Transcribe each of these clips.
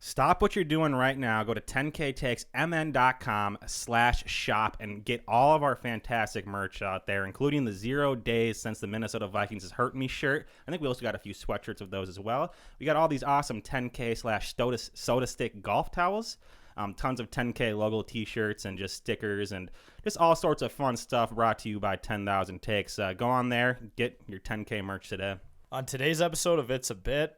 Stop what you're doing right now. Go to 10ktakesmn.com/shop and get all of our fantastic merch out there, including the 0 days since the Minnesota Vikings has hurt me shirt. I think we also got a few sweatshirts of those as well. We got all these awesome 10K/soda stick golf towels, tons of 10K logo t-shirts and just stickers and just all sorts of fun stuff brought to you by 10,000 Takes. Go on there, get your 10K merch today. On today's episode of It's a Bit,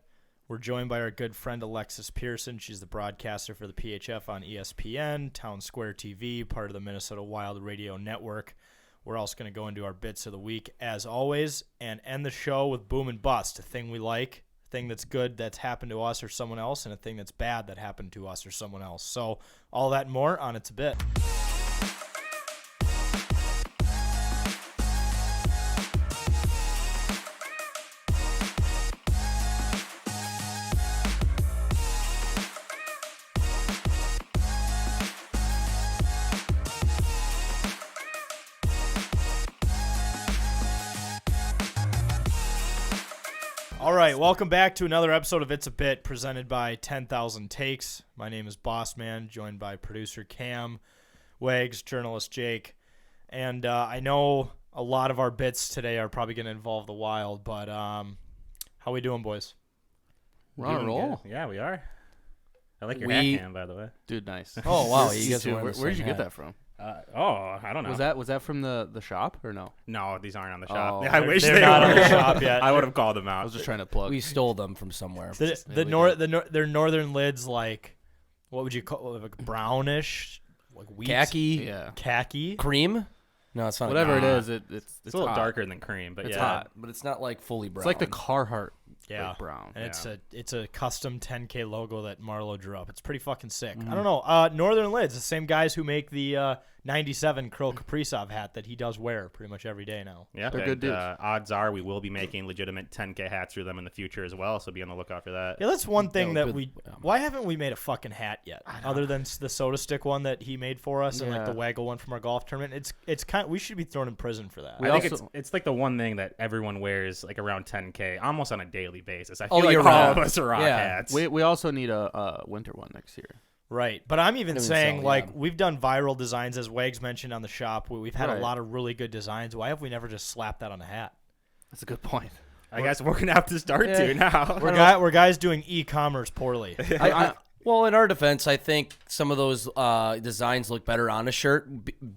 we're joined by our good friend Alexis Pearson. She's the broadcaster for the PHF on ESPN, Town Square TV, part of the Minnesota Wild Radio Network. We're also going to go into our bits of the week, as always, and end the show with boom and bust, a thing we like, a thing that's good that's happened to us or someone else, and a thing that's bad that happened to us or someone else. So all that and more on It's a Bit. All right, welcome back to another episode of It's a Bit, presented by 10,000 Takes. My name is Bossman, joined by producer Cam, Wags, journalist Jake, and I know a lot of our bits today are probably going to involve the Wild, but how we doing, boys? We're on a roll. Good. Yeah, we are. I like your hat cam, by the way. Dude, nice. Oh, wow. You guys Dude, are where did you get that from? I don't know. Was that from the shop or no? No, these aren't on the shop. Oh. I wish They're they not were. on the shop yet. I would have called them out. I was just trying to plug. We stole them from somewhere. Their northern lids, like, what would you call it? Like brownish, like wheat, Khaki, yeah. khaki. cream? No, it's not. Whatever it Nah. is, it's It's a little hot. darker than cream, but It's yeah. hot. but it's not like fully brown. It's like the Carhartt Yeah, like brown. and Yeah. it's a custom 10K logo that Marlo drew up. It's pretty fucking sick. Mm-hmm. I don't know. Northern Lids, the same guys who make the 97 Kirill Kaprizov hat that he does wear pretty much every day now. Yeah, They're and, good dudes. odds are we will be making legitimate 10K hats through them in the future as well, so be on the lookout for that. Yeah, that's one thing No, that good. Why haven't we made a fucking hat yet, other than the soda stick one that he made for us and like the Yeah. waggle one from our golf tournament? It's kind. We should be thrown in prison for that. We I think also- it's like the one thing that everyone wears like around 10K almost on a daily basis. I feel Oh, like you're all right. of us are rock Yeah. hats. We also need a winter one next year. Right, but I'm even I think saying, so, like, yeah. we've done viral designs, as Wags mentioned on the shop. We've had a Right. lot of really good designs. Why have we never just slapped that on the hat? That's a good point. I guess we're gonna have to start Yeah. to now. We're guys doing e-commerce poorly. Well, in our defense, I think some of those designs look better on a shirt,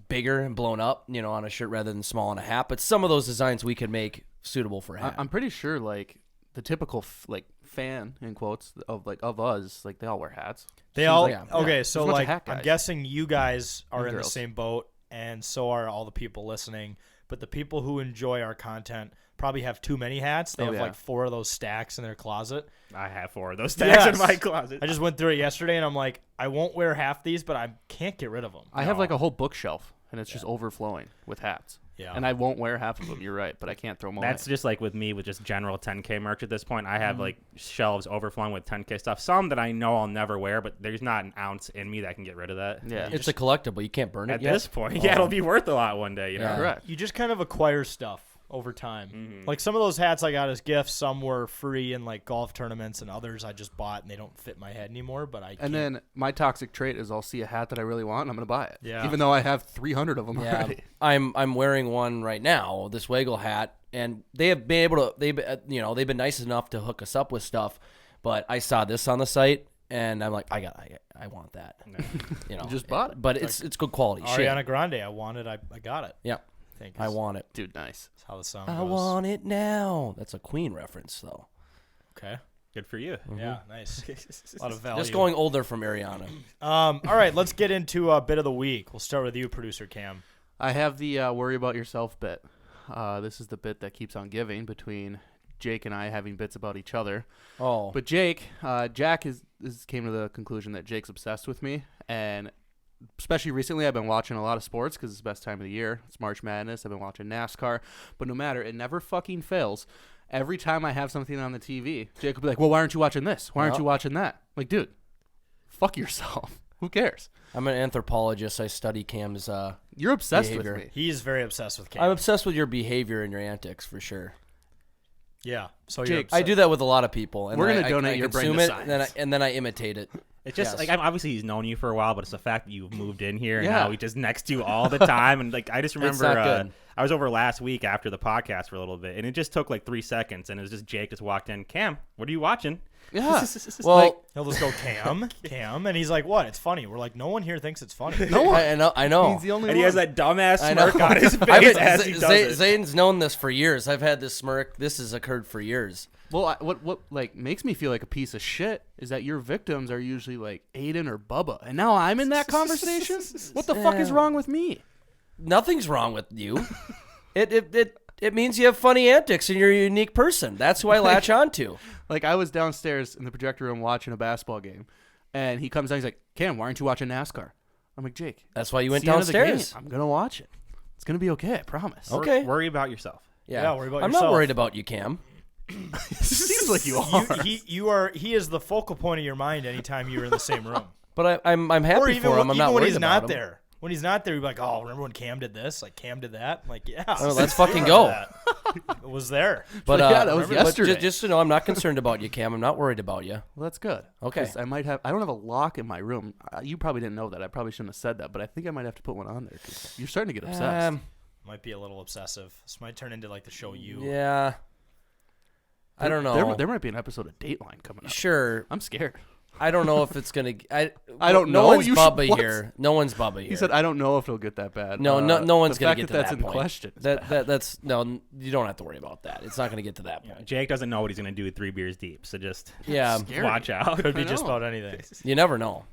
bigger and blown up, on a shirt rather than small on a hat. But some of those designs we could make suitable for a hat. I'm pretty sure like the typical fan in quotes of us, like they all wear hats. They Seems all like- yeah. okay. There's So a bunch of like, hat I'm guys. guessing you guys are And in the girls. same boat, and so are all the people listening. But the people who enjoy our content probably have too many hats. They Oh, have yeah. like 4 of those stacks in their closet. I have 4 of those stacks Yes. in my closet. I just went through it yesterday, and I'm like, I won't wear half these, but I can't get rid of them. I have like a whole bookshelf, and it's just overflowing with hats. Yeah. And I won't wear half of them. You're right, but I can't throw them away. That's just like with me with just general 10K merch at this point. I have Mm-hmm. like shelves overflowing with 10K stuff. Some that I know I'll never wear, but there's not an ounce in me that can get rid of that. yeah. It's a collectible. You can't burn it At yet. this point, yeah, Oh. it'll be worth a lot one day. You know. Yeah. Correct. You just kind of acquire stuff over time. Mhm. Like some of those hats I got as gifts, some were free in like golf tournaments, and others I just bought and they don't fit my head anymore. But I And can't- then my toxic trait is I'll see a hat that I really want and I'm gonna buy it. Yeah. Even though I have 300 of them Yeah, already. I'm wearing one right now, this Waggle hat, and they have been able to they've been nice enough to hook us up with stuff, but I saw this on the site and I'm like I want that. No. You just bought it. But it's good quality shit. Ariana Grande, I wanted, I got it. Yeah, I think I want it. Dude, nice. That's how the song I goes. want it now. That's a Queen reference though. Okay. Good for you. Yeah, nice. A lot of value. Just going older from Ariana. All right, let's get into a bit of the week. We'll start with you, producer Cam. I have the worry about yourself bit. This is the bit that keeps on giving between Jake and I having bits about each other. Oh, But Jack came to the conclusion that Jake's obsessed with me, and especially recently I've been watching a lot of sports because it's the best time of the year. It's March Madness. I've been watching NASCAR, but no matter, it never fucking fails. Every time I have something on the TV, Jake will be like, well, why aren't you watching this? Why aren't Yeah. you watching that? Like, dude, fuck yourself. Who cares? I'm an anthropologist. I study Cam's. You're obsessed Behavior. with me. He is very obsessed with Cam. I'm obsessed with your behavior and your antics for sure. Yeah. So Jake, you're I upset. do that with a lot of people. And We're I- gonna I- donate I your brain consume to it, then science. and then I imitate it. It's just Yes. like obviously he's known you for a while, but it's the fact that you've moved in here and Yeah. now he's just next to you all the time. And like I just remember not good. I was over last week after the podcast for a little bit, and it just took like 3 seconds, and it was just Jake just walked in. Cam, what are you watching? Yeah. Well, He'll just go Cam, and he's like, "What? It's funny." We're like, "No one here thinks it's funny." No one. I know. He's the only And one. he has that dumbass I know. smirk on his I've face been- as he does it. Zayn's known this for years. I've had this smirk. This has occurred for years. Well, what like makes me feel like a piece of shit is that your victims are usually like Aiden or Bubba, and now I'm in that conversation. What the fuck is wrong with me? Nothing's wrong with you. It means you have funny antics and you're a unique person. That's who I latch onto. Like I was downstairs in the projector room watching a basketball game, and he comes down. He's like, "Cam, why aren't you watching NASCAR?" I'm like, "Jake, That's why you went it's the end of the downstairs. game. I'm gonna watch it. It's gonna be okay. I promise." Okay. Worry about yourself. Yeah, worry about I'm yourself. not worried about you, Cam. Seems like you are. He is the focal point of your mind anytime you're in the same room. But I'm happy or even, for him. I'm even not when worried he's about not him. there. When he's not there, you're like, "Oh, remember when Cam did this? Like Cam did that?" I'm like, "Yeah, Oh, let's fucking go. it was there." But Yeah, that was but yesterday. just to know, I'm not concerned about you, Cam. I'm not worried about you. Well, that's good. Okay. 'Cause I don't have a lock in my room. You probably didn't know that. I probably shouldn't have said that, but I think I might have to put one on there. 'Cause you're starting to get obsessed. Might be a little obsessive. This might turn into like the show you. Yeah. I don't know. There might be an episode of Dateline coming up. Sure. I'm scared. I don't know if it's gonna. I don't No know. one's You should- Bubba what? here. No one's Bubba here. He said, "I don't know if it'll get that bad." No, no one's the gonna fact get to that's that in point. question. is That bad. that's no. You don't have to worry about that. It's not gonna get to that point. Jake doesn't know what he's gonna do with 3 beers deep, so just Yeah. Scary. watch out. Could be I just know. about anything. You never know.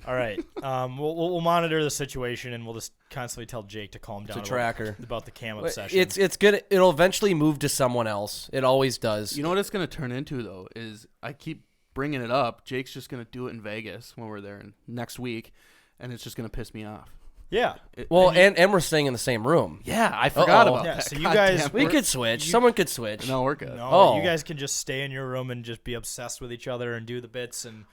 All right. We'll monitor the situation, and we'll just constantly tell Jake to calm down a tracker. about the Cam obsession. It's gonna. It'll eventually move to someone else. It always does. You know what it's going to turn into, though, is I keep bringing it up. Jake's just going to do it in Vegas when we're there next week, and it's just going to piss me off. yeah. Well, and we're staying in the same room. Yeah, I forgot Uh-oh. about Yeah, that. so you God guys- damn, We we're- could switch. Someone could switch. No, we're good. No, Oh. you guys can just stay in your room and just be obsessed with each other and do the bits. And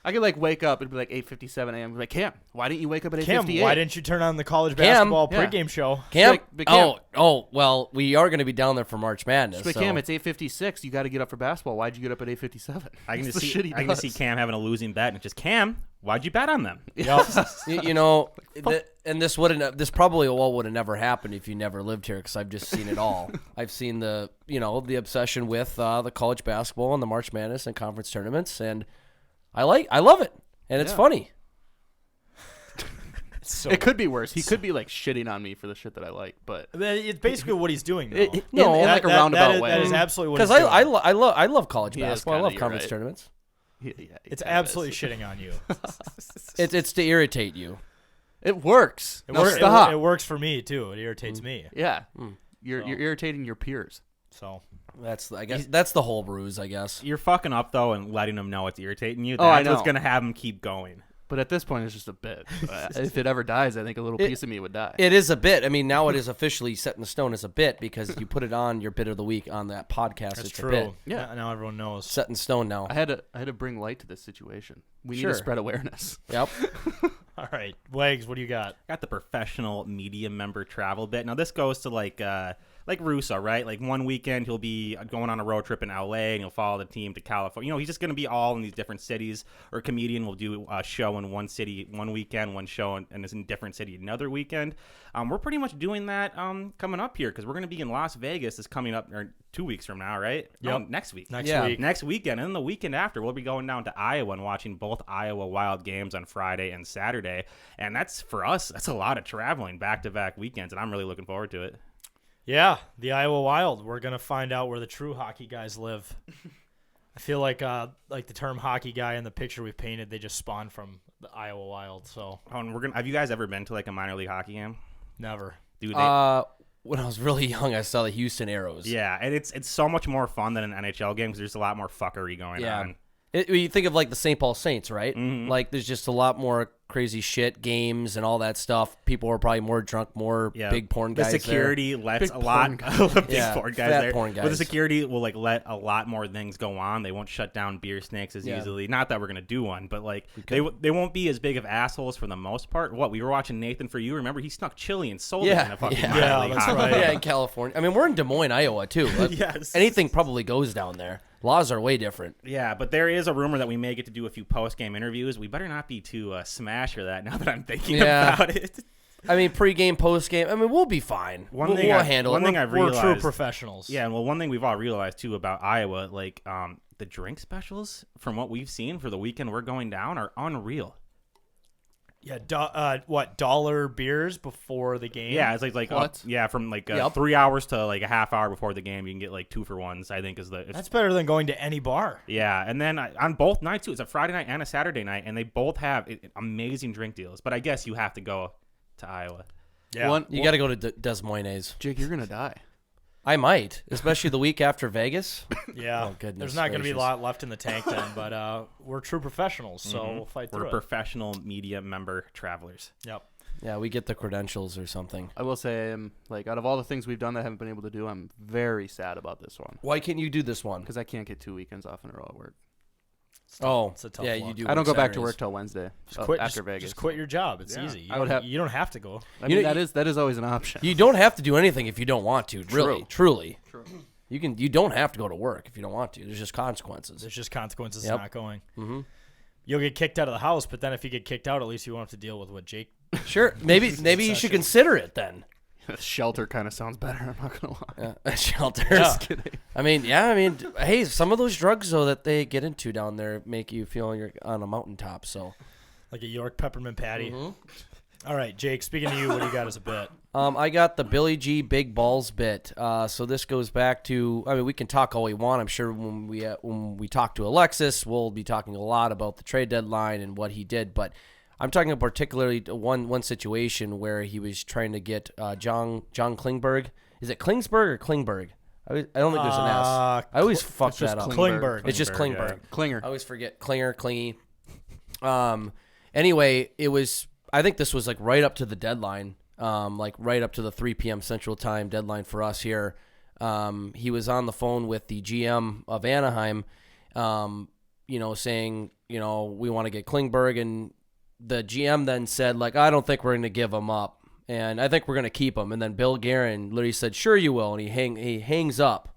I could like wake up. It'd be like 8:57 a.m. Be like, Cam, why didn't you wake up at Cam, 8:58? why didn't you turn on the college Cam, basketball yeah. pregame show? Cam? But Cam- Well, we are going to be down there for March Madness. But so- Cam, it's 8:56. You got to get up for basketball. Why'd you get up at 8:57? I can That's just the see shit he I can does. just see Cam having a losing bet, and it's just Cam. Why'd you bet on them? you know, and this probably all would have never happened if you never lived here, because I've just seen it all. I've seen the obsession with the college basketball and the March Madness and conference tournaments, and I love it, and it's Yeah. funny. So It could be worse. He could be like shitting on me for the shit that I like, but it's basically what he's doing. Though. in No, like a roundabout way. That is absolutely what Because he's doing. I love college He is basketball. I kinda, love you're conference right. tournaments. Yeah, It's he absolutely is. shitting on you. It's to irritate you. It works. It, Now works, stop. it works for me too. It irritates me. Yeah, Mm. you're irritating your peers. So I guess that's the whole ruse. I guess. You're fucking up though, and letting them know it's irritating you. Oh, I That's what's know. gonna have them keep going. But at this point, it's just a bit. If it ever dies, I think a little piece of me would die. It is a bit. I mean, now it is officially set in stone as a bit, because you put it on your bit of the week on that podcast. that's it's true. a bit. Yeah. Now everyone knows. Set in stone now. I had to bring light to this situation. We need Sure. to spread awareness. Yep. All right, Wags, what do you got? Got the professional media member travel bit. Now this goes to like Russo, right? Like one weekend he'll be going on a road trip in LA and he'll follow the team to California. He's just going to be all in these different cities. Or a comedian will do a show in one city one weekend, one show and is in a different city another weekend. We're pretty much doing that coming up here, because we're going to be in Las Vegas. Is coming up, or 2 weeks from now, right? Yep. No, next week. Next Yeah. week. Next weekend, and then the weekend after, we'll be going down to Iowa and watching both Iowa Wild games on Friday and Saturday. And that's, for us, that's a lot of traveling back-to-back weekends, and I'm really looking forward to it. Yeah, the Iowa Wild. We're gonna find out where the true hockey guys live. I feel like the term hockey guy in the picture we've painted, they just spawned from the Iowa Wild. So Oh, and have you guys ever been to like a minor league hockey game? never. Dude, When I was really young, I saw the Houston Aeros. yeah, and it's so much more fun than an NHL game because there's a lot more fuckery going Yeah. on. You think of like the St. Paul Saints, right? Mhm. Like there's just a lot more crazy shit, games and all that stuff. People were probably more drunk, more big porn guys. The security lets Big a lot porn of big Yeah, porn guys fat there. porn But the guys. security will like let a lot more things go on. They won't shut down beer snakes as Yeah. easily. Not that we're gonna do one, but like they won't be as big of assholes for the most part. What we were watching Nathan For You. Remember he snuck chili and sold it in a fucking minor Yeah, league that's hockey right. game. Yeah, in California. I mean, we're in Des Moines, Iowa, too. Yes. Anything probably goes down there. Laws are way different. Yeah, but there is a rumor that we may get to do a few post-game interviews. We better not be too smash for that now that I'm thinking Yeah. about it. I mean, pregame, postgame. I mean, we'll be fine. One thing we'll I've- handle one it. thing I've We're true realized. professionals. Yeah, well, one thing we've all realized too about Iowa, like the drink specials from what we've seen for the weekend we're going down are unreal. Yeah, dollar beers before the game? Yeah, it's like What? from like Yep. 3 hours to like a half hour before the game, you can get like 2-for-1s. I think is the That's better than going to any bar. yeah, and then on both nights too. It's a Friday night and a Saturday night, and they both have amazing drink deals. But I guess you have to go to Iowa. Yeah. You got to go to Des Moines. Jake, you're gonna die. I might, especially the week after Vegas. Yeah. Oh, goodness There's not going to be a gracious. lot left in the tank then, but we're true professionals, so we'll fight We're through it. professional media member travelers. Yep. Yeah, we get the credentials or something. I will say, like, out of all the things we've done that I haven't been able to do, I'm very sad about this one Why can't you do this one? because I can't get 2 weekends off in a row at work. Oh, It's a tough yeah, luck. you do. I don't go work back to Saturdays. work till Wednesday Quit, after just, Vegas. Just quit your job. It's Yeah. easy. You I would don't- have- you don't have to go. I You mean, know, that is always an option. You don't have to do anything if you don't want to. Really, True. truly. You don't have to go to work if you don't want to. There's just consequences. There's just consequences Yep. of not going. Mm-hmm. You'll get kicked out of the house, but then if you get kicked out, at least you won't have to deal with what Jake. Sure, maybe you should consider it then. Shelter kind of sounds better. I'm not gonna lie. A shelter. Yeah. Kidding. I mean, hey, some of those drugs though that they get into down there make you feel you're on a mountaintop. So, Like a York peppermint patty. Mm-hmm. All right, Jake, speaking to you, what do you got as a bit? I got the Billy G Big Balls bit. So this goes back to. I mean, we can talk all we want. I'm sure when we talk to Alexis, we'll be talking a lot about the trade deadline and what he did. But I'm talking about particularly one situation where he was trying to get John Klingberg. Is it Klingsberg or Klingberg? I don't think there's an S. I always fuck it's just that up. Klingberg. It's just Klingberg, Klingberg. Klinger. I always forget Klinger, Klingy. Anyway, it was. I think this was like right up to the deadline, like right up to the 3 p.m. Central Time deadline for us here. He was on the phone with the GM of Anaheim, saying, we want to get Klingberg, and the GM then said, like, I don't think we're going to give him up, and I think we're going to keep him. And then Bill Guerin literally said, sure you will, and he hangs up.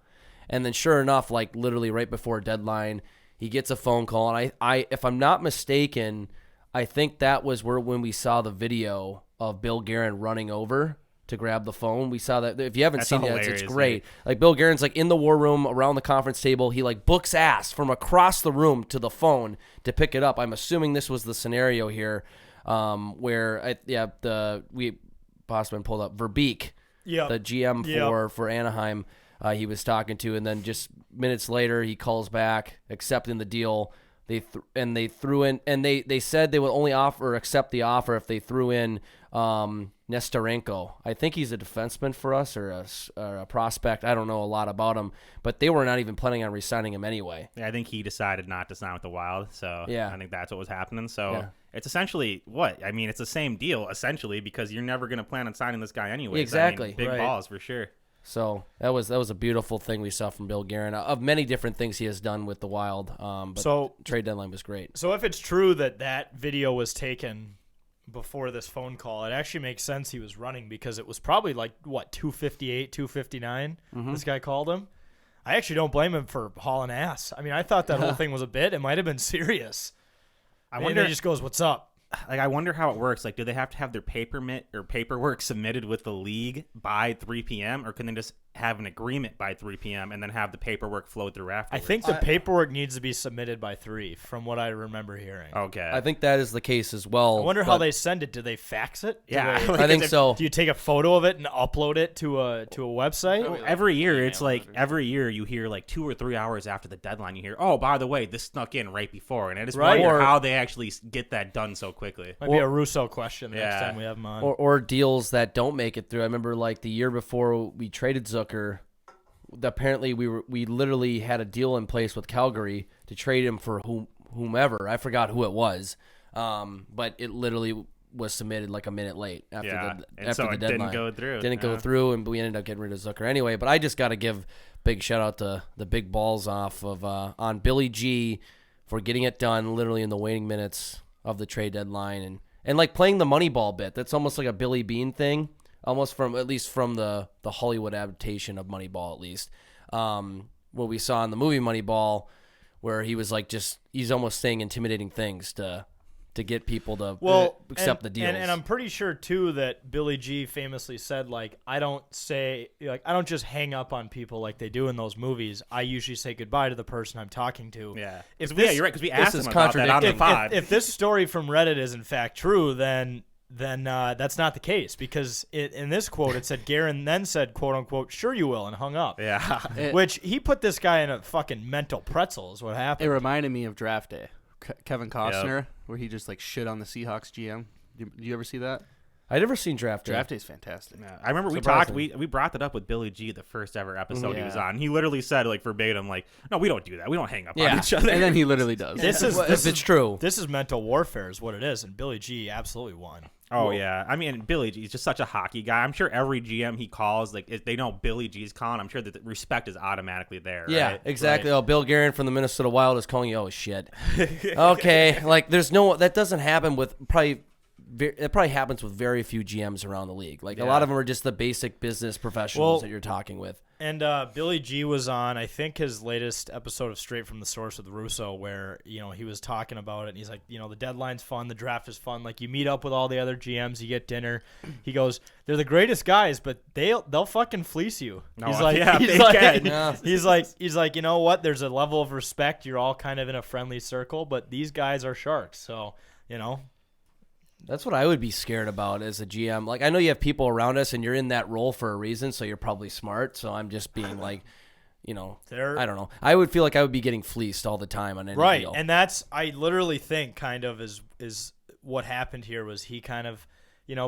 And then sure enough, like literally right before deadline, he gets a phone call, and I if I'm not mistaken, I think that was when we saw the video of Bill Guerin running over to grab the phone. We saw that. If you haven't That's seen it, it's hilarious, great. Like Bill Guerin's like in the war room around the conference table. He like books ass from across the room to the phone to pick it up. I'm assuming this was the scenario here, where we Bossman pulled up Verbeek, Yeah. the GM for Anaheim. He was talking to, and then just minutes later he calls back accepting the deal. They threw in, and they said they would only accept the offer if they threw in Nestorenko. I think he's a defenseman for us or a prospect. I don't know a lot about him, but they were not even planning on re-signing him anyway. Yeah, I think he decided not to sign with the Wild, so Yeah. I think that's what was happening. So Yeah. it's essentially what? I mean, it's the same deal essentially because you're never going to plan on signing this guy anyway. Exactly. Big Right. balls for sure. So that was a beautiful thing we saw from Bill Guerin of many different things he has done with the Wild. But So- trade deadline was great. So if it's true that video was taken before this phone call, it actually makes sense he was running because it was probably like, 2:58, 2:59 this guy called him. I actually don't blame him for hauling ass. I mean, I thought that whole thing was a bit. It might have been serious. I And wonder. he just goes, what's up? Like, I wonder how it works. Like, do they have to have their paperwork submitted with the league by 3 p.m. or can they just have an agreement by 3 p.m. and then have the paperwork flow through I afterwards? think the paperwork needs to be submitted by 3 from what I remember hearing. Okay. I think that is the case as well. I wonder how but they send it. Do they fax it? Do Yeah. they- Like, I think if- so. Do you take a photo of it and upload it to a website? Every year, it's like every year you hear like 2 or 3 hours after the deadline, you hear, oh, by the way, this snuck in right before. And I just Right. wonder Or- how they actually get that done so quickly. Might be a Russo question the next Yeah. time we have him on. or deals that don't make it through. I remember like the year before we traded Zucker, apparently we literally had a deal in place with Calgary to trade him for whomever. I forgot who it was. But it literally was submitted like a minute late after and so the it deadline. didn't go through. Didn't go through, and we ended up getting rid of Zucker anyway. But I just got to give big shout out to the big balls off of on Billy G for getting it done literally in the waning minutes of the trade deadline and like playing the Moneyball bit. That's almost like a Billy Bean thing, almost at least from the Hollywood adaptation of Moneyball, at least. What we saw in the movie Moneyball, where he was like he's almost saying intimidating things to get people to accept the deals. And I'm pretty sure too that Billy G famously said, like, I don't just hang up on people like they do in those movies. I usually say goodbye to the person I'm talking to. Yeah. If Yeah, you're right, because we asked is him about that on the pod. If this story from Reddit is in fact true, then that's not the case, because in this quote it said Guerin then said, quote unquote, "Sure you will," and hung up. Yeah. Which he put this guy in a fucking mental pretzel is what It happened. reminded me of Draft Day. Kevin Costner, where he just like shit on the Seahawks GM. Do you ever see that? I never seen Draft Day. Draft Day's fantastic. Yeah, I remember Surprising. we brought that up with Billy G the first ever episode he was Yeah. on. He literally said, like, verbatim, like, no, we don't do that. We don't hang up Yeah. on each other. And then he literally does. If it's true. This is mental warfare is what it is, and Billy G absolutely won. Oh, yeah. I mean, Billy G is just such a hockey guy. I'm sure every GM he calls, like, if they know Billy G's calling, I'm sure that the respect is automatically there. Yeah, right? exactly. Oh, Bill Guerin from the Minnesota Wild is calling you. Oh shit. Okay, like that doesn't happen with it probably happens with very few GMs around the league. Like a lot of them are just the basic business professionals that you're talking with. And Billy G was on, I think, his latest episode of Straight from the Source with Russo, where he was talking about it, and he's like, the deadline's fun, the draft is fun. Like, you meet up with all the other GMs, you get dinner. He goes, they're the greatest guys, but they'll fucking fleece you. No, he's like, yeah, he's they like, can. Yeah. he's like, you know what? There's a level of respect. You're all kind of in a friendly circle, but these guys are sharks. So, That's what I would be scared about as a GM. Like, I know you have people around us, and you're in that role for a reason, so you're probably smart. So I'm just being like, I don't know. I would feel like I would be getting fleeced all the time on any right. deal. And I literally think kind of is what happened here was he kind of,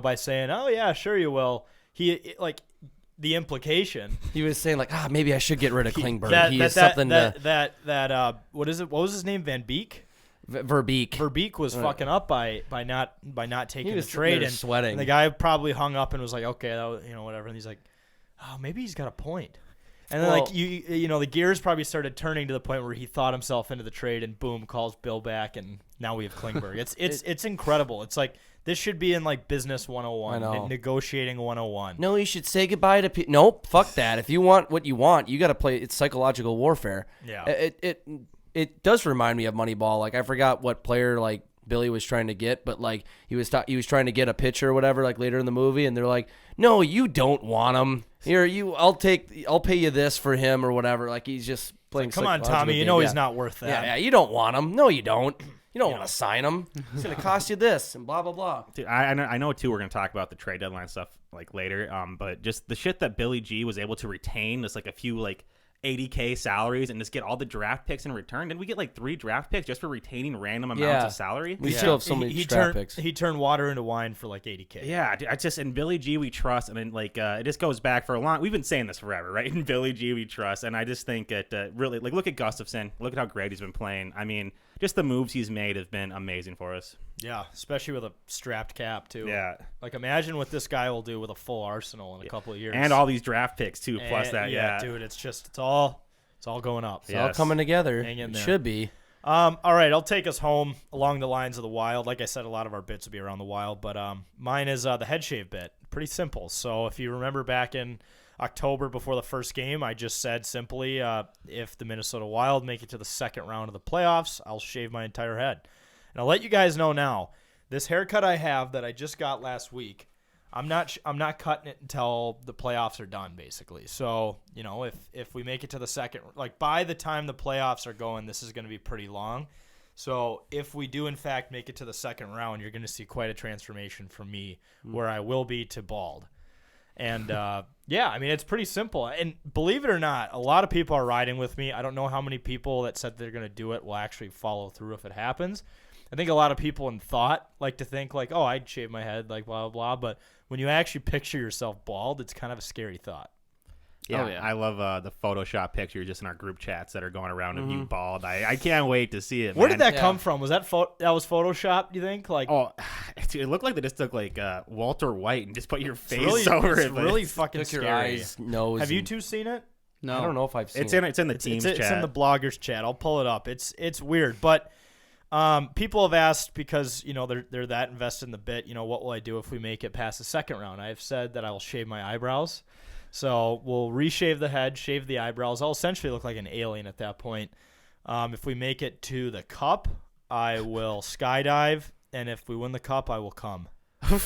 by saying, oh yeah, sure you will. The implication. He was saying like, maybe I should get rid of Klingberg. What is it? What was his name? Van Beek? Verbeek. Verbeek was fucking up by not taking He the was sitting trade there and sweating. And the guy probably hung up and was like, okay, that was, whatever. And he's like, oh, maybe he's got a point. And then the gears probably started turning to the point where he thought himself into the trade, and boom, calls Bill back, and now we have Klingberg. It's incredible. It's like this should be in like business 101, I know. negotiating 101. No, you should say goodbye to people. Nope, fuck that. If you want what you want, you got to play. It's psychological warfare. Yeah. It does remind me of Moneyball. Like I forgot what player like Billy was trying to get, but like he was trying to get a pitcher or whatever like later in the movie, and they're like, no, you don't want him. I'll pay you this for him or whatever. Like he's just playing. Come on, psychological Tommy, you game. know Yeah. he's not worth that. Yeah, you don't want him. No, you don't. You don't want to sign him. It's gonna cost you this and blah blah blah. Dude, I know too. We're gonna talk about the trade deadline stuff like later. But just the shit that Billy G was able to retain, just like a few like $80K salaries, and just get all the draft picks in return. Didn't we get like 3 draft picks just for retaining random amounts of salary? We still have so many draft picks. He turned water into wine for like $80K. Yeah, dude, in Billy G we trust, and then like it just goes back for a long. We've been saying this forever, right? In Billy G we trust, and I just think that really, like, look at Gustafsson, look at how great he's been playing. I mean, just the moves he's made have been amazing for us. Yeah, especially with a strapped cap too. Yeah, like imagine what this guy will do with a full arsenal in a couple of years, and all these draft picks too. Plus that, yeah, dude, it's all going up. It's all coming together. Hang in It there. should be. All right, I'll take us home along the lines of the Wild. Like I said, a lot of our bits will be around the Wild, but mine is the head shave bit. Pretty simple. So if you remember back in October before the first game, I just said simply, if the Minnesota Wild make it to the second round of the playoffs, I'll shave my entire head. And I'll let you guys know now, this haircut I have that I just got last week, I'm not cutting it until the playoffs are done, basically. So, if we make it to the second, like by the time the playoffs are going, this is going to be pretty long. So if we do, in fact, make it to the second round, you're going to see quite a transformation from me where I will be to bald. And, yeah, I mean, it's pretty simple. And believe it or not, a lot of people are riding with me. I don't know how many people that said they're going to do it will actually follow through if it happens. I think a lot of people in thought like to think like, oh, I'd shave my head, like blah, blah, blah. But when you actually picture yourself bald, it's kind of a scary thought. Yeah, Oh, yeah. I love the Photoshop pictures just in our group chats that are going around of you bald. I can't wait to see it. Where man. did that Yeah. come from? Was that that was Photoshop? Do you think? Like, Oh, it looked like they just took like Walter White and just put your face really, over it's it. but really it's- fucking Took your scary. eyes, nose. Have you and- two seen it? No, I don't know if I've seen It's it. in the It's, teams it's chat. in the bloggers chat. I'll pull it up. It's weird, but people have asked because they're that invested in the bit. What will I do if we make it past the second round? I have said that I will shave my eyebrows. So we'll reshave the head, shave the eyebrows. I'll essentially look like an alien at that point. If we make it to the cup, I will skydive, and if we win the cup, I will come. On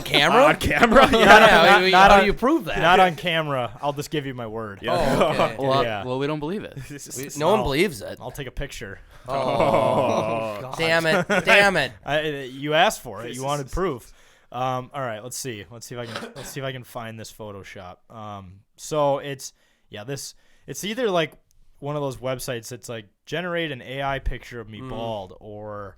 camera? On camera? Yeah, not how on- do you prove that? Not on camera. I'll just give you my word. Yeah. Oh, okay. Well, Yeah. well, we don't believe it. No one believes it. I'll take a picture. Oh, damn it! Damn it! You asked for it. You wanted proof. All right, let's see. Let's see if I can find this Photoshop. So it's either like one of those websites that's like generate an AI picture of me bald, or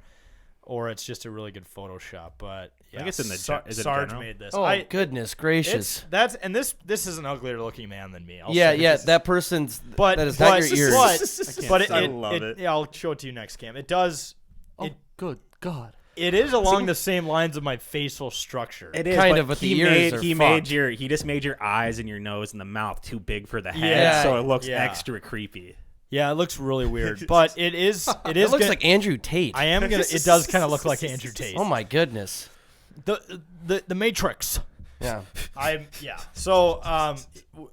it's just a really good Photoshop. But yeah, think it's in the is it Sarge general? made this. Oh, goodness gracious! This is an uglier looking man than me. I'll Yeah, say. yeah. That person's. But that is not your ears. But I love it. yeah, I'll show it to you next, Cam. It does. Oh, good God. It is along the same lines of my facial structure. It is Kind but of, but the he ears made, are he fucked. just made your eyes and your nose and the mouth too big for the head, Yeah, so it looks yeah. extra creepy. Yeah, it looks really weird, but it is. It It is. looks gonna, like Andrew Tate. I am gonna. It does kind of look like Andrew Tate. Oh my goodness. The Matrix. Yeah. So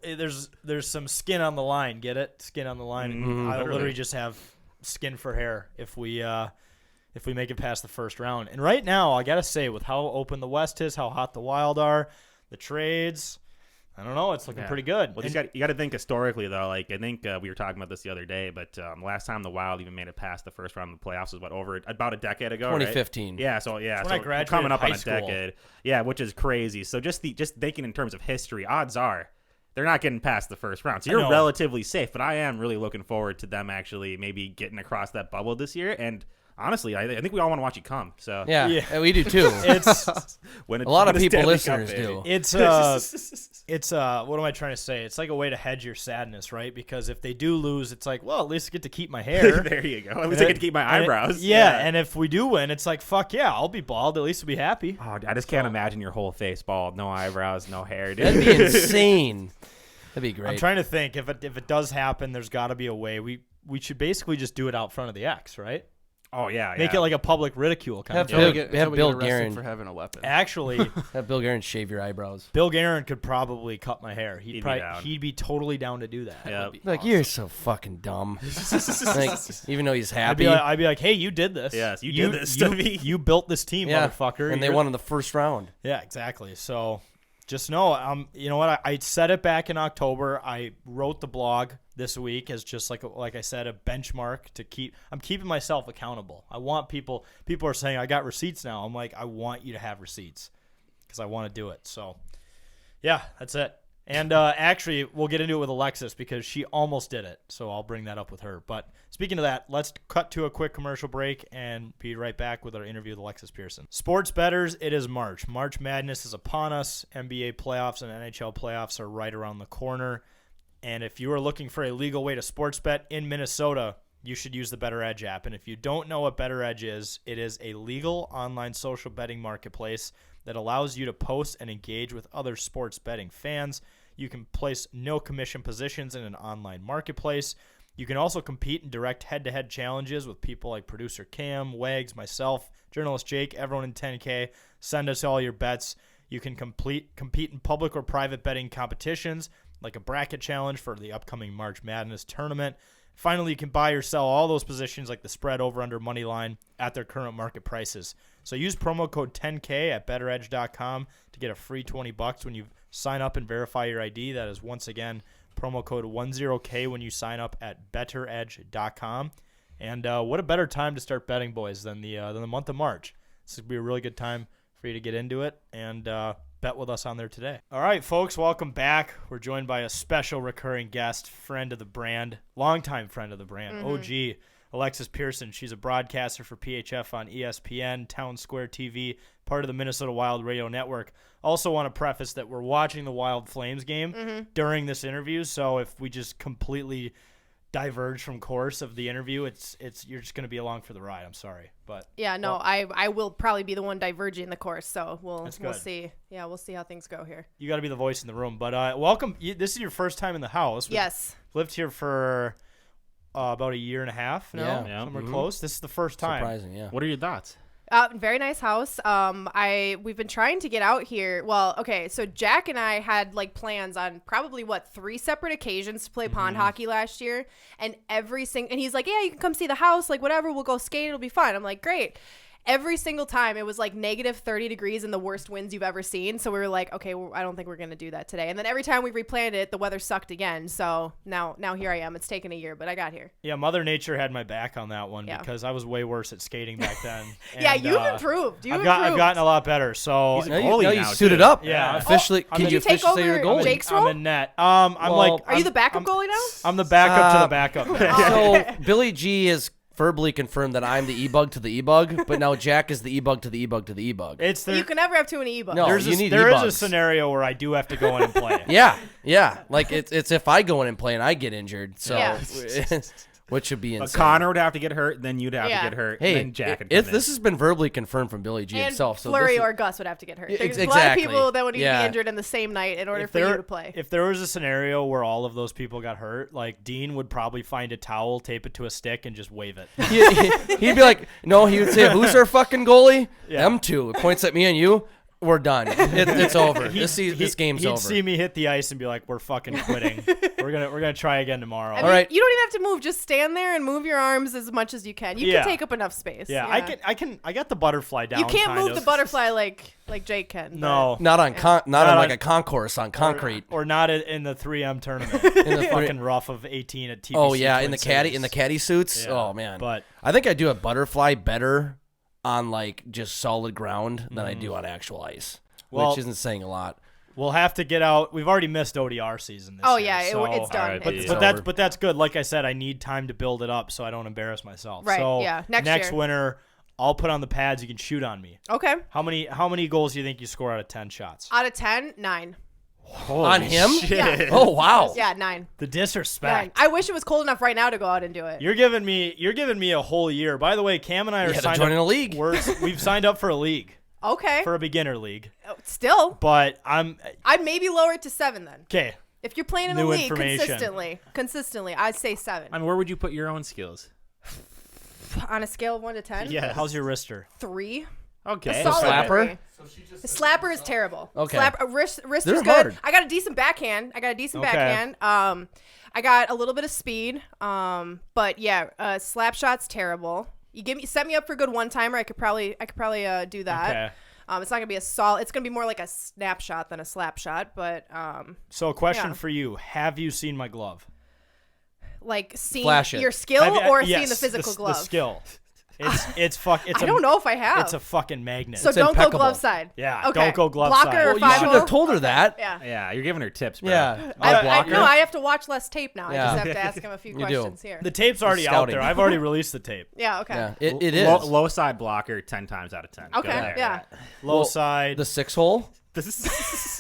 there's some skin on the line. Get it? Skin on the line. And I'll literally just have skin for hair if we make it past the first round. And right now, I gotta say, with how open the West is, how hot the Wild are, the trades, I don't know. It's looking pretty good. Well, And- you got to think historically though. Like I think we were talking about this the other day, but last time the Wild even made it past the first round of the playoffs was about a decade ago, right? 2015. Yeah, so when I we're graduated coming up high on a school. decade. Yeah, which is crazy. So just thinking in terms of history, odds are they're not getting past the first round. So I you're know. relatively safe, but I am really looking forward to them actually maybe getting across that bubble this year. And honestly, I think we all want to watch you come. So Yeah, Yeah. we do too. it's when A lot of when people, Stanley Cup, listeners, baby. do. it's what am I trying to say? It's like a way to hedge your sadness, right? Because if they do lose, it's like, well, at least I get to keep my hair. There you go. At least I get to keep my eyebrows. And if we do win, it's like, fuck yeah, I'll be bald. At least we'll be happy. Oh, I just can't imagine your whole face bald, no eyebrows, no hair, dude. That'd be insane. That'd be great. I'm trying to think if it does happen, there's got to be a way. We should basically just do it out front of the X, right? Oh yeah, Make it like a public ridicule kind of Have thing. Bill- Until have we Bill get arrested Guerin. for having a weapon. Actually, Have Bill Guerin shave your eyebrows. Bill Guerin could probably cut my hair. He'd be down. He'd be totally down to do that. Yeah. Like you're so fucking dumb. Like even though he's happy. I'd be like, hey, you did this. Yes, you did this you, to me. You built this team, yeah, motherfucker. and they You're- won in the first round. Yeah, exactly. So just know, you know what? I said it back in October. I wrote the blog this week as just like I said, a benchmark to keep. I'm keeping myself accountable. I want people are saying I got receipts now. I'm like, I want you to have receipts because I want to do it. So yeah, that's it. And actually, we'll get into it with Alexis because she almost did it. So I'll bring that up with her. But speaking of that, let's cut to a quick commercial break and be right back with our interview with Alexis Pearson. Sports bettors, it is March. March Madness is upon us. NBA playoffs and NHL playoffs are right around the corner. And if you are looking for a legal way to sports bet in Minnesota, you should use the Better Edge app. And if you don't know what Better Edge is, it is a legal online social betting marketplace that allows you to post and engage with other sports betting fans. You can place no commission positions in an online marketplace. You can also compete in direct head-to-head challenges with people like producer Cam, Wags, myself, journalist Jake, everyone in 10K. Send us all your bets. You can compete in public or private betting competitions like a bracket challenge for the upcoming March Madness tournament. Finally, you can buy or sell all those positions like the spread, over, under, money line at their current market prices. So use promo code 10K at betteredge.com to get a free $20 when you sign up and verify your ID. That is, once again, promo code 10K when you sign up at betteredge.com. And what a better time to start betting, boys, than the month of March. This would be a really good time for you to get into it and bet with us on there today. All right, folks, welcome back. We're joined by a special recurring guest, friend of the brand, longtime friend of the brand, OG, Alexis Pearson. She's a broadcaster for PHF on ESPN, Town Square TV, part of the Minnesota Wild Radio Network. Also want to preface that we're watching the Wild Flames game during this interview, so if we just completely diverge from course of the interview, it's you're just going to be along for the ride. I'm sorry, but Yeah, no, I will probably be the one diverging the course, so we'll good. see. Yeah, we'll see how things go here. you got to be the voice in the room. But welcome. This is your first time in the house. We've Yes. lived here for about a year and a half now, Yeah. somewhere close. This is the first time. Surprising, yeah. What are your thoughts? Very nice house. We've been trying to get out here. Well, okay, so Jack and I had like plans on probably 3 separate occasions to play pond hockey last year, and and he's like, yeah, you can come see the house, like whatever, we'll go skate, it'll be fun. I'm like, great. Every single time it was like negative 30 degrees and the worst winds you've ever seen. So we were like, okay, I don't think we're going to do that today. And then every time we replanned it, the weather sucked again. So now here I am. It's taken a year, but I got here. Yeah, Mother Nature had my back on that one Yeah. because I was way worse at skating back then. Yeah, And, you've improved. I've gotten a lot better. So He's a Now goalie you now, suited too. up. Yeah. Officially, Oh, can did you you take officially say you're a over goalie? Jake's I'm role? in net. Well, Are you the backup goalie now? I'm the backup to the Uh, backup. now. So Billy G has verbally confirmed that I'm the e-bug to the e-bug, but now Jack is the e-bug to the e-bug to the e-bug. It's You can never have too many e-bucks. No. There is a e-bugs. scenario where I do have to go in and play. Yeah. Like it's if I go in and play and I get injured, so Yeah. which should be But insane. Connor would have to get hurt, then you'd have Yeah. to get hurt, Hey, and then Jack would come in. this has been verbally confirmed from Billy G And himself. So Flurry this is- or Gus would have to get hurt. Yeah, There's a lot of exactly. people that would need to Yeah. be injured in the same night in order If for you there, to play. if there was a scenario where all of those people got hurt, like Dean would probably find a towel, tape it to a stick, and just wave it. he'd be like, no, he would say, who's our fucking goalie? Yeah. Them two. It points at me and you. We're done. It's over. This game's he'd over. see me hit the ice and be like, "We're fucking quitting. we're gonna try again tomorrow." I All mean, right. You don't even have to move. Just stand there and move your arms as much as you can. You Yeah. can take up enough space. Yeah, I got the butterfly down. You can't kind move of. the butterfly like Jake can. No, not on Not like on- a concourse on concrete. or not in the 3M tournament. In the fucking rough of 18 at TPC. Oh yeah, Twin in the Cities. caddy suits. Yeah, Oh man. but I think I do a butterfly better on like just solid ground than I do on actual ice, Well- which isn't saying a lot. we'll have to get out. We've already missed ODR season this Oh year. yeah, so- it's done. Alright, It's but done. But that's good. Like I said, I need time to build it up so I don't embarrass myself. Right, So yeah, next year. winter, I'll put on the pads. You can shoot on me. Okay. How many goals do you think you score out of 10 shots? Out of 10, 9. On him? Yeah. Oh wow. Yeah, 9. The 9. disrespect. I wish it was cold enough right now to go out and do it. You're giving me a whole year. By the way, Cam and I are You had to signed join up in a league. We've signed up for a league, Okay. for a beginner league. Still, But I'd maybe lower it to 7 then. okay. If you're playing in a New league information. consistently, I'd say 7. I mean, where would you put your own skills? On a scale of 1 to 10? Yeah. How's your wrister? 3. Okay. A solid slapper? 3. Slapper is terrible. Okay. Wrist They're is good. hard. I got a decent backhand. Okay. I got a little bit of speed. But yeah, slap shot's terrible. Set me up for a good one timer. I could probably do that. Okay. It's not gonna be a solid. It's gonna be more like a snapshot than a slap shot. But So a question Yeah. for you: have you seen my glove? like seeing Flash it. your skill or seeing yes, the physical glove. The skill. It's I don't know if I have. It's a fucking magnet. so It's don't impeccable. go glove side. Yeah, Okay. don't go glove Blocker side. or Well, You should 5-0? have told her that. Yeah. Yeah, you're giving her tips, bro. Yeah. I blocker. know I have to watch less tape now. Yeah. I just have to ask him a few You do. questions here. The tape's already out Scouting. there. I've already released the tape. Yeah. Okay. Yeah. It is. Low side blocker 10 times out of 10. Go Okay. there. Yeah. Low Well, side. The 6 hole.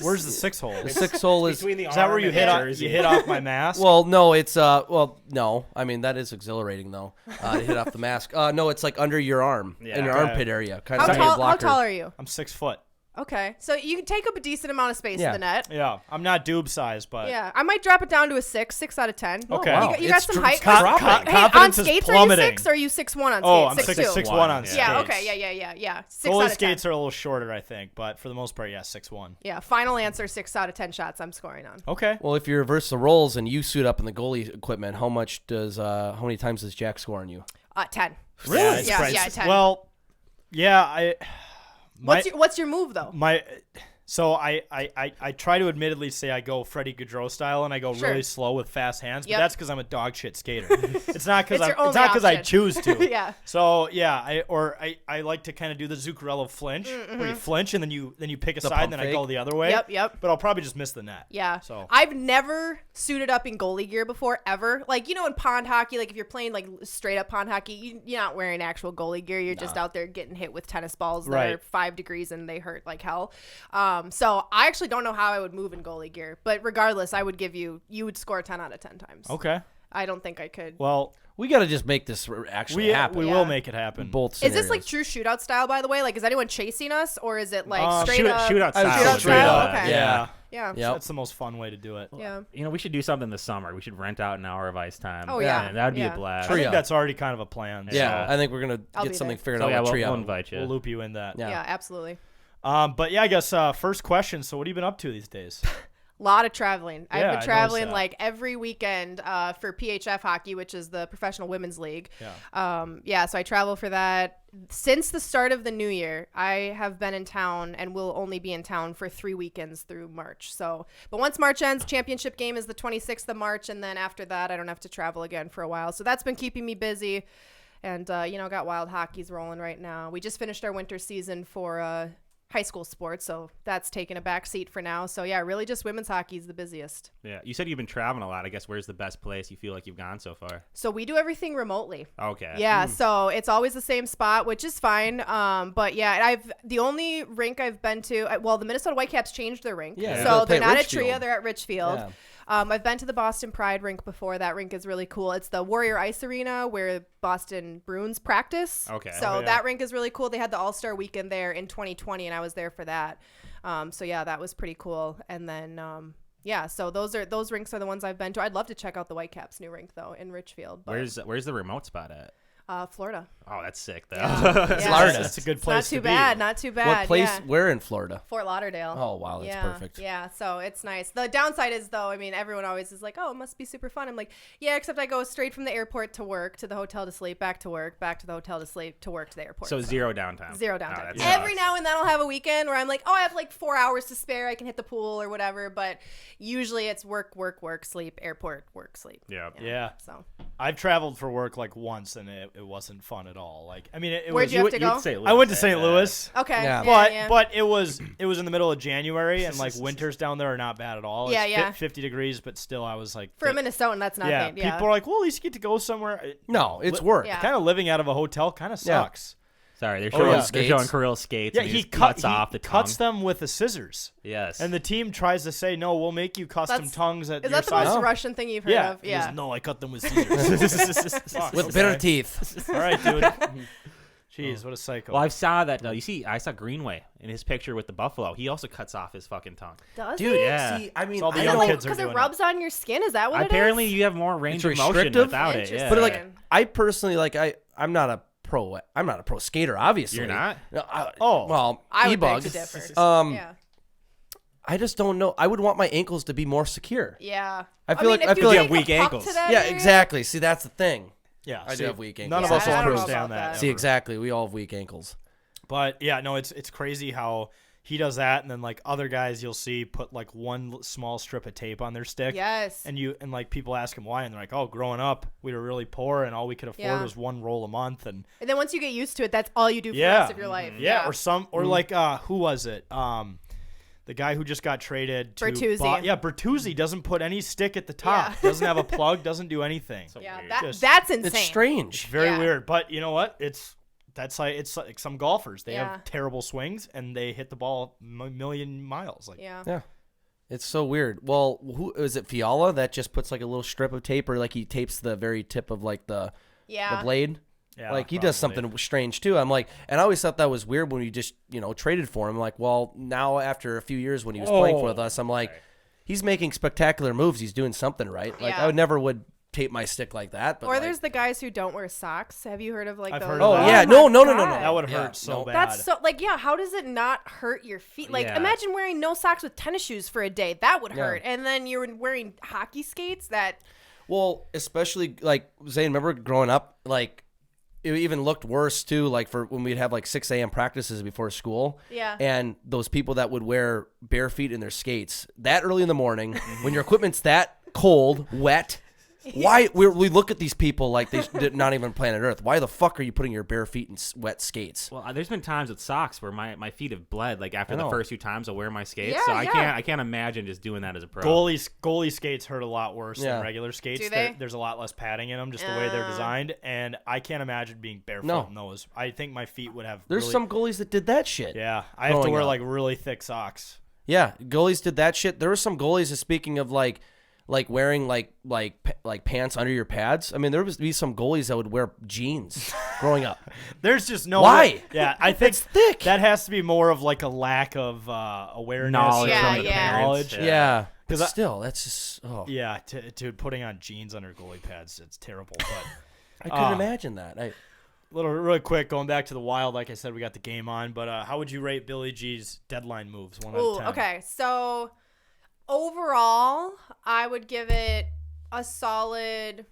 Where's the 6 hole? The 6 hole is. Between the Is that where arm you and hit the off, jersey. you hit off my mask? Well, no, it's no. I mean that is exhilarating though. To hit off the mask. No, it's like under your arm, Yeah. in your Okay. armpit area, kind How of your tall? How blocker. tall are you? I'm 6 foot. Okay, so you can take up a decent amount of space Yeah. in the net. Yeah, I'm not doob size, but Yeah, I might drop it down to a 6 out of 10. Okay. wow. You got It's some height. co- Hey, on confidence is skates, are you plummeting. 6 or are you 6'1" on skates? Oh, I'm 6'2". 6'1" on Yeah. skates. Yeah. Okay. Yeah. 6 Goalie out of 10. skates are a little shorter, I think, but for the most part, yeah, 6'1". Yeah. Final answer: 6 out of 10 shots. I'm scoring on. Okay. Well, if you reverse the roles and you suit up in the goalie equipment, how many times does Jack score on you? 10. Really? Yeah, 10. Well, yeah, What's your move though? So I try to admittedly say I go Freddie Gaudreau style and I go Sure. really slow with fast hands, but Yep. that's because I'm a dog shit skater. It's not because It's your it's only not because I option. choose to. Yeah. So yeah, I like to kind of do the Zuccarello flinch, where you flinch and then you pick a The side, and pump then I go fake. the other way. Yep. But I'll probably just miss the net. Yeah. So I've never suited up in goalie gear before, ever. Like, you know, in pond hockey, like if you're playing like straight up pond hockey, you're not wearing actual goalie gear. You're just out there getting hit with tennis balls that Right. are 5 degrees and they hurt like hell. So I actually don't know how I would move in goalie gear, but regardless, I would give you would score 10 out of 10 times. okay. I don't think I could. Well, We got to just make this actually happen. we Yeah. will make it happen. Both Is scenarios. this like true shootout style, by the way? Like, is anyone chasing us, or is it like straight Shoot, up? shootout I would style. say would be straight the- up. Okay. Yeah. Yeah. Yep. That's the most fun way to do it. Yeah. You know, we should do something this summer. We should rent out an hour of ice time. Oh, yeah. And that would be Yeah. a blast. I think Trio. that's already kind of a plan. Yeah, so I think we're gonna I'll get be something there. figured So out yeah, with we'll Trio. invite you. we'll loop you in that. Yeah. Yeah, absolutely. But yeah, I guess first question. So what have you been up to these days? Lot of traveling. Yeah, I I've been noticed traveling that. like every weekend for PHF hockey, which is the Professional Women's League. Yeah. So I travel for that. Since the start of the new year, I have been in town and will only be in town for 3 weekends through March. So, but once March ends, championship game is the 26th of March, and then after that, I don't have to travel again for a while. So that's been keeping me busy. And, got Wild Hockey's rolling right now. We just finished our winter season for high school sports, so that's taken a back seat for now. So yeah, really just women's hockey is the busiest. Yeah. You said you've been traveling a lot. I guess where's the best place you feel like you've gone so far? So we do everything remotely. Okay. Yeah, so it's always the same spot, which is fine. But yeah, the only rink I've been to, the Minnesota Whitecaps changed their rink. Yeah, So they they're play not at at Tria, Richfield. they're at Richfield. Yeah. I've been to the Boston Pride rink before. That rink is really cool. It's the Warrior Ice Arena where Boston Bruins practice. Okay. So Oh, yeah. that rink is really cool. They had the All-Star Weekend there in 2020, and I was there for that. So yeah, that was pretty cool. And then so those rinks are the ones I've been to. I'd love to check out the Whitecaps' new rink though in Richfield. But, Where's the remote spot at? Florida. Oh, that's sick though. Yeah. Florida. Yeah. That's a good It's place not to too be. bad. Not too bad. What place? Yeah. Where in Florida? Fort Lauderdale. Oh wow, that's perfect. Yeah, so it's nice. The downside is though, I mean, everyone always is like, "Oh, it must be super fun." I'm like, "Yeah, except I go straight from the airport to work, to the hotel to sleep, back to work, back to the hotel to sleep, to work to the airport." So zero downtime. Zero Oh, downtime. that Every sucks. now and then I'll have a weekend where I'm like, "Oh, I have like 4 hours to spare. I can hit the pool or whatever." But usually it's work, sleep, airport, work, sleep. Yeah. Yeah. So I've traveled for work like once, and it wasn't fun at all. Like, I mean, it Where'd was. you have to You'd go? say I went to Louis, St. right? Louis. okay, Yeah. But it was in the middle of January, and like winters down there are not bad at all. Yeah, It's yeah. 50 degrees, but still I was like, for a Minnesotan, that's nothing. yeah, Yeah, people are like, well, at least you get to go somewhere. No, it's work. Yeah. Kind of living out of a hotel kind of Yeah. sucks. Sorry, they're Oh, showing yeah. they're showing Skates. Kirill skates. Yeah, and he just cuts off the cuts tongue. them with the scissors, Yes. and the team tries to say, no, we'll make you custom That's- tongues at Is your that the size. most No. Russian thing you've heard Yeah. of? He Yeah. goes, no, I cut them with scissors. Fuck, With okay. bitter teeth. All right, dude. Jeez, what a psycho. Well, I saw that. I saw Greenway in his picture with the buffalo. He also cuts off his fucking tongue. Does Dude, he? Yeah. see, I mean, all the I young don't, kids are Because it doing rubs on your skin. Is that what Apparently, it is? you have more range It's of motion restrictive? without it. Yeah. but like, Interesting. I personally like, I'm not a pro skater, obviously. You're not? No, Oh. well, I would beg e-bug. to differ. Yeah. Yeah. I just don't know. I would want my ankles to be more secure. Yeah. I feel like- if I you feel like take you have a weak puck ankles. to that Yeah, area- exactly. See, that's the thing. Yeah, I do see, have weak None ankles. of us Yeah, I will don't know understand about that. that. See, exactly. We all have weak ankles. But yeah, no, it's crazy how he does that, and then like other guys you'll see put like one small strip of tape on their stick. Yes. And like people ask him why, and they're like, "Oh, growing up, we were really poor, and all we could afford Yeah. was one roll a month." And And then once you get used to it, that's all you do for the Yeah. rest of your life. yeah, or like who was it? The guy who just got traded to Bertuzzi. Bertuzzi doesn't put any stick at the top. Yeah. Doesn't have a plug. Doesn't do anything. Yeah, Weird. Just- that's insane. It's strange. Very Yeah. weird. But you know what? It's like some golfers. They Yeah. have terrible swings and they hit the ball a million miles. Like Yeah. Yeah. It's so weird. Well, who is it? Fiala that just puts like a little strip of tape, or like he tapes the very tip of like the Yeah. blade. yeah, Like he does probably. something strange too. I'm like, and I always thought that was weird when we just traded for him. Like, well, now after a few years when he was playing with us, I'm like, he's making spectacular moves. He's doing something right. Like Yeah. I would never would tape my stick like that. But Or like, there's the guys who don't wear socks. Have you heard of like I've those? heard oh of that. yeah, my no. God. That would Yeah, hurt so no. bad. That's so like yeah. How does it not hurt your feet? Like Yeah. imagine wearing no socks with tennis shoes for a day. That would Yeah. hurt. And then you're wearing hockey skates. That Well, especially like Zane, remember growing up, like even looked worse too. Like for when we'd have like 6 a.m. practices before school. Yeah. And those people that would wear bare feet in their skates that early in the morning when your equipment's that cold, wet. Why we look at these people like they're not even planet Earth. Why the fuck are you putting your bare feet in wet skates? Well, there's been times with socks where my feet have bled like after I the know. first few times I wear my skates. Yeah, so yeah. I can't imagine just doing that as a pro. Goalie skates hurt a lot worse Yeah. than regular skates. Do they? There's a lot less padding in them, just the way they're designed, and I can't imagine being barefoot No. in those. I think my feet would have. There's really, some goalies that did that shit. Yeah, I have to growing wear up. like really thick socks. Yeah, goalies did that shit. There were some goalies that, speaking of like wearing like pants under your pads. I mean, there would be some goalies that would wear jeans growing up. There's just no Why? way. Yeah, I think It's thick. that has to be more of like a lack of awareness, Knowledge Yeah, from the yeah. knowledge. Yeah. Yeah, but 'Cause I- still, that's just Yeah, to putting on jeans under goalie pads, it's terrible. But I couldn't imagine that. really quick, going back to the Wild, like I said, we got the game on. But how would you rate Billy G's deadline moves? 1 out of Ooh, 10. okay. So overall, I would give it a solid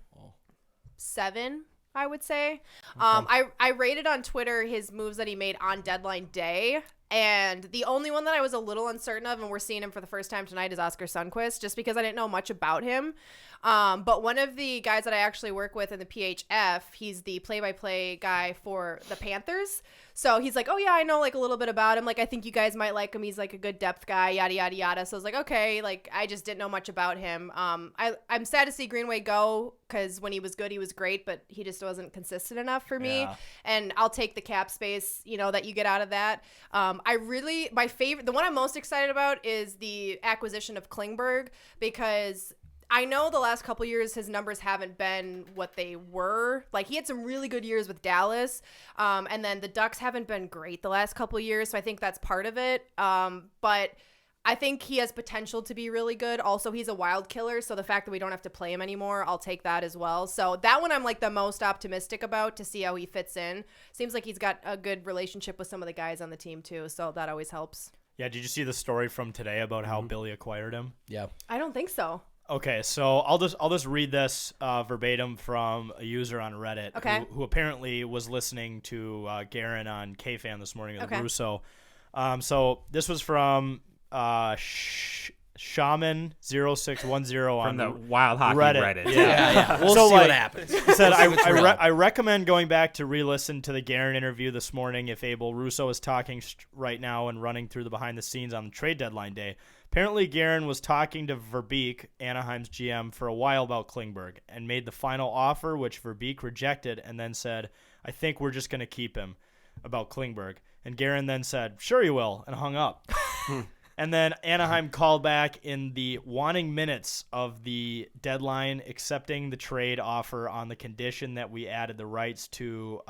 7. I would say. I rated on Twitter his moves that he made on deadline day. And the only one that I was a little uncertain of, and we're seeing him for the first time tonight, is Oscar Sundqvist, just because I didn't know much about him. But one of the guys that I actually work with in the PHF, he's the play-by-play guy for the Panthers. So he's like, oh, yeah, I know like a little bit about him. Like, I think you guys might like him. He's like a good depth guy, yada, yada, yada. So I was like, okay, like I just didn't know much about him. I'm sad to see Greenway go because when he was good, he was great, but he just wasn't consistent enough for me. Yeah. And I'll take the cap space, that you get out of that. My favorite, the one I'm most excited about is the acquisition of Klingberg, because I know the last couple years his numbers haven't been what they were. Like, he had some really good years with Dallas, and then the Ducks haven't been great the last couple years, so I think that's part of it. But I think he has potential to be really good. Also, he's a wild killer, so the fact that we don't have to play him anymore, I'll take that as well. So that one I'm like the most optimistic about, to see how he fits in. Seems like he's got a good relationship with some of the guys on the team too, so that always helps. Yeah, did you see the story from today about how Billy acquired him? Yeah. I don't think so. Okay, so I'll just read this verbatim from a user on Reddit who apparently was listening to Garen on KFan this morning with Russo. So this was from Shaman0610 on from the Wild Hockey Reddit. Yeah. We'll So, see like, what happens. He said, real. I recommend going back to re-listen to the Garen interview this morning if able. Russo is talking right now and running through the behind the scenes on the trade deadline day. Apparently, Garen was talking to Verbeek, Anaheim's GM, for a while about Klingberg and made the final offer, which Verbeek rejected, and then said, I think we're just going to keep him, about Klingberg. And Garen then said, sure you will, and hung up. And then Anaheim called back in the waning minutes of the deadline, accepting the trade offer on the condition that we added the rights to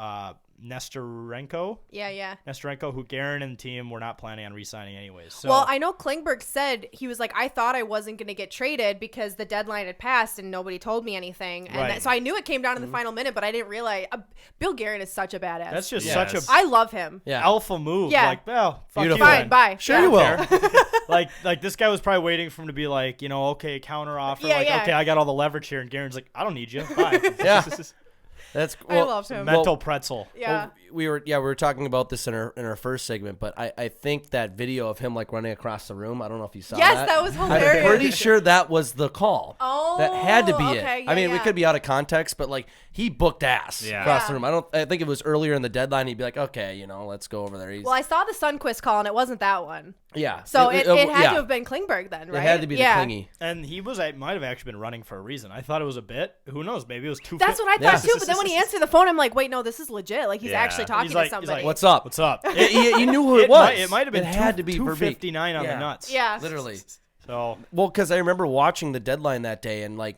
Nestorenko. Yeah. Nestorenko, who Garen and the team were not planning on re-signing anyways. So, Well, I know Klingberg said, he was like, I thought I wasn't going to get traded because the deadline had passed and nobody told me anything. And Right. so I knew it came down to the final minute, but I didn't realize. Bill Guerin is such a badass. that's just Yes. such a I love him. Yeah. alpha move. Yeah. Like, well, fuck Beautiful. you Fine, then. bye. Sure Yeah. you will. like this guy was probably waiting for him to be like, okay, counter offer. Yeah, like, yeah. okay, I got all the leverage here. And Garen's like, I don't need you. Bye. Yeah. That's I loved him. Mental pretzel. Yeah. we were talking about this in our first segment, but I think that video of him like running across the room, I don't know if you saw Yes, that. that was I'm hilarious. pretty sure that was the call. Oh, That had to be okay, it. yeah, I mean, we yeah. could be out of context, but like he booked ass Yeah. across the Yeah. room. I think it was earlier in the deadline. He'd be like, okay, let's go over there. He's, Well, I saw the Sundqvist call, and it wasn't that one. yeah. So it had yeah. to have been Klingberg then, right? It had to be the yeah. clingy. And he might have actually been running for a reason. I thought it was a bit. Who knows? Maybe it was too. That's what I thought Yeah. too. But then when he answered the phone, I'm like, wait, no, this is legit. Like, he's Yeah. actually talking He's to like- he's somebody. like, What's up? What's up? You knew who it was. It might have been. It had to be Verbeek. 259 on Yeah. the nuts. Yeah. Literally. So Well, because I remember watching the deadline that day, and like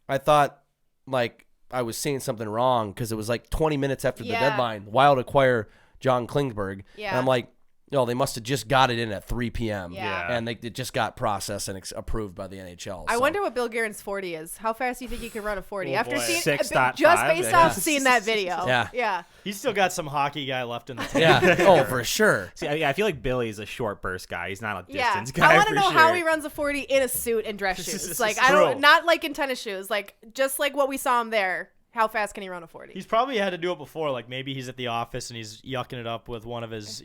I thought like I was seeing something wrong because it was like 20 minutes after the Yeah. deadline. Wild acquire John Klingberg, Yeah. and I'm like, they must have just got it in at 3 p.m. Yeah. and it just got processed and approved by the NHL. I so. wonder what Bill Guerin's 40 is. How fast do you think he can run a 40? Oh, After boy. seeing 6.5, just based yeah. off seeing that video. Yeah. Yeah. he's still got some hockey guy left in the tank. Yeah. Oh, for sure. See, I feel like Billy's a short burst guy. He's not a Yeah. distance guy. I want to for know sure. how he runs a 40 in a suit and dress shoes. Like, I True. don't, not like in tennis shoes. Like, just like what we saw him there. How fast can he run a 40? He's probably had to do it before. Like maybe he's at the office and he's yucking it up with one of his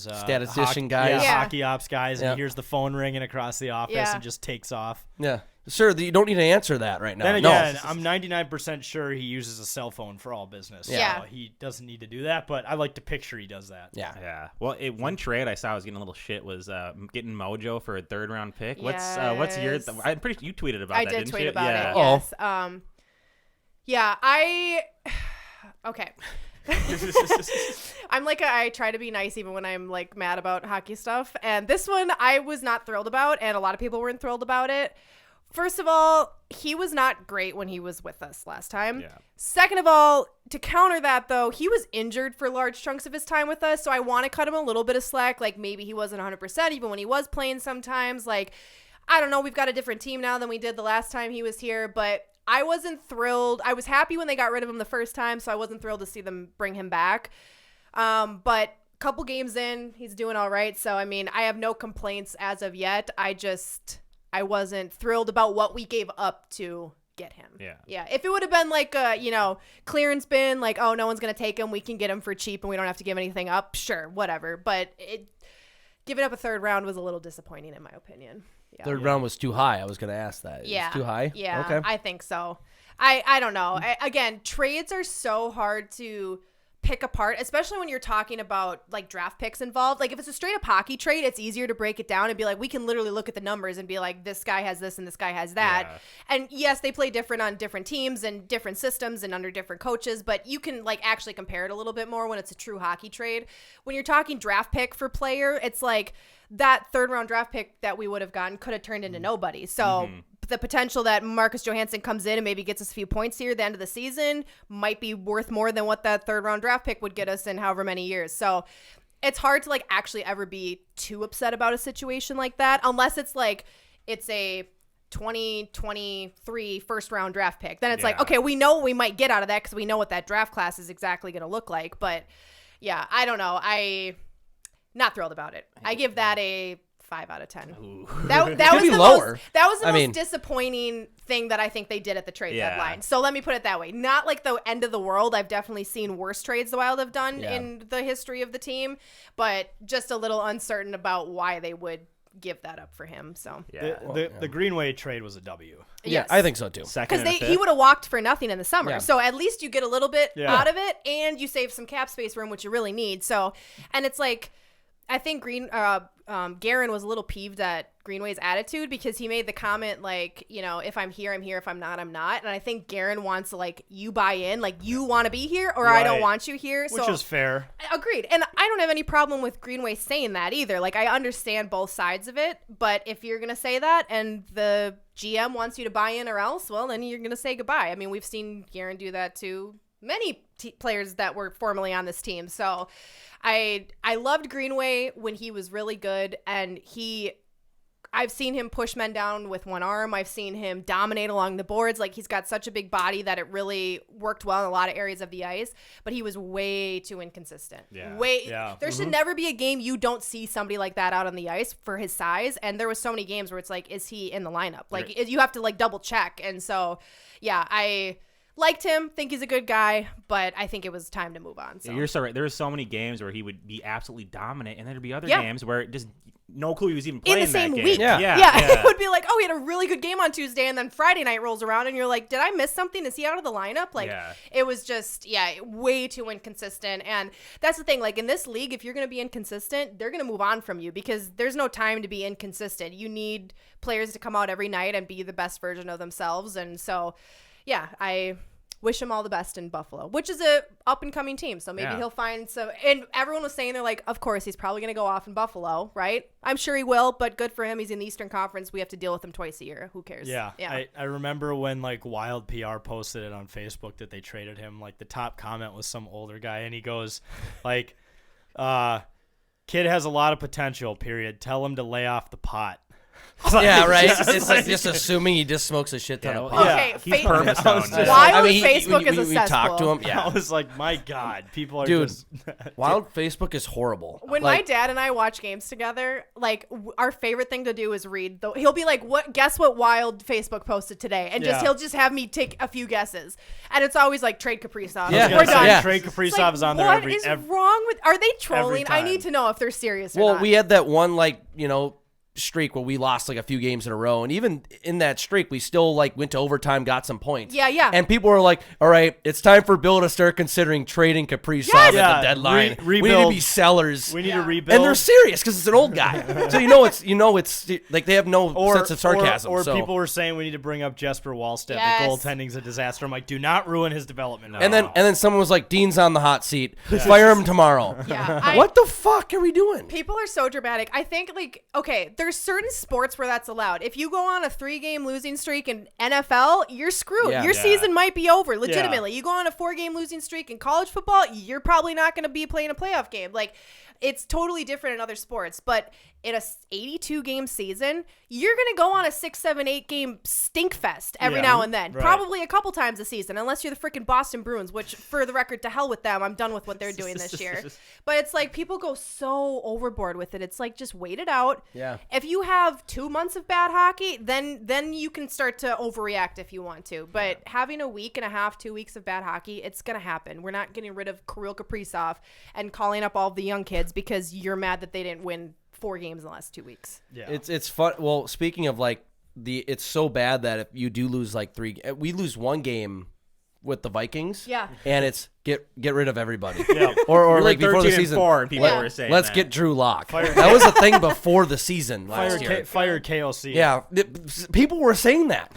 statistician guys. Yeah. hockey ops guys, and Yeah. he hears the phone ringing across the office Yeah. and just takes off. Yeah. Sir, you don't need to answer that right now. Then No. again, I'm 99% sure he uses a cell phone for all business. Yeah. So he doesn't need to do that, but I like to picture he does that. Yeah. Yeah. Well, one trade I saw was getting a little shit was getting Mojo for a 3rd round pick. What's your? Yes. I'm pretty sure you tweeted about I that. did Didn't tweet you? about yeah. it. Oh. Yes. Yeah. Okay. I try to be nice even when I'm like mad about hockey stuff. And this one I was not thrilled about, and a lot of people weren't thrilled about it. First of all, he was not great when he was with us last time. Yeah. Second of all, to counter that though, he was injured for large chunks of his time with us, so I want to cut him a little bit of slack. Like maybe he wasn't 100% even when he was playing sometimes. Like, I don't know, we've got a different team now than we did the last time he was here, but I wasn't thrilled. I was happy when they got rid of him the first time, so I wasn't thrilled to see them bring him back. But a couple games in, he's doing all right. So, I mean, I have no complaints as of yet. I wasn't thrilled about what we gave up to get him. Yeah. Yeah. If it would have been like a, clearance bin, like, oh, no one's going to take him, we can get him for cheap and we don't have to give anything up, sure, whatever. But giving up a 3rd round was a little disappointing in my opinion. Yeah. 3rd round was too high. I was going to ask that. Yeah. It's too high? Yeah, Okay. I think so. I don't know. Again, trades are so hard to pick apart, especially when you're talking about like draft picks involved. Like if it's a straight up hockey trade, it's easier to break it down and be like, we can literally look at the numbers and be like, this guy has this and this guy has that. Yeah. And yes, they play different on different teams and different systems and under different coaches, but you can like actually compare it a little bit more when it's a true hockey trade. When you're talking draft pick for player, it's like that 3rd round draft pick that we would have gotten could have turned into nobody. So the potential that Marcus Johansson comes in and maybe gets us a few points here at the end of the season might be worth more than what that 3rd round draft pick would get us in however many years. So it's hard to like actually ever be too upset about a situation like that, unless it's like it's a 2023 1st round draft pick. Then it's like, Yeah. okay, we know what we might get out of that because we know what that draft class is exactly going to look like. But yeah, I don't know. Not thrilled about it. I give that a 5 out of 10. Ooh. That Could was be the lower. most. That was the I most mean- disappointing thing that I think they did at the trade Yeah. deadline. So let me put it that way. Not like the end of the world. I've definitely seen worse trades the Wild have done Yeah. in the history of the team, but just a little uncertain about why they would give that up for him. So Yeah. The Greenway trade was a W. Yeah, yes. I think so too. Second Because and a he fifth. would have walked for nothing in the summer. Yeah. So at least you get a little bit Yeah. out of it and you save some cap space room, which you really need. So, and it's like, I think Guerin was a little peeved at Greenway's attitude because he made the comment like, if I'm here, I'm here. If I'm not, I'm not. And I think Guerin wants to like, you buy in, like you want to be here or I don't Right. want you here. Which So is fair. agreed. And I don't have any problem with Greenway saying that either. Like I understand both sides of it, but if you're going to say that and the GM wants you to buy in or else, well, then you're going to say goodbye. I mean, we've seen Guerin do that to many players that were formerly on this team. So I loved Greenway when he was really good, and I've seen him push men down with one arm. I've seen him dominate along the boards. Like he's got such a big body that it really worked well in a lot of areas of the ice, but he was way too inconsistent. Yeah. Yeah. There should never be a game you don't see somebody like that out on the ice for his size. And there was so many games where it's like, is he in the lineup? Like you have to like double check. And so, yeah, I liked him, think he's a good guy, but I think it was time to move on. So. Yeah, you're so right. There were so many games where he would be absolutely dominant, and then there'd be other Yeah. games where just no clue he was even in playing the same that game. week. Yeah. It would be like, oh, he had a really good game on Tuesday, and then Friday night rolls around, and you're like, did I miss something? Is he out of the lineup? Like, Yeah. it was just, way too inconsistent. And that's the thing. Like, in this league, if you're going to be inconsistent, they're going to move on from you because there's no time to be inconsistent. You need players to come out every night and be the best version of themselves. And so, yeah, I wish him all the best in Buffalo, which is a up and coming team. So maybe Yeah. he'll find some. And everyone was saying they're like, of course he's probably going to go off in Buffalo, right? I'm sure he will, but good for him. He's in the Eastern Conference. We have to deal with him twice a year. Who cares? Yeah. I remember when like Wild PR posted it on Facebook that they traded him. Like the top comment was some older guy, and he goes, like, "Kid has a lot of potential. Period. Tell him to lay off the pot." Yeah, right. It's like just assuming he just smokes a shit ton of pot. Okay, he's fa- perma-stoned. Wild he- Facebook when is a we talked to cesspool. him. Yeah, I was like, my God, people are dude. just Wild Facebook is horrible. When Like, my dad and I watch games together, like our favorite thing to do is read. He'll be like, "What? Guess what? Wild Facebook posted today," and Yeah. he'll just have me take a few guesses, and it's always like trade Kaprizov. Yeah. We're done. Yeah. Trey It's Kaprizov like, is on there what every. is wrong with? Are they trolling? I time. need to know if they're serious or well, not. we had that one streak where we lost like a few games in a row, and even in that streak, we still like went to overtime, got some points. Yeah. And people were like, "All right, it's time for Bill to start considering trading Kaprizov at Yeah, the deadline. we need to rebuild. be sellers." We need to Yeah. rebuild. And they're serious because it's an old guy, so it's like they have no sense of sarcasm. Or so. people were saying we need to bring up Jesper Wallstedt. Yes. The goaltending's a disaster. I'm like, do not ruin his development now. and then someone was like, "Dean's on the hot seat. Fire him tomorrow." Yeah, What the fuck are we doing? People are so dramatic. I think, like, okay, there's certain sports where that's allowed. If you go on a 3-game losing streak in NFL, you're screwed. Yeah. Your Yeah. season might be over, legitimately. You go on a 4-game losing streak in college football, you're probably not going to be playing a playoff game. Like, it's totally different in other sports. But in a 82-game season, you're going to go on a 6, 7, 8-game stink fest every Yeah. now and then. Right. Probably a couple times a season, unless you're the freaking Boston Bruins, which, for the record, to hell with them. I'm done with what they're doing this year. But it's like people go so overboard with it. It's like, just wait it out. Yeah. If you have 2 months of bad hockey, then you can start to overreact if you want to. But having a week and a half, 2 weeks of bad hockey, it's going to happen. We're not getting rid of Kirill Kaprizov and calling up all the young kids because you're mad that they didn't win 4 games in the last 2 weeks. yeah. It's fun. Well, speaking of like it's so bad that if you do lose like 3, we lose 1 game with the Vikings. Yeah. And it's get rid of everybody. Yeah. Or We're like before the 13-4, and people Yeah. were saying let's that. get Drew Lock. That was a thing before the season last year. Fire KOC. Yeah, people were saying that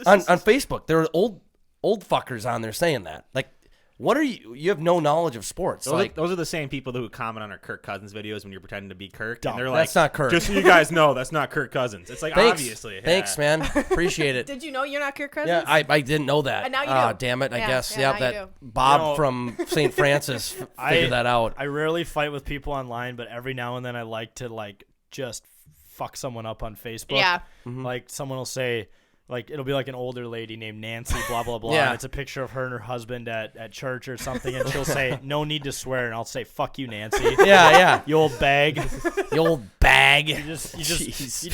on Facebook. There were old fuckers on there saying that. Like, what are you? You have no knowledge of sports. Those are the same people who comment on our Kirk Cousins videos when you're pretending to be Kirk. Dumb. And they're like, That's not Kirk. Just so you guys know, that's not Kirk Cousins. It's like, thanks, obviously. thanks, man. Appreciate it. Did you know you're not Kirk Cousins? Yeah, I didn't know that. And now you Ah, do. damn it! I Yeah, guess yeah, now you that do. Bob You know, from St. Francis figured that out. I rarely fight with people online, but every now and then I like to just fuck someone up on Facebook. Yeah. Like someone will say, like it'll be like an older lady named Nancy, blah blah blah. Yeah. And it's a picture of her and her husband at church or something, and she'll say, "No need to swear," and I'll say, "Fuck you, Nancy." Yeah. You old bag. The old bag. You Jeez.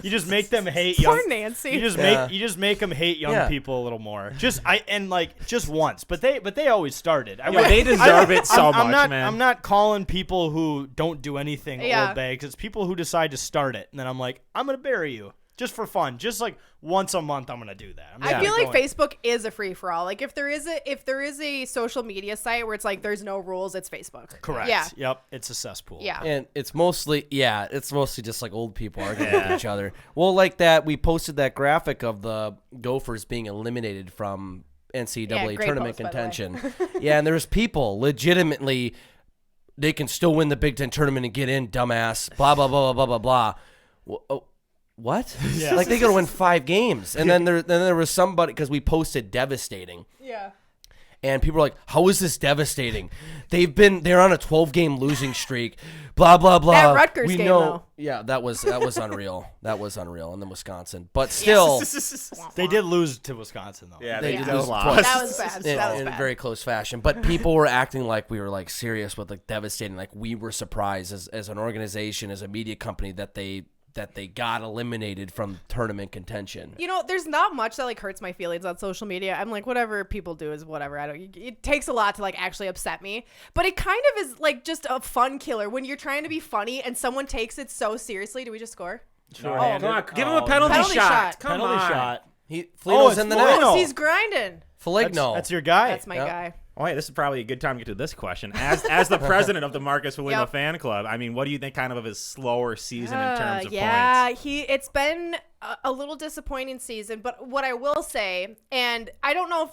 just make them hate Poor young. Nancy. You just Yeah. make them hate young Yeah. people a little more. Just once, but they always started. Yo, they deserve it so I'm much, not, man. I'm not calling people who don't do anything Yeah. old bags. It's people who decide to start it, and then I'm like, I'm gonna bury you just for fun, just like once a month. I'm gonna do that. I'm I not feel like going- Facebook is a free for all. Like if there is a social media site where it's like there's no rules, it's Facebook. Correct. Yeah. Yep. It's a cesspool. Yeah. And it's mostly just like old people arguing with each other. Well, like that, we posted that graphic of the Gophers being eliminated from NCAA Yeah, great tournament post, by the way. contention. Yeah, and there's people legitimately, they can still win the Big Ten tournament and get in, dumbass, blah, blah, blah, blah, blah, blah, blah. What? Yeah. Like they gotta win 5 games. And then there was somebody, because we posted devastating. Yeah. And people are like, how is this devastating? They're on a 12-game losing streak. Blah, blah, blah. That Rutgers we game, know, though. Yeah, that was unreal. That was unreal. And then Wisconsin. But still, They did lose to Wisconsin though. Yeah, They they did just lose lost. twice. That was bad. in, That was in bad. very close fashion. But people were acting like we were like serious with like devastating. Like we were surprised as an organization, as a media company that they got eliminated from tournament contention. You know, there's not much that like hurts my feelings on social media. I'm like, whatever people do is whatever. It takes a lot to like actually upset me, but it kind of is like just a fun killer when you're trying to be funny and someone takes it so seriously. Do we just score? Come on, give him a penalty, Penalty shot. shot. Come Penalty on. shot. Felino's it's in the Foligno. net. No. He's grinding. Foligno. That's your guy. That's my Yep. guy. Oh, wait, this is probably a good time to get to this question. As the president of the Marcus Foligno Yep. fan club, I mean, what do you think kind of his slower season in terms of yeah, points? it's been a little disappointing season, but what I will say, and I don't know if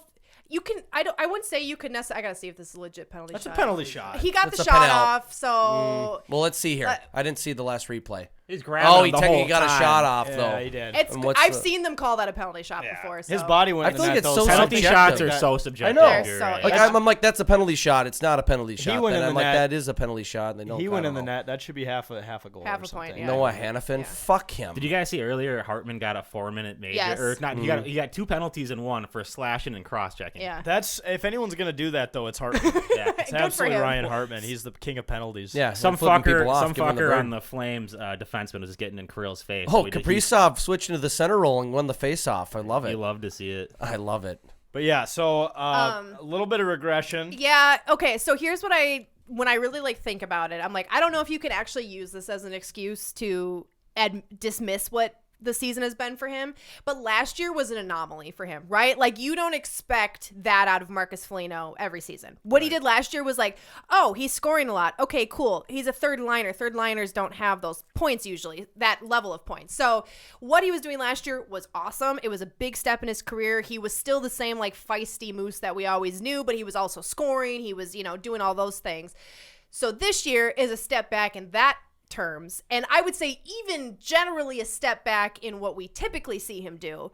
you can, I wouldn't say you could necessarily. I gotta see if this is a legit penalty That's shot. a penalty shot. He got That's the a shot penalty. off, so Well, let's see here. But- I didn't see the last replay. He's grabbing Oh, him he the technically whole got a time. shot off Yeah, though. he did. It's And what's I've the- seen them call that a penalty shot Yeah. before. So. His body went I in feel the like net, it's though, so Penalty subjective. shots are That- so subjective. know. They're You're so- right. Like Yeah. I'm like that's a penalty shot. It's not a penalty shot. went Then in I'm the like net. that is a penalty shot. And they don't. He I went don't in the know. net. That should be half a goal. Half or a point, something. yeah. Noah Hannafin. Yeah. Fuck him. Did you guys see earlier? Hartman got a 4-minute major, Yes. or not? He got 2 penalties in one for slashing and cross checking. Yeah. That's if anyone's gonna do that though, it's Hartman. Yeah. It's Good for absolutely him. Ryan Hartman. He's the king of penalties. Yeah. Some flipping people off, some giving the fucker bird. on the Flames defenseman was just getting in Kirill's face. Oh, So Kaprizov switching to the center role and won the face-off. I love You it. love to see it. I love it. But yeah, so a little bit of regression. Yeah. Okay. So here's what when I really like think about it, I'm like, I don't know if you can actually use this as an excuse to dismiss what the season has been for him, but last year was an anomaly for him, right? Like you don't expect that out of Marcus Foligno every season. What he did last year was like, oh, he's scoring a lot. Okay, cool. He's a third liner. Third liners don't have those points usually, that level of points. So what he was doing last year was awesome. It was a big step in his career. He was still the same like feisty Moose that we always knew, but he was also scoring. He was, doing all those things. So this year is a step back in that terms, and I would say even generally a step back in what we typically see him do,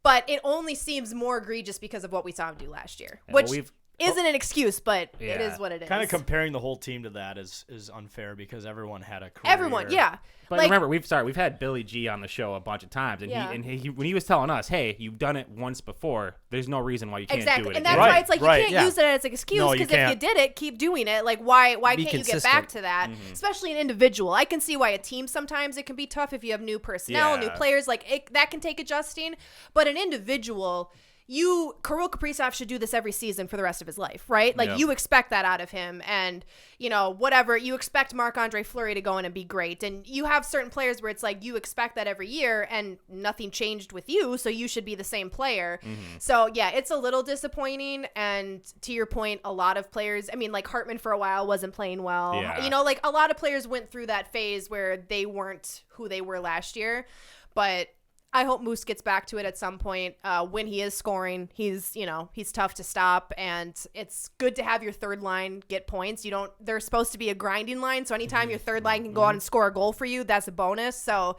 but it only seems more egregious because of what we saw him do last year, Yeah, which we've- isn't an excuse, but it Yeah. is what it is. Kind of comparing the whole team to that is unfair because everyone had a career. Everyone, yeah. But remember, we've had Billy G on the show a bunch of times, and Yeah. he when he was telling us, "Hey, you've done it once before. There's no reason why you can't Exactly, do it." and again." that's why Right, it's like right, you can't use it as an excuse No, you because if you can't. did it, keep doing it. Like why Be can't you get consistent. back to that? Especially an individual. I can see why a team sometimes it can be tough if you have new personnel, new Yeah. players. Like that can take adjusting, but an individual. Kirill Kaprizov should do this every season for the rest of his life, right? Like Yeah. you expect that out of him, and whatever you expect Marc-Andre Fleury to go in and be great, and you have certain players where it's like you expect that every year, and nothing changed with you, so you should be the same player. So yeah, it's a little disappointing, and to your point, a lot of players. I mean, like Hartman for a while wasn't playing well. Yeah. Like a lot of players went through that phase where they weren't who they were last year, but. I hope Moose gets back to it at some point. When he is scoring, he's tough to stop, and it's good to have your third line get points. They're supposed to be a grinding line, so anytime your third line can go out and score a goal for you, that's a bonus. So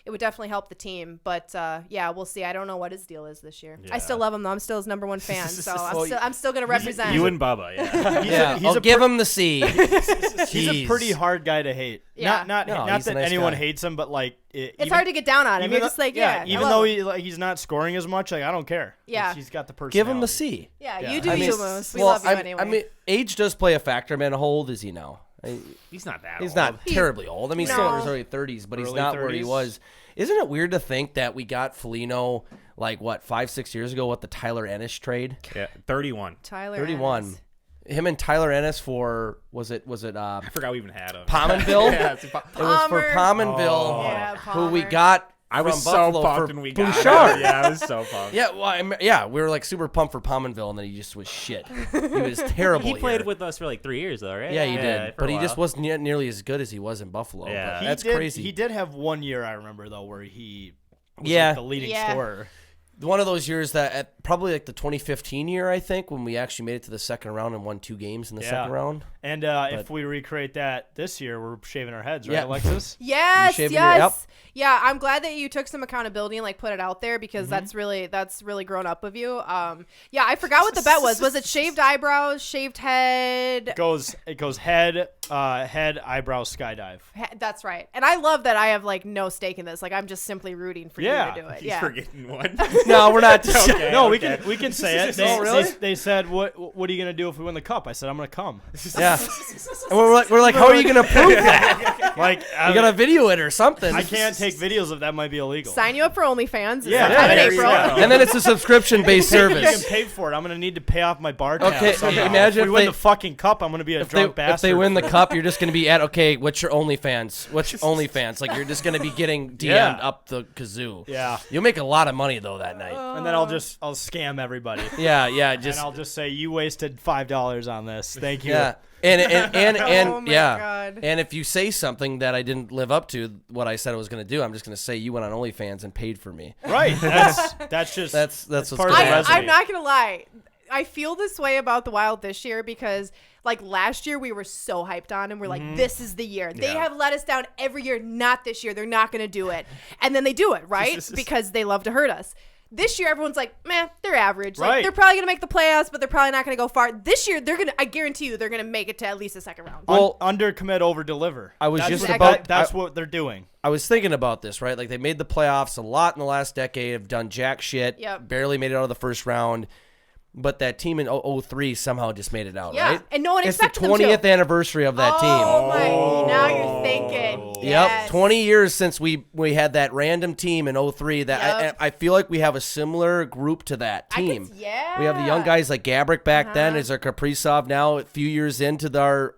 it would definitely help the team. But yeah, we'll see. I don't know what his deal is this year. I still love him though. I'm still his #1 fan, so I'm still gonna represent. You and Bubba, yeah. Yeah, he's I'll a give him the C. He's a Jeez. pretty hard guy to hate. Yeah. Not No, not he's a that nice anyone guy. hates him, but like it's hard to get down on him. You're just like, yeah, even though he's not scoring as much, like I don't care. Yeah. He's got the personality. Give him the C. yeah, you do I you, mean, Moose. We love you anyway. I mean, age does play a factor, man. How old is he now? He's not that. He's old. not terribly old. I mean, he's still in his No. early 30s, but he's Early not where he 30s. was. Isn't it weird to think that we got Foligno like what 5-6 years ago with the Tyler Ennis trade? Yeah, 31. Tyler 31. Ennis. Him and Tyler Ennis for was it I forgot we even had him. Pominville? Yeah, It was for Palmer. Pominville, Yeah, who we Palmer. got I was from so Buffalo pumped for when we got Bouchard. him. Yeah, I was so pumped. Yeah, well, we were like super pumped for Pominville, and then he just was shit. He was terrible. He played here. with us for like 3 years though, right? Yeah, he did, for a but he just while. wasn't nearly as good as he was in Buffalo. Yeah. But He that's did, crazy. He did have 1 year I remember though where he was Yeah. like the leading Yeah. scorer. One of those years that at probably like the 2015 year, I think, when we actually made it to the second round and won 2 games in the Yeah. second round. And if we recreate that this year, we're shaving our heads, right, Yeah. Alexis? Yes, shaving yes. your- yep. Yeah, I'm glad that you took some accountability and like put it out there because Mm-hmm. that's really grown up of you. Yeah, I forgot what the bet was. Was it shaved eyebrows, shaved head? It goes head, eyebrows, skydive. That's right. And I love that I have like no stake in this. Like I'm just simply rooting for Yeah. you to do it. He's Yeah. forgetting one. No, we're not. Okay, No, okay. we can say it. Oh, really? They said, what are you gonna do if we win the cup? I said, I'm gonna come. Yeah. And we're like, how are you going to prove that? Like You got to video it or something. I can't take videos of that. Might be illegal. Sign you up for OnlyFans. Yeah, sometime in there you April. go. And then it's a subscription-based You service. can pay for it. I'm gonna need to pay off my bar tab. Okay, somehow. imagine if we if win they- the fucking cup. I'm gonna be a drunk If bastard. they win the cup, you're just going to be at, okay, what's your OnlyFans? What's your OnlyFans? Like, you're just going to be getting DM'd Yeah. up the kazoo. Yeah. You'll make a lot of money, though, that night. And then I'll scam everybody. Yeah, And just, I'll just say you wasted $5 on this. Thank you. yeah. And Oh my yeah. God. And if you say something that I didn't live up to, what I said I was going to do, I'm just going to say you went on OnlyFans and paid for me. Right. That's just That's what's part of gonna the happen. resume. I'm not gonna lie. I feel this way about the Wild this year because like last year we were so hyped on and we're like, this is the year. They have let us down every year. Not this year. They're not going to do it. And then they do it, right? Because they love to hurt us. This year, everyone's like, meh, they're average. Like, Right. they're probably going to make the playoffs, but they're probably not going to go far. This year, I guarantee you, they're going to make it to at least the second round. Well, Under commit, over deliver. I was That's just what- about- That's what they're doing. I was thinking about this, right? Like they made the playoffs a lot in the last decade, have done jack shit, Yep. barely made it out of the first round. But that team in 2003 somehow just made it out, Yeah, right? and no one It's the expected them to. 20th anniversary of that team. Oh, my. Now you're thinking. Yep, Yes. 20 years since we had that random team in 03. That Yep. I feel like we have a similar group to that I could- team. yeah. We have the young guys like Gabrick back then. Is there Kaprizov now? A few years into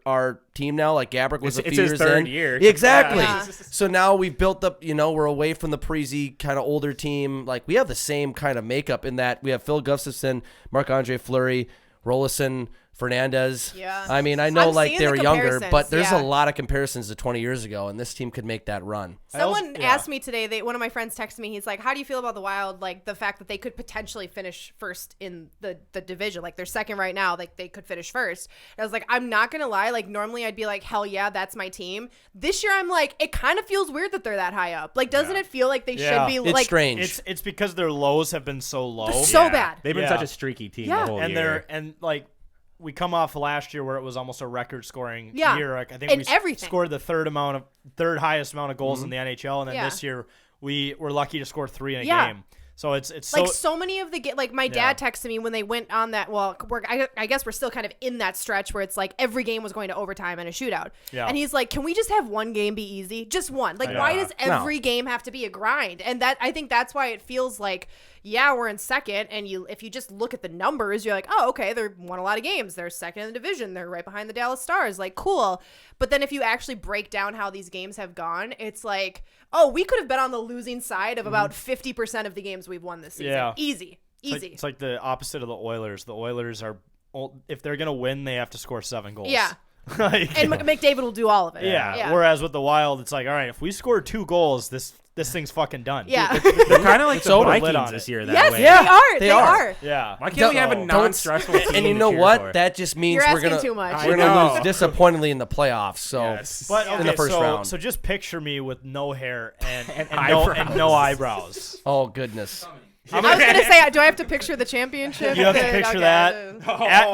our team now, like Gabrick was It's a few his years third in. year. Exactly. Yeah. So now we've built up. We're away from the Parisi kind of older team. Like we have the same kind of makeup in that we have Phil Gustafson, Marc-Andre Fleury, Rolison, Fernandez. Yeah. I mean, I know I'm like seeing they the were younger, comparisons, but there's yeah. a lot of comparisons to 20 years ago, and this team could make that run. Someone yeah. asked me today, one of my friends texted me, he's like, how do you feel about the Wild, like the fact that they could potentially finish first in the division, like they're second right now, like they could finish first. And I was like, I'm not gonna lie, like normally I'd be like, hell yeah, that's my team. This year I'm like, it kind of feels weird that they're that high up. Like doesn't it feel like they Yeah. should be It's like strange. It's because their lows have been so low. so bad. They've been Yeah. such a streaky team Yeah. the whole and year. we come off last year where it was almost a record scoring Yeah. year. Like, I think And we everything. scored the third highest amount of goals in the NHL, and then Yeah. this year we were lucky to score 3 in a Yeah. game. So it's like so so many of the like my dad texted me when they went on that. Well, I guess we're still kind of in that stretch where it's like every game was going to overtime and a shootout. Yeah. And he's like, "Can we just have one game be easy? Just one. Like, why does every game have to be a grind?" And I think that's why it feels like, yeah, we're in second, and if you just look at the numbers, you're like, oh, okay, they won a lot of games. They're second in the division. They're right behind the Dallas Stars. Like, cool. But then if you actually break down how these games have gone, it's like, oh, we could have been on the losing side of about 50% of the games we've won this season. Yeah. Easy. it's like the opposite of the Oilers. The Oilers are, if they're gonna win, they have to score 7 goals. Yeah. Like, And McDavid will do all of it. yeah. Whereas with the Wild, it's like, all right, if we score 2 goals, this thing's fucking done. Yeah. They're kind of like the over. Lid Vikings on this it. year that Yes, way. Yeah. they they are. are. Yeah. Why can't we have a Don't- non-stressful team And you to know cheer what? for? That just means You're we're asking gonna too much. we're I gonna know. lose disappointingly in the playoffs. So Yes. But okay, in the first round. So just picture me with no hair and eyebrows. no eyebrows. oh goodness. I was gonna say, do I have to picture the championship? You have to picture Okay. that.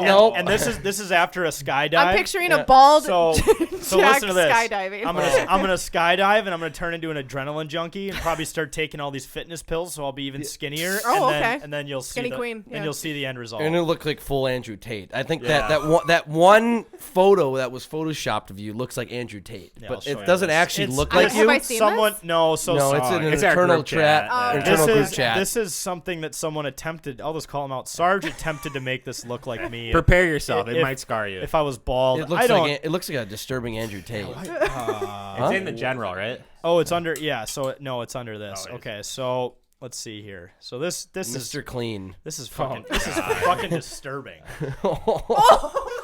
Nope. And this is after a skydive. I'm picturing a bald So Jack listen to this. skydiving. I'm gonna skydive and I'm gonna turn into an adrenaline junkie and probably start taking all these fitness pills, so I'll be even skinnier. Oh, and then, okay. And then you'll see Skinny queen, and yeah. you'll see the end result. And it looked like full Andrew Tate. I think Yeah. that one photo that was photoshopped of you looks like Andrew Tate, Yeah, I'll but show it you doesn't this. actually It's- look I- like have you. I seen Someone this? no, so No, it's sorry. an It's our internal group chat. chat. Internal this group is chat. this is something that someone attempted. I'll just call him out. Sarge attempted to make this look like me. Prepare yourself. It If- might scar you. If I was bald, It I looks don't. like it looks like a disturbing Andrew Tate. It's in the general, right? Oh, it's under. Yeah. So no, it's under this. Oh, it is. Okay. So let's see here. So this is Mr. Clean. this is fucking this is fucking disturbing. Oh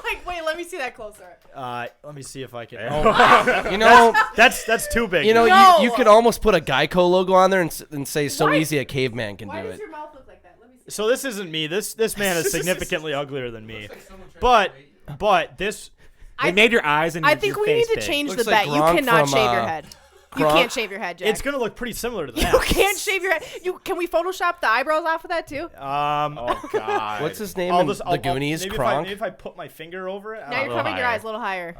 my! Wait, let me see that closer. Let me see if I can. You know, That's too big. you know, No. you could almost put a Geico logo on there and say so Why- easy a caveman can Why do does it. your mouth look like that? Let me see. So this isn't me. This man is significantly uglier than me. But this. They made your eyes and I your think we face need to big. change Looks the like bet. You Gronk cannot from, shave your head. You Gronk. can't shave your head, Jack. It's gonna look pretty similar to that. You can't shave your head. Can we Photoshop the eyebrows off of that too? Oh God. What's his name I'll in just, the Goonies? maybe Kronk? If I put my finger over it. Now you're little covering your higher. eyes a little higher.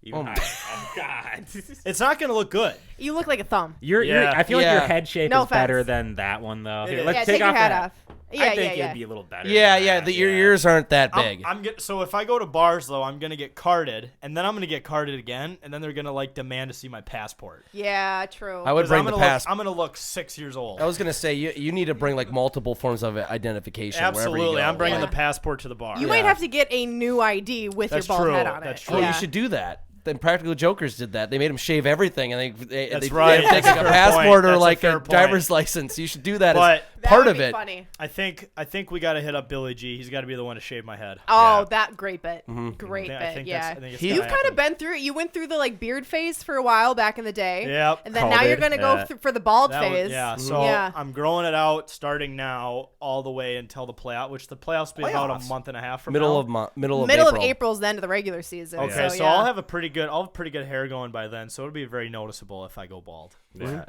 Even higher. Oh God. It's not gonna look good. You look like a thumb. Yeah. I feel like your Yeah. head shape No is better offense. than that one though. It Here, is. let's Yeah, take your off hat that. off. Yeah, I think yeah, it'd be a little better. Yeah, than yeah. that, Your ears aren't that big. So if I go to bars though, I'm gonna get carded, and then I'm gonna get carded again, and then they're gonna like demand to see my passport. Yeah, true. I would 'Cause bring I'm the gonna pass. I'm gonna look 6 years old. I was gonna say you need to bring like multiple forms of identification. wherever you Absolutely, go. I'm bringing Yeah. the passport to the bar. You might have to get a new ID with That's your bald true. head on That's it. true. Oh, Yeah. you should do that. Then Practical Jokers did that. They made him shave everything, and That's they right. Take That's a a fair passport point. or That's a like fair a point. driver's license. You should do that. But part would of be it. Funny. I think we got to hit up Billy G. He's got to be the one to shave my head. Oh, Yeah. that great bit. Mm-hmm. Great I bit. think Yeah. I think it's You've gonna kind of happen. been through it. You went through the like beard phase for a while back in the day. Yep. And then now you're COVID, gonna go yeah. for the bald That was- phase. yeah, so Yeah. I'm growing it out starting now all the way until the playoff, which the playoffs will be about a Playoffs? month and a half from Middle now. of middle of Middle April. of April's the end of the regular season. Okay, so yeah. I'll have pretty good hair going by then, so it'll be very noticeable if I go bald. Yeah.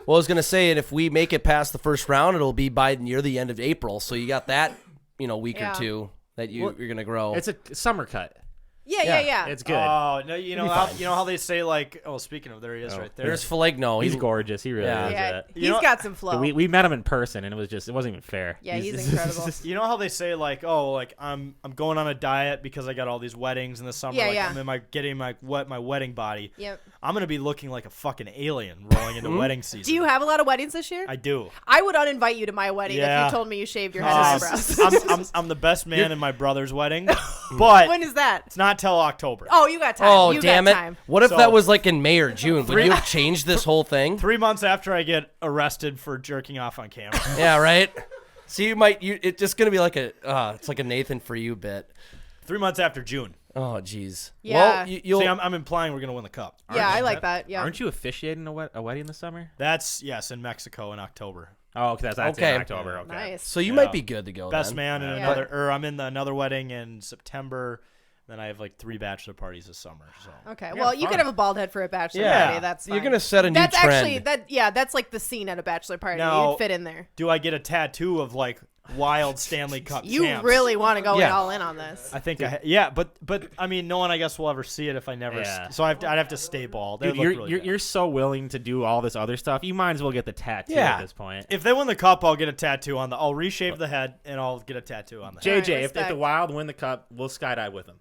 Well, I was gonna say, and if we make it past the first round, it'll be by near the end of April. So you got that, week Yeah. or two that you're gonna grow. It's a summer cut. Yeah. It's good. Oh no, you know It'll be how fine. they say like, oh, speaking of, there he is Oh. right there. There's Felegno. He's gorgeous. He really Yeah. is. Yeah, You he's know- got some flow. We met him in person, and it wasn't even fair. Yeah, he's incredible. You know how they say like, oh, like I'm going on a diet because I got all these weddings in the summer. Yeah, like, yeah. I'm in my wedding body. Yep. I'm gonna be looking like a fucking alien rolling into wedding season. Do you have a lot of weddings this year? I do. I would uninvite you to my wedding Yeah. if you told me you shaved your head and eyebrows. I'm the best man in my brother's wedding, but When is that? it's not till October. Oh, you got time. Oh, you damn got it! time. What if So- that was like in May or June? Would you have changed this whole thing? 3 months after I get arrested for jerking off on camera. Yeah, right. So it's just gonna be like it's like a Nathan for you bit. 3 months after June. Oh, jeez. Yeah. Well, you'll. See, I'm implying we're gonna win the cup. Yeah, I like that. Yeah. Aren't you officiating a wedding this summer? That's in Mexico in October. Oh, okay, that's Okay. in October. Okay. Nice. so you Yeah. might be good to go. Best then. man in Yeah. another, or I'm in another wedding in September. Then I have like 3 bachelor parties this summer. So Okay. Yeah, well, you fun. could have a bald head for a bachelor Yeah. party. That's fine. You're gonna set a new That's trend. actually that's like the scene at a bachelor party. Now- You'd fit in there. do I get a tattoo of like wild Stanley Cup You champs? really want to go Yeah. all in on this. I think but I mean, no one I guess will ever see it if I never. Yeah. So I'd have to stay bald. They Dude, look you're really you're, bad. you're so willing to do all this other stuff. You might as well get the tattoo Yeah. at this point. If they win the cup, I'll get a tattoo on I'll reshave the head and I'll get a tattoo on the head. JJ, Alright, if the respect. Wild win the cup, we'll skydive with them.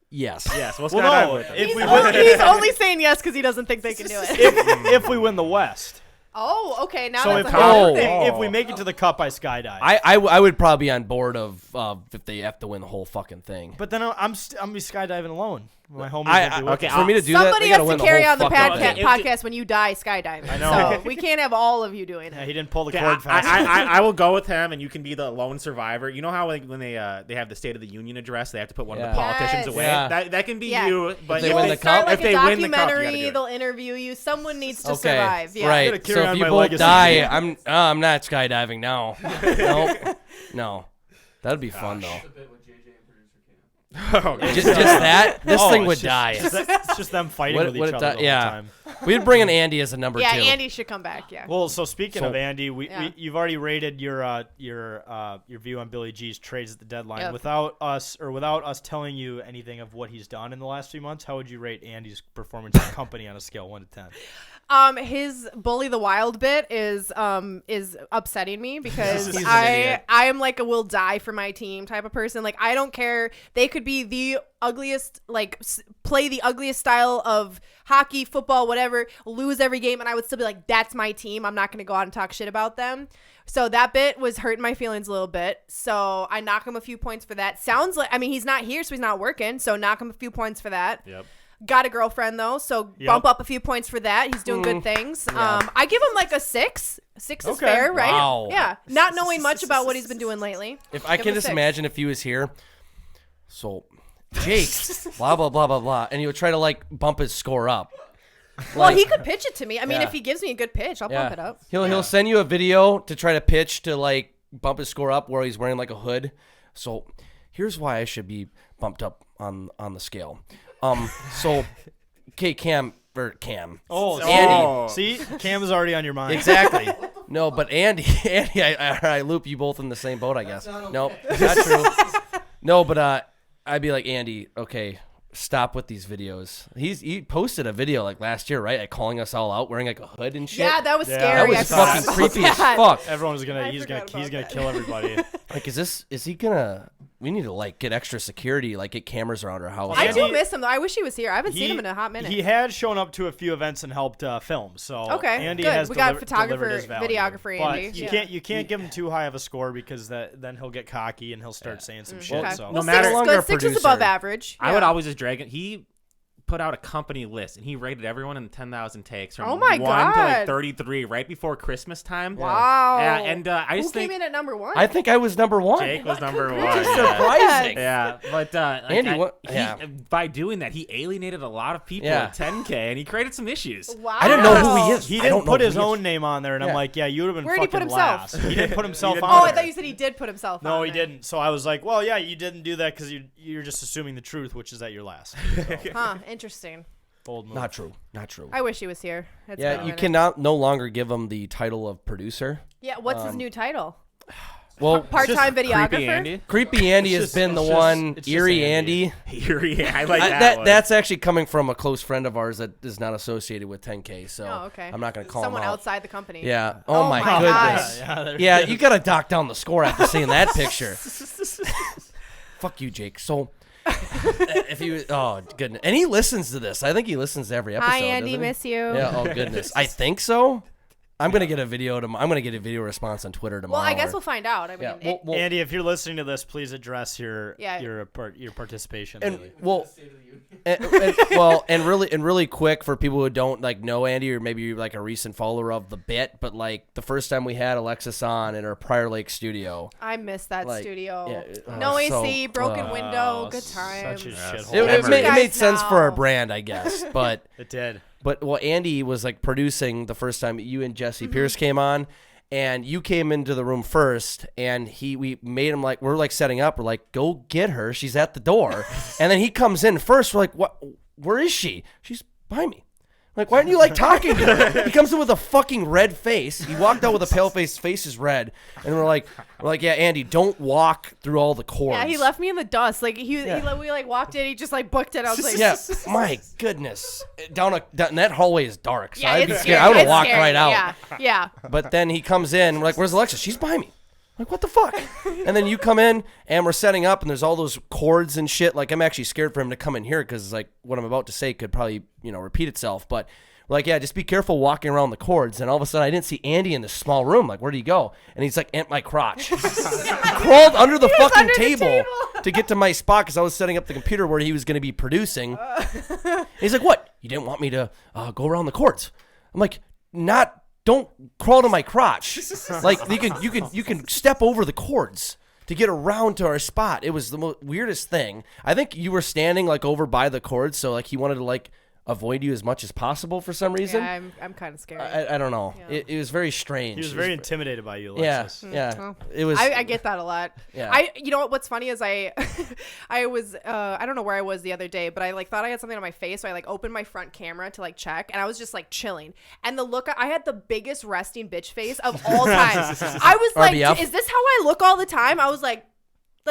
Yes. Yes, we'll Well, skydive no, with them. if we He's only saying yes because he doesn't think they can do it. if we win the West. Oh, okay. Now So that's if, a whole Oh. thing. if we make it to the cup, I skydive. I would probably be on board of if they have to win the whole fucking thing. But then I'm gonna be skydiving alone. My homies I- will be with okay, me. For me to do that, Somebody they gotta has win to the carry whole on the fucking podca- thing. podcast when you die skydiving. I know. So we can't have all of you doing Yeah, it. he didn't pull the Okay, cord fast. I will go with him, and you can be the lone survivor. You know how like, when they have the State of the Union address, they have to put one of Yeah. the politicians Yes. away. Yeah. That can be Yeah. you, but they You'll win the start cup? like If a they win the cup, you gotta documentary. do it. They'll interview you. Someone needs to Okay, survive. Yeah. right. Gotta carry So on if you my both legacy. die, I'm not skydiving now. Nope. No. That'd be fun though. Just that. This Oh, thing it's would just- die. It's just them fighting What- with what each it other di- the yeah. whole time. We'd bring in Andy as a number Yeah, two. Andy should come back. Yeah. Well, so speaking So- of Andy, Yeah. you've already rated your view on Billy G's trades at the deadline. Yep. Without us telling you anything of what he's done in the last few months, how would you rate Andy's performance in company on a scale of 1 to 10? His bully the wild bit is upsetting me because He's an I idiot. am like a will die for my team type of person. Like I don't care. They could be the ugliest, like play the ugliest style of hockey, football, whatever, lose every game, and I would still be like, that's my team. I'm not gonna go out and talk shit about them. So that bit was hurting my feelings a little bit. So I knock him a few points for that. Sounds like, I mean, he's not here, so he's not working. So knock him a few points for that. Yep. Got a girlfriend though, so Yep. bump up a few points for that. He's doing good things. I give him like a 6. 6 is Okay. fair, right? Wow. Yeah. Not knowing much about what he's been doing lately. If I Give can him a just 6. imagine if he was here, so Jake, blah blah blah blah blah, and he would try to like bump his score up. Well, he could pitch it to me. I mean, Yeah. if he gives me a good pitch, I'll bump it up. He'll send you a video to try to pitch to like bump his score up where he's wearing like a hood. So here's why I should be bumped up on the scale. So okay, Cam. Oh, Andy. See, Cam is already on your mind. Exactly. No, but Andy, I loop you both in the same boat, I guess. Nope, not true. No, but I'd be like, Andy, okay, stop with these videos. He posted a video like last year, right? Like calling us all out, wearing like a hood and shit. Yeah, that was Yeah. scary. that was I forgot fucking about creepy as that. fuck. Everyone's I gonna forgot about that. kill everybody. Like, is he gonna? We need to like get extra security, like get cameras around our house. I Andy- do miss him though. I wish he was here. I haven't seen him in a hot minute. He had shown up to a few events and helped film. So Okay, Andy good. has We got delivered photographer, his value. videographer But Andy. you can't give him too high of a score because then he'll get cocky and he'll start saying some shit. Okay. So Well, matter- 6 is longer good. 6 is above producer. average. I would Yeah. always just drag it. He put out a company list, and he rated everyone in 10,000 takes from Oh my 1 to God. like 33 right before Christmas time. Wow. Yeah, and I Who just think came in at number 1? I think I was number 1. Jake was number one. Which is Yeah. surprising. Yeah, but like, Andy, what- he, yeah. by doing that, he alienated a lot of people Yeah. at 10K, and he created some issues. Wow. I didn't know who he is. He I didn't don't know put who his he is. own name on there, and I'm Yeah. like, yeah, you would have been Where'd he fucking put himself? last. He didn't put himself on Oh, I there. thought you said he did put himself on No, he there. didn't. So I was like, well, yeah, you didn't do that because you're just assuming the truth, which is that you're last. So, Huh, interesting. bold move. Not true. Not true. I wish he was here. It's been a Yeah, you minute. cannot no longer give him the title of producer. Yeah, what's his new title? Well, Part-time Creepy videographer? Andy. Creepy Andy has just- been the it's just- one. it's just Eerie Andy. Andy. Eerie, I like I- that. one. that's actually coming from a close friend of ours that is not associated with 10K. So Oh, okay. I'm not going to call Someone him out. outside the company. Yeah. Oh Oh, my my goodness. gosh. Yeah, you got to dock down the score after seeing that picture. Fuck you, Jake. So, if you, oh goodness, and he listens to this. I think he listens to every episode. Hi, Andy. doesn't he? Miss you. Yeah. Oh goodness. I think so. I'm gonna get a video. I'm gonna get a video response on Twitter tomorrow. Well, I guess or- we'll find out. I mean, Yeah. Well, Andy, if you're listening to this, please address your Yeah. your participation. and lately. well, and really quick for people who don't like know Andy, or maybe you're like a recent follower of the bit, but like the first time we had Alexis on in our Prior Lake studio, I miss that like, studio. yeah, No so- AC, broken window, good Such times. a shithole. it, Memories. it You made guys sense for our know. brand, I guess, but. It did. But well, Andy was like producing the first time you and Jesse Pierce came on, and you came into the room first, and we made him like we're like setting up. We're like, go get her. She's at the door, and then he comes in first. We're like, what? Where is she? She's behind me. Like, why aren't you like talking to her? He comes in with a fucking red face. He walked out with a pale face. Face is red, and we're like, yeah, Andy, don't walk through all the cords. Yeah, he left me in the dust. Like we like walked in, he just like booked it. I was like, Yeah, my goodness. Down that hallway is dark, so yeah, I'd be it's scared. scary. I would have It's walked scary. right out. Yeah, yeah. But then he comes in, we're like, where's Alexa? She's behind me. I'm like, what the fuck? And then you come in, and we're setting up, and there's all those cords and shit. Like, I'm actually scared for him to come in here because, like, what I'm about to say could probably, repeat itself. But, like, yeah, just be careful walking around the cords. And all of a sudden, I didn't see Andy in this small room. Like, where'd he go? And he's like, at my crotch. He crawled under the fucking under the table table. to get to my spot because I was setting up the computer where he was going to be producing. And he's like, what? You didn't want me to go around the cords? I'm like, don't crawl to my crotch. Like you can step over the cords to get around to our spot. It was the weirdest thing. I think you were standing like over by the cords, so like he wanted to like avoid you as much as possible for some reason. Yeah, I'm kind of scared. I don't know. Yeah. It was very strange. He was It very intimidated by you, yeah, Alexis. yeah. Well, It was. I get that a lot. Yeah. You know what's funny is I was I don't know where I was the other day, but I like thought I had something on my face, so I like opened my front camera to like check, and I was just like chilling, and the look I had the biggest resting bitch face of all time. I was like, RBF? is this how I look all the time? I was like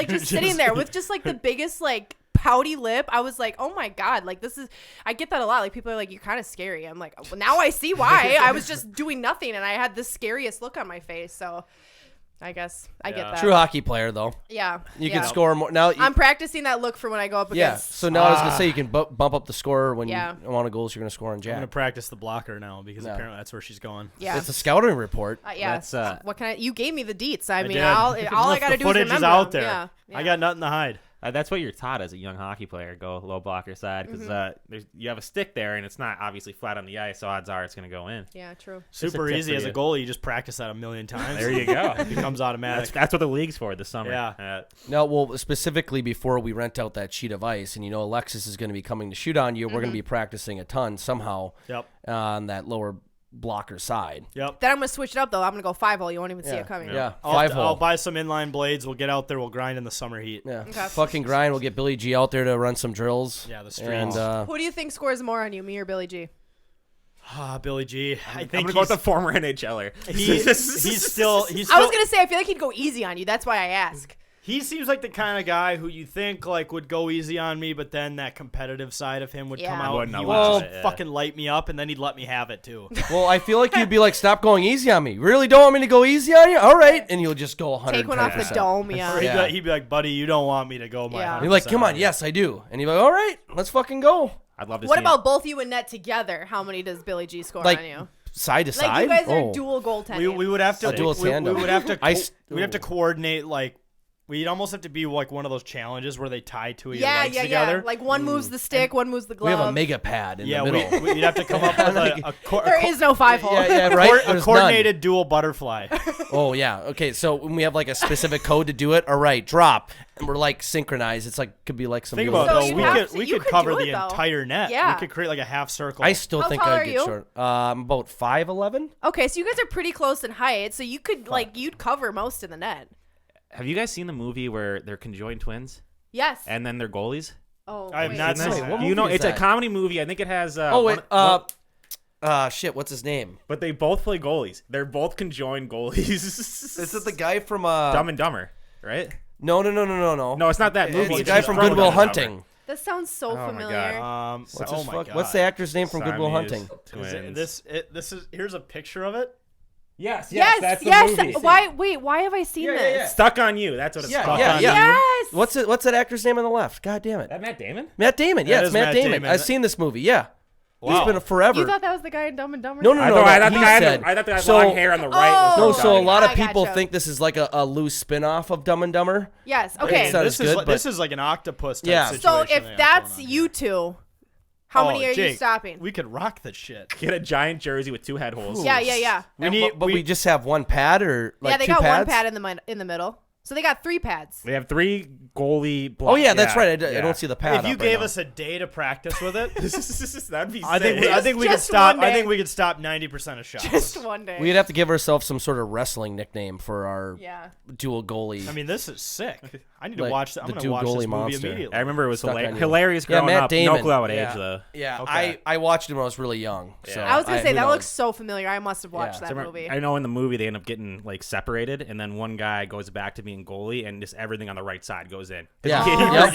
just sitting there with just like the biggest like pouty lip. I was like, oh my god, like this is, I get that a lot. Like people are like, you're kind of scary. I'm like, well, now I see why. I was just doing nothing and I had the scariest look on my face. So I guess I get that. True hockey player though. Yeah. You yeah. can score more now. I'm practicing that look for when I go up Yeah. against. So now I was gonna say you can bump up the score when Yeah. you want a goals you're gonna score on I'm Jack. gonna practice the blocker now because Yeah. apparently that's where she's going. Yeah. It's a scouting report. Yeah. That's, what can I? You gave me the deets. I mean, did. all I gotta The do is footage remember out them. there. Yeah. I got nothing to hide. That's what you're taught as a young hockey player. Go low blocker side because you have a stick there and it's not obviously flat on the ice. So odds are it's going to go in. Yeah. True. Super tip easy for as a you. goalie. You just practice that a million times. There you go. It becomes automatic. That's what the league's for this summer. Yeah. No, well, specifically before we rent out that sheet of ice, and Alexis is going to be coming to shoot on you, we're going to be practicing a ton somehow Yep. on that lower blocker side. Yep. Then I'm gonna switch it up though. I'm gonna go 5-0. You won't even see it coming. Yeah, I'll 5-hole. buy some inline blades. We'll get out there. We'll grind in the summer heat. Yeah, Okay. fucking grind. We'll get Billy G out there to run some drills. Yeah, the And streets. Who do you think scores more on you, me or Billy G? Billy G. I I'm think going to go with the former NHLer. he's still. I was gonna say I feel like he'd go easy on you. That's why I ask. He seems like the kind of guy who you think like would go easy on me, but then that competitive side of him would come Yeah. out. Wouldn't And he allow would just it, yeah. fucking light me up, and then he'd let me have it too. well, I feel like you'd be like, stop going easy on me. Really don't want me to go easy on you? All right. And you'll just go 110%. Take one off the dome. Or Yeah. Yeah. he'd be like, buddy, you don't want me to go my Yeah. 100%. You're like, come on, yes, I do. And you're like, all right, let's fucking go. I'd love to What see about both you and Net together? How many does Billy G score Like, on you? Side to Like side. you guys are Oh. dual goaltending. We would have to A dual tandem. we would have to I s- we'd have to coordinate like we'd almost have to be like one of those challenges where they tie two of your Yeah, legs yeah, together. yeah. Like one moves the stick, one moves the We glove. have a mega pad in Yeah, the middle. we'd have to come up with There is no 5-hole. yeah, right. a There's coordinated dual butterfly. none. Oh yeah. Okay. So when we have like a specific code to do it, all right, drop, and we're like synchronized. It's like could be like some. Think little- about it, So though. you have We to- you could could cover do the it, though. entire net. Yeah. We could create like a half circle. I still How think tall I'd are get you? short. I'm about 5'11". Okay, so you guys are pretty close in height, so you could you'd cover most of the net. Have you guys seen the movie where they're conjoined twins Yes. and then they're goalies? Oh, I have wait. not Seen this? seen What that. You know, movie is it's a that? comedy movie. I think it has. Oh wait. one- Shit. What's his name? but they both play goalies. They're both conjoined goalies. Is it the guy from Dumb and Dumber, right? No. No, it's not that movie. It's the It's guy just from Dumb Goodwill and Dumber. Hunting. That sounds so my familiar. God. What's What's oh his my fuck? God. What's the actor's name from Goodwill Siamese Hunting? Twins. This is here's a picture of it. Yes, Yes, that's the yes. movie. Why have I seen this? Stuck on You. That's what it's Yeah, called. yeah, yeah. Yes. What's that actor's name on the left? God damn it. That Matt Damon? Matt Damon. Yeah, That it's is Matt Matt Damon. Damon. I've seen this movie. Yeah. Wow. It's been forever. You thought that was the guy in Dumb and Dumber? No. I thought the he guy had said. I thought the guy with So- long hair on the right was No, the so a guy. lot of I people gotcha. think this is like a loose spin-off of Dumb and Dumber. Yes. Okay. It's not This as is good, this but- is like an octopus type Yeah. situation. So they if have that's going on you here. two, how Oh, many are you Jake, stopping? We could rock that shit. Get a giant jersey with 2 head holes. Yeah. But we just have one pad or like Yeah, they two got pads? one pad in the middle. So they got 3 pads. They have 3 goalie Oh yeah, that's right. I yeah. don't see the pad. If you up right gave now. us a day to practice with it, That'd be I think sick. we could Just stop. one I day. think we could stop 90% of shots. Just one day. We'd have to give ourselves some sort of wrestling nickname for our Yeah. dual goalie. I mean, this is sick. I need to Like watch that. I'm the going to watch two-goalie this movie monster. immediately. I remember it was Stuck on You. hilarious Yeah, growing Matt up. Damon. No clue what Yeah. age though. Yeah, Okay. I watched it when I was really young. So Yeah. I was gonna say who that knows? looks so familiar. I must have watched Yeah. that So I remember- movie. I know in the movie they end up getting like separated, and then one guy goes back to being goalie, and just everything on the right side goes in. Yeah. He Yep. forgets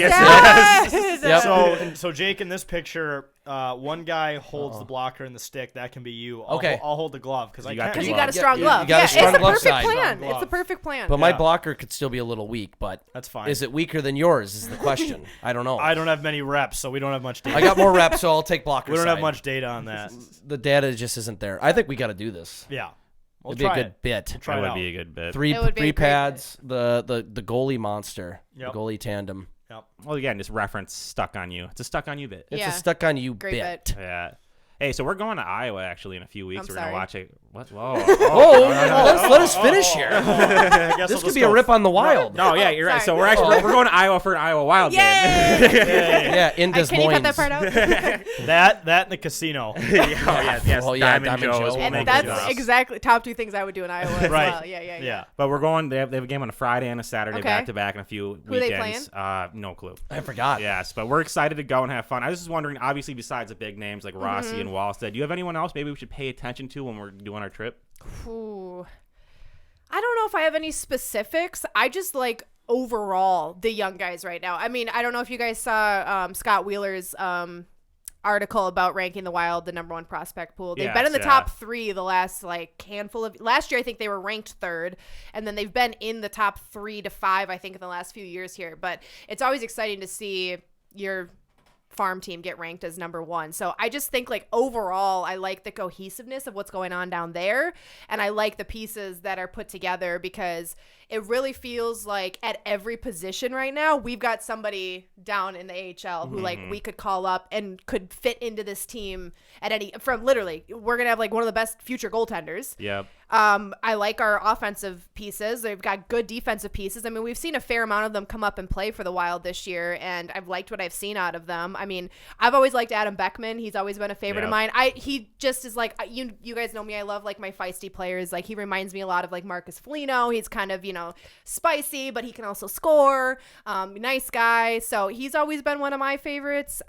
Yes. Yep. So Jake, in this picture, one guy holds the blocker and the stick. That can be you. Okay. I'll hold the glove because I You got can't. Because you glove. got a strong Yeah, glove. you got a Yeah, strong it's a glove perfect side. plan. Strong It's a glove. perfect plan. But my Yeah. blocker could still be a little weak, but That's fine. is it weaker than yours is the question. I don't know. I don't have many reps, so we don't have much data. I got more reps, so I'll take blocker we don't have side. much data on that. The data just isn't there. I think we got to do this. Yeah. We'll It'd be a try good it. bit. Try That it would out. be a good bit. Three It would be a three great pads, the goalie monster, Yep. the goalie tandem. Yep. Well, again, just reference "Stuck on You." It's a "Stuck on You" bit. It's Yeah. a stuck on you Great bit. bit. Yeah. Hey, so we're going to Iowa actually in a few weeks. I'm We're gonna sorry. watch it. What? Whoa. Let us finish here. I guess This I'll could just be a go- rip on the wild. No, yeah, you're right. Sorry. So we're going to Iowa for an Iowa Wild game. Yeah, in Des Can you cut that Moines. part out? That and the casino. yes, Oh, yeah, Diamond Diamond Joe's Joe's. will And make that's it up. exactly top 2 things I would do in Iowa as Right. well. Yeah. Yeah. But we're going. They have a game on a Friday and a Saturday Okay. back to back, and a few Who are they weekends. No clue. I forgot. Yes, but we're excited to go and have fun. I was just wondering, obviously, besides the big names like Rossi Mm-hmm. and Wallstead, do you have anyone else maybe we should pay attention to when we're doing our trip? Ooh. I don't know if I have any specifics. I just like overall the young guys right now. I mean, I don't know if you guys saw Scott Wheeler's article about ranking the Wild the number 1 prospect pool. They've been in the Yes, top 3 the last like handful of last year. I think they were ranked 3rd, and then they've been in the top 3 to 5 I think in the last few years here. But it's always exciting to see your farm team get ranked as number 1. So I just think like overall I like the cohesiveness of what's going on down there, and I like the pieces that are put together because it really feels like at every position right now we've got somebody down in the AHL who like we could call up and could fit into this team at any from literally we're gonna have like one of the best future goaltenders. Yep. I like our offensive pieces. They've got good defensive pieces. I mean, we've seen a fair amount of them come up and play for the Wild this year, and I've liked what I've seen out of them. I mean, I've always liked Adam Beckman. He's always been a favorite of Yeah. mine. He just is like you guys know me. I love like my feisty players. Like he reminds me a lot of like Marcus Foligno. He's kind of spicy, but he can also score. Nice guy. So he's always been one of my favorites.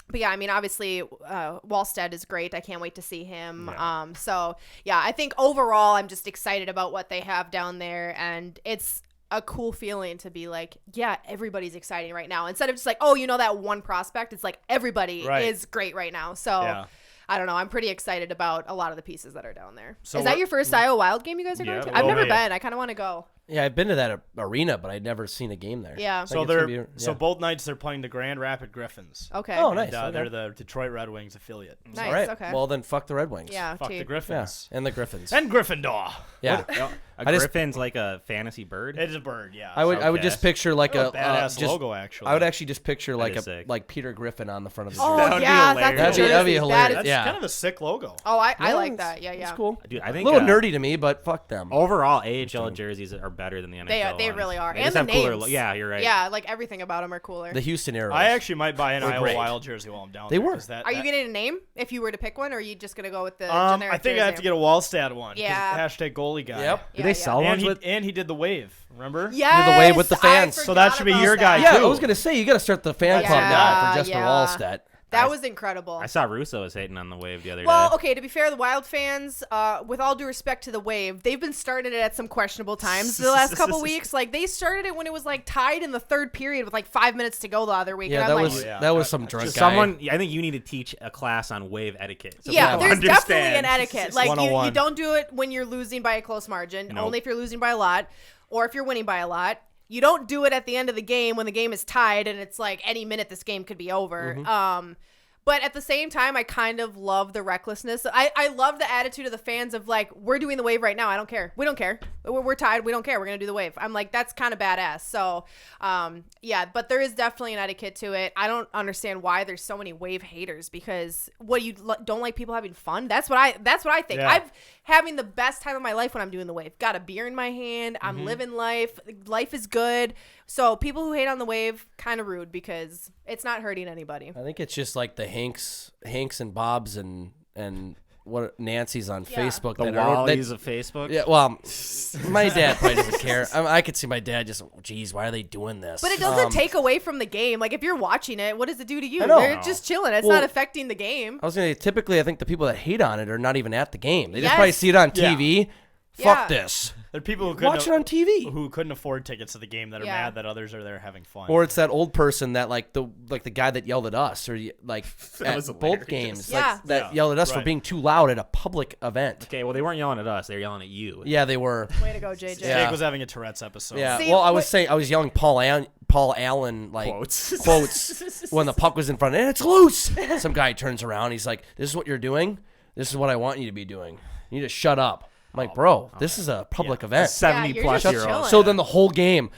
But yeah, I mean, obviously, Wallstead is great. I can't wait to see him. Yeah. So yeah, I think overall, I'm just excited about what they have down there, and it's a cool feeling to be like, yeah, everybody's exciting right now. Instead of just like, oh, that one prospect, it's like everybody Right. is great right now. So Yeah. I don't know. I'm pretty excited about a lot of the pieces that are down there. So is that we're- your first Iowa Wild game you guys are Yeah, going to? we'll I've go never there. been. I kind of want to go. Yeah, I've been to that arena, but I'd never seen a game there. Yeah. So it's gonna they're be- so yeah. both nights they're playing the Grand Rapid Griffins. Okay. Oh, nice. And, Okay. they're the Detroit Red Wings affiliate. Nice. All right. Okay. Well, then fuck the Red Wings. yeah. Fuck T. the Yeah. Griffins. And the Griffins. And Gryffindor. Yeah. A I just- griffin's like a fantasy bird. It is a bird, yeah. I would Okay. just picture like a a badass just- logo, actually. I would actually just picture like is sick. like Peter Griffin on the front of the Oh jersey. That would be yeah, hilarious. that's a That'd be jersey. hilarious. That is- That's yeah. kind of a sick logo. Oh, I Yeah, like it's- that. Yeah, yeah. It's cool. Dude, I A think little nerdy to me, but fuck them. Overall, AHL jerseys are better than the NFL. They ones. really are. They And just the have cooler names. yeah, you're right. Yeah, like everything about them are cooler. The Houston Aeros. I actually might buy an They're Iowa great. Wild jersey while I'm down They there. were. 'cause that- Are you that- getting a name if you were to pick one, or are you just gonna go with the I generic think I have to jersey? get a Wallstad one. 'Cause Yeah. Hashtag goalie guy. Yep. Do they sell And ones he, with? and he did the wave. Remember? Yes, the way with the fans. I So that forgot should be about your that. guy, Yeah, too. I was gonna say you got to start the fan club now for Jesper Yeah. Wallstedt. That was incredible. I saw Russo was hating on the wave the other Well, day. okay, to be fair, the Wild fans, with all due respect to the Wave, they've been starting it at some questionable times the last couple weeks. Like, they started it when it was, like, tied in the third period with, like, 5 minutes to go the other week. Yeah, and that I'm was like, yeah. that was some drunk guy. Someone, I think you need to teach a class on wave etiquette. So yeah, people there's understand. definitely an etiquette. Like, you 101. don't do it when you're losing by a close margin, Nope. only if you're losing by a lot, or if you're winning by a lot. You don't do it at the end of the game when the game is tied and it's like any minute this game could be over. But at the same time, I kind of love the recklessness. I love the attitude of the fans of like, we're doing the wave right now. I don't care. We don't care. We're tied. We don't care. We're going to do the wave. I'm like, that's kind of badass. So, yeah, but there is definitely an etiquette to it. I don't understand why there's so many wave haters because don't like people having fun? That's what I think. Yeah. I'm having the best time of my life when I'm doing the wave. Got a beer in my hand. I'm living life. Life is good. So people who hate on the wave, kind of rude because it's not hurting anybody. I think it's just like the Hanks and Bobs and what Nancy's on Facebook. The that are- that- Wallies of Facebook. Yeah, well, my dad probably doesn't care. I could see my dad just, geez, why are they doing this? But it doesn't take away from the game. Like if you're watching it, what does it do to you? I know. They're just chilling. It's Well, not affecting the game. I was gonna say, typically, I think the people that hate on it are not even at the game. They just Yes. probably see it on Yeah. TV. Yeah. Fuck this. There are people who couldn't, Watch it on TV. who couldn't afford tickets to the game that are Yeah. mad that others are there having fun. Or it's that old person that like the guy that yelled at us, or like at was both hilarious. games, Yeah. like that Yeah, yelled at us for right. being too loud at a public event. Okay, well they weren't yelling at us; they were yelling at you. Yeah, they were. Way to go, JJ. Yeah. Jake was having a Tourette's episode. Yeah. See, well, I was what- saying I was yelling Paul Allen like Quotes. quotes when the puck was in front and it's loose. Some guy turns around. He's like, "This is what you're doing. This is what I want you to be doing. You need to shut up." I'm like, "Bro, this is a public event." 70 you're plus just year chilling. olds. So then the whole game,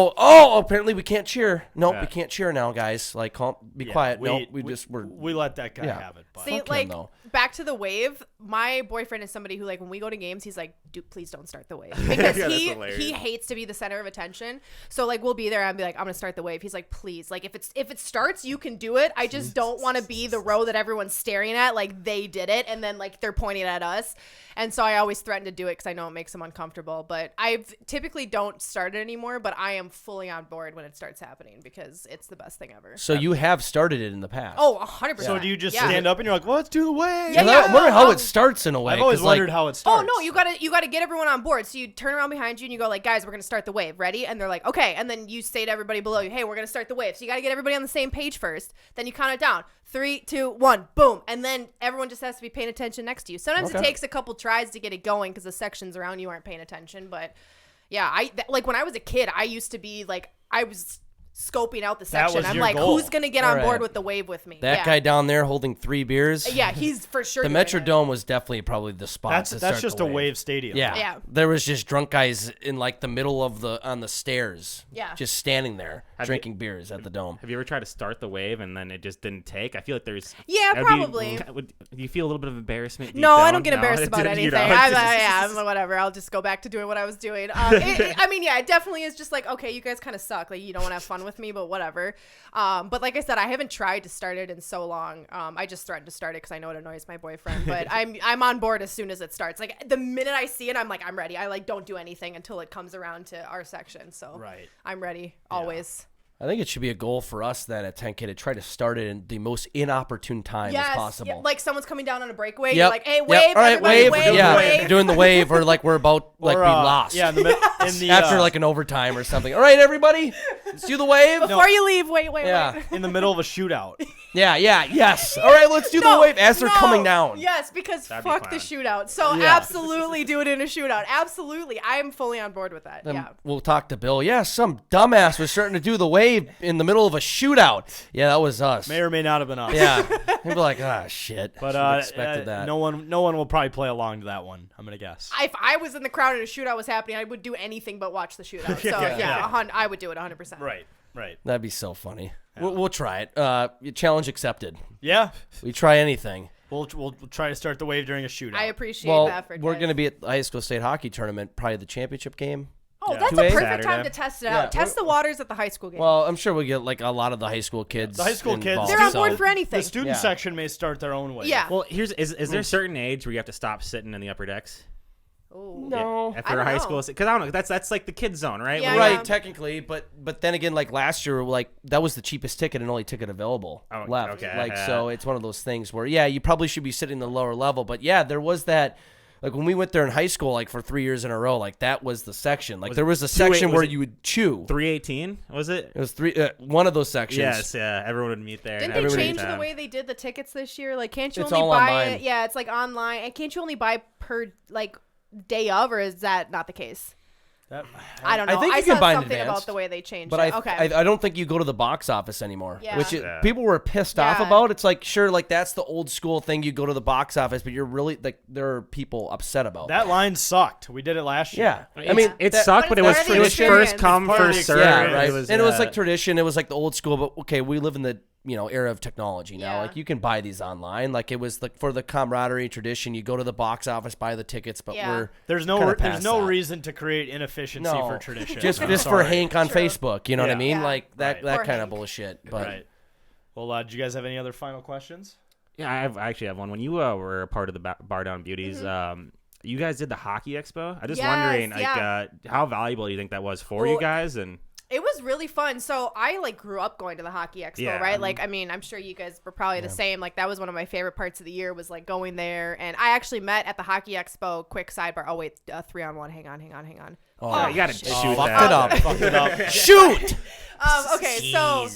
apparently we can't cheer. Nope, Yeah. we can't cheer now, guys. Like, be quiet. Nope, we let that guy Yeah. have it. But See, Fuck him, like though. back to the wave. My boyfriend is somebody who, like, when we go to games, he's like, "Dude, please don't start the wave," because Yeah, that's he hilarious. hates to be the center of attention. So like, we'll be there and be like, "I'm gonna start the wave." He's like, "Please, like, if it starts, you can do it. I just don't want to be the row that everyone's staring at, like they did it, and then like they're pointing at us." And so I always threaten to do it because I know it makes them uncomfortable. But I typically don't start it anymore. But I am fully on board when it starts happening because it's the best thing ever. So you have started it in the past. Oh, 100%. so do you just Yeah. stand up and you're like, well, let's do the wave? Yeah, I wonder how um, it starts in a way. I've always 'cause, like, wondered how it Oh starts. no, you gotta get everyone on board. So you turn around behind you and you go like, "Guys, we're gonna start the wave. Ready?" And they're like, "Okay." And then you say to everybody below you, "Hey, we're gonna start the wave." So you gotta get everybody on the same page first. Then you count it down. 3, 2, 1, boom. And then everyone just has to be paying attention next to you. Sometimes it Okay. takes a couple tries to get it going because the sections around you aren't paying attention. But yeah, like when I was a kid, I used to be like, I was scoping out the That section. was I'm your like, goal. who's gonna get on Alright. board with the wave with me? that yeah. guy down there holding 3 beers. Yeah, he's for sure. The doing it. Metrodome was definitely probably the spot. That's to start just the a wave stadium. Yeah. Yeah. There was just drunk guys in like the middle of on the stairs. Yeah. Just standing there Have drinking beers at the dome. Have you ever tried to start the wave and then it just didn't take? I feel like there's. Yeah, that'd be- probably. Do you feel a little bit of embarrassment? deep No, I down? don't get No? embarrassed about You anything. don't? I'm whatever. I'll just go back to doing what I was doing. I mean, yeah, it definitely is just like, okay, you guys kind of suck. Like, you don't want to have fun with me, but whatever. But like I said, I haven't tried to start it in so long. I just threatened to start it because I know it annoys my boyfriend. But I'm on board as soon as it starts. Like the minute I see it, I'm like, I'm ready. I like don't do anything until it comes around to our section. So Right. I'm ready always. I think it should be a goal for us then at 10K to try to start it in the most inopportune time as possible. Yeah, like someone's coming down on a breakaway. Yep. You're like, hey, Yep. wave, All right, everybody wave. wave, Yeah, wave. doing the wave, or like we're about like Or, we lost. Yeah, in the After like an overtime or something. All right, everybody, let's do the wave. Before you leave, wait. Yeah. in the middle of a shootout. Yes. All right, let's do the wave as they're coming down. Yes, because That'd be fuck the fun. shootout. So Yeah. absolutely do it in a shootout. Absolutely. I am fully on board with that. Then yeah. we'll talk to Bill. Yeah, some dumbass was starting to do the wave Hey, in the middle of a shootout. Yeah, that was us. May or may not have been us. Yeah. They'd be like, ah, shit. But Should've expected that. no one will probably play along to that one. I'm gonna guess. If I was in the crowd and a shootout was happening, I would do anything but watch the shootout. So I would do it 100%. Right. That'd be so funny. We'll try it. Challenge accepted. Yeah. We try anything. We'll try to start the wave during a shootout. I appreciate Well, the effort. we're guys. going to be at the high school state hockey tournament, probably the championship game. Oh, Yeah. that's a 2A perfect time Saturday. to test it Yeah, out. Test the waters at the high school game. Well, I'm sure we'll get like a lot of the high school kids. The high school kids, involved, They're on so- board for anything. The student Yeah. section may start their own way. Yeah. Well, is there a certain age where you have to stop sitting in the upper decks? Ooh. No. After don't high know. school, because I don't know. That's like the kids zone, right? Yeah, Where- Right, yeah. technically, but then again, like last year, like that was the cheapest ticket and only ticket available Oh, left. okay. Like so, it's one of those things where you probably should be sitting the lower level, but yeah, there was that. Like when we went there in high school, like for 3 years in a row, like that was the section. Like there was a section was where it you would chew. 318 was it? It was one of those sections. Yes, yeah. Everyone would meet there. Didn't and they everybody change would the have- way they did the tickets this year? Like, can't you It's only all buy online. it? Yeah, it's like online. And can't you only buy per like day of, or is that not the case? I don't know. I think you saw can buy in something advance, about the way they changed But it. Okay. I don't think you go to the box office anymore, Yeah. which Yeah. people were pissed off Yeah. about. It's like, sure, like that's the old school thing. You go to the box office, but you're really like there are people upset about That line sucked. We did it last year. Yeah, I mean, it that- sucked, But but it was it's part of the first experience. come, It's part of the first served. experience. Yeah, right. It was, and it was like tradition. It was like the old school, but okay, we live in the era of technology now. Yeah. Like you can buy these online. Like it was like for the camaraderie tradition. You go to the box office, buy the tickets, but Yeah. we're There's kinda past that. reason to create inefficiency No, for tradition. just I'm just for sorry. Hank on True. Facebook. You know what I Yeah. mean? Yeah. Like that Right. that Poor kind of Hank. bullshit. But Right. Well, do you guys have any other final questions? Yeah, I actually have one. When you were a part of the Bar Down Beauties, you guys did the hockey expo. I'm just Yes, wondering, like, yeah. how valuable do you think that was for you Well, guys? And It was really fun. So I like grew up going to the hockey expo, Yeah. right? Like, I mean, I'm sure you guys were probably the same. Like, that was one of my favorite parts of the year was like going there. And I actually met at the hockey expo. Quick sidebar. Oh wait, 3-on-1. Hang on. oh, you gotta shoot fucked that. it up. Fucked it up. Shoot! Okay, so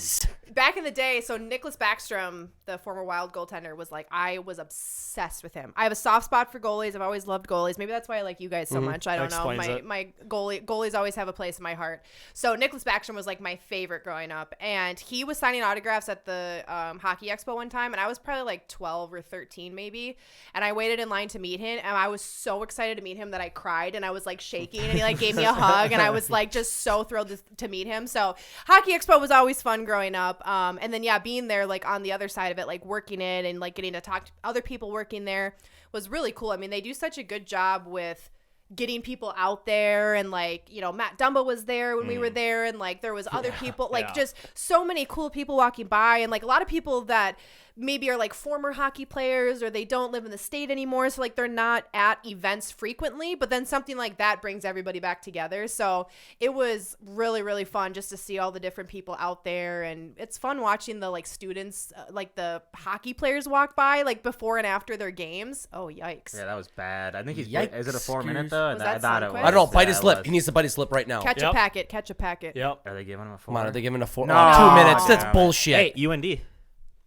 back in the day, so Nicholas Backstrom, the former Wild goaltender, was like, I was obsessed with him. I have a soft spot for goalies. I've always loved goalies. Maybe that's why I like you guys so much. I don't know. Explains it. My goalies always have a place in my heart. So Nicholas Backstrom was like my favorite growing up, and he was signing autographs at the hockey expo one time, and I was probably like 12 or 13 maybe, and I waited in line to meet him, and I was so excited to meet him that I cried, and I was like shaking, and he like gave me a hug, and I was like just so thrilled to meet him. So hockey expo was always fun growing up, and then being there like on the other side of it, like working it and like getting to talk to other people working there was really cool. I mean, they do such a good job with getting people out there, and like, Matt Dumba was there when we were there, and like there was other people, like just so many cool people walking by, and like a lot of people that maybe are like former hockey players, or they don't live in the state anymore, so like they're not at events frequently, but then something like that brings everybody back together. So it was really, really fun just to see all the different people out there, and it's fun watching the like students, like the hockey players walk by like before and after their games. Oh yikes. Yeah, that was bad. I think he's. Yikes. Is it a 4-minute though? Was I that thought it Sundquist? was. I don't know. Bite his Yeah, it lip. was. He needs to bite his lip right now. Catch Yep. a packet. Yep. Are they giving him a 4? Come on, are they giving a 4? No. 2 minutes. That's Damn it. bullshit. Hey, UND.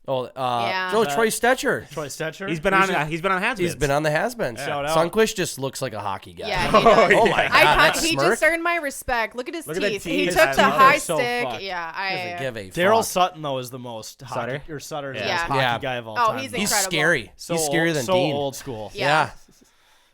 Oh, Yeah. Troy Stetcher. Troy Stetcher. He's been on. He's been on Has-Beens. He's been on the has-been. Shout out. Sunquist just looks like a hockey guy. Yeah, he does. Oh my god, that He smirk. just earned my respect. Look at his Look at the teeth. teeth. He His took the teeth are high so stick. fucked. Yeah, Doesn't give a Daryl fuck. Sutton though is the most Sutter? hockey, or Sutter is the Yeah. most hockey Yeah. guy of all Oh, time. he's He's incredible. scary. so He's scarier old, than so Dean. old school. Yeah.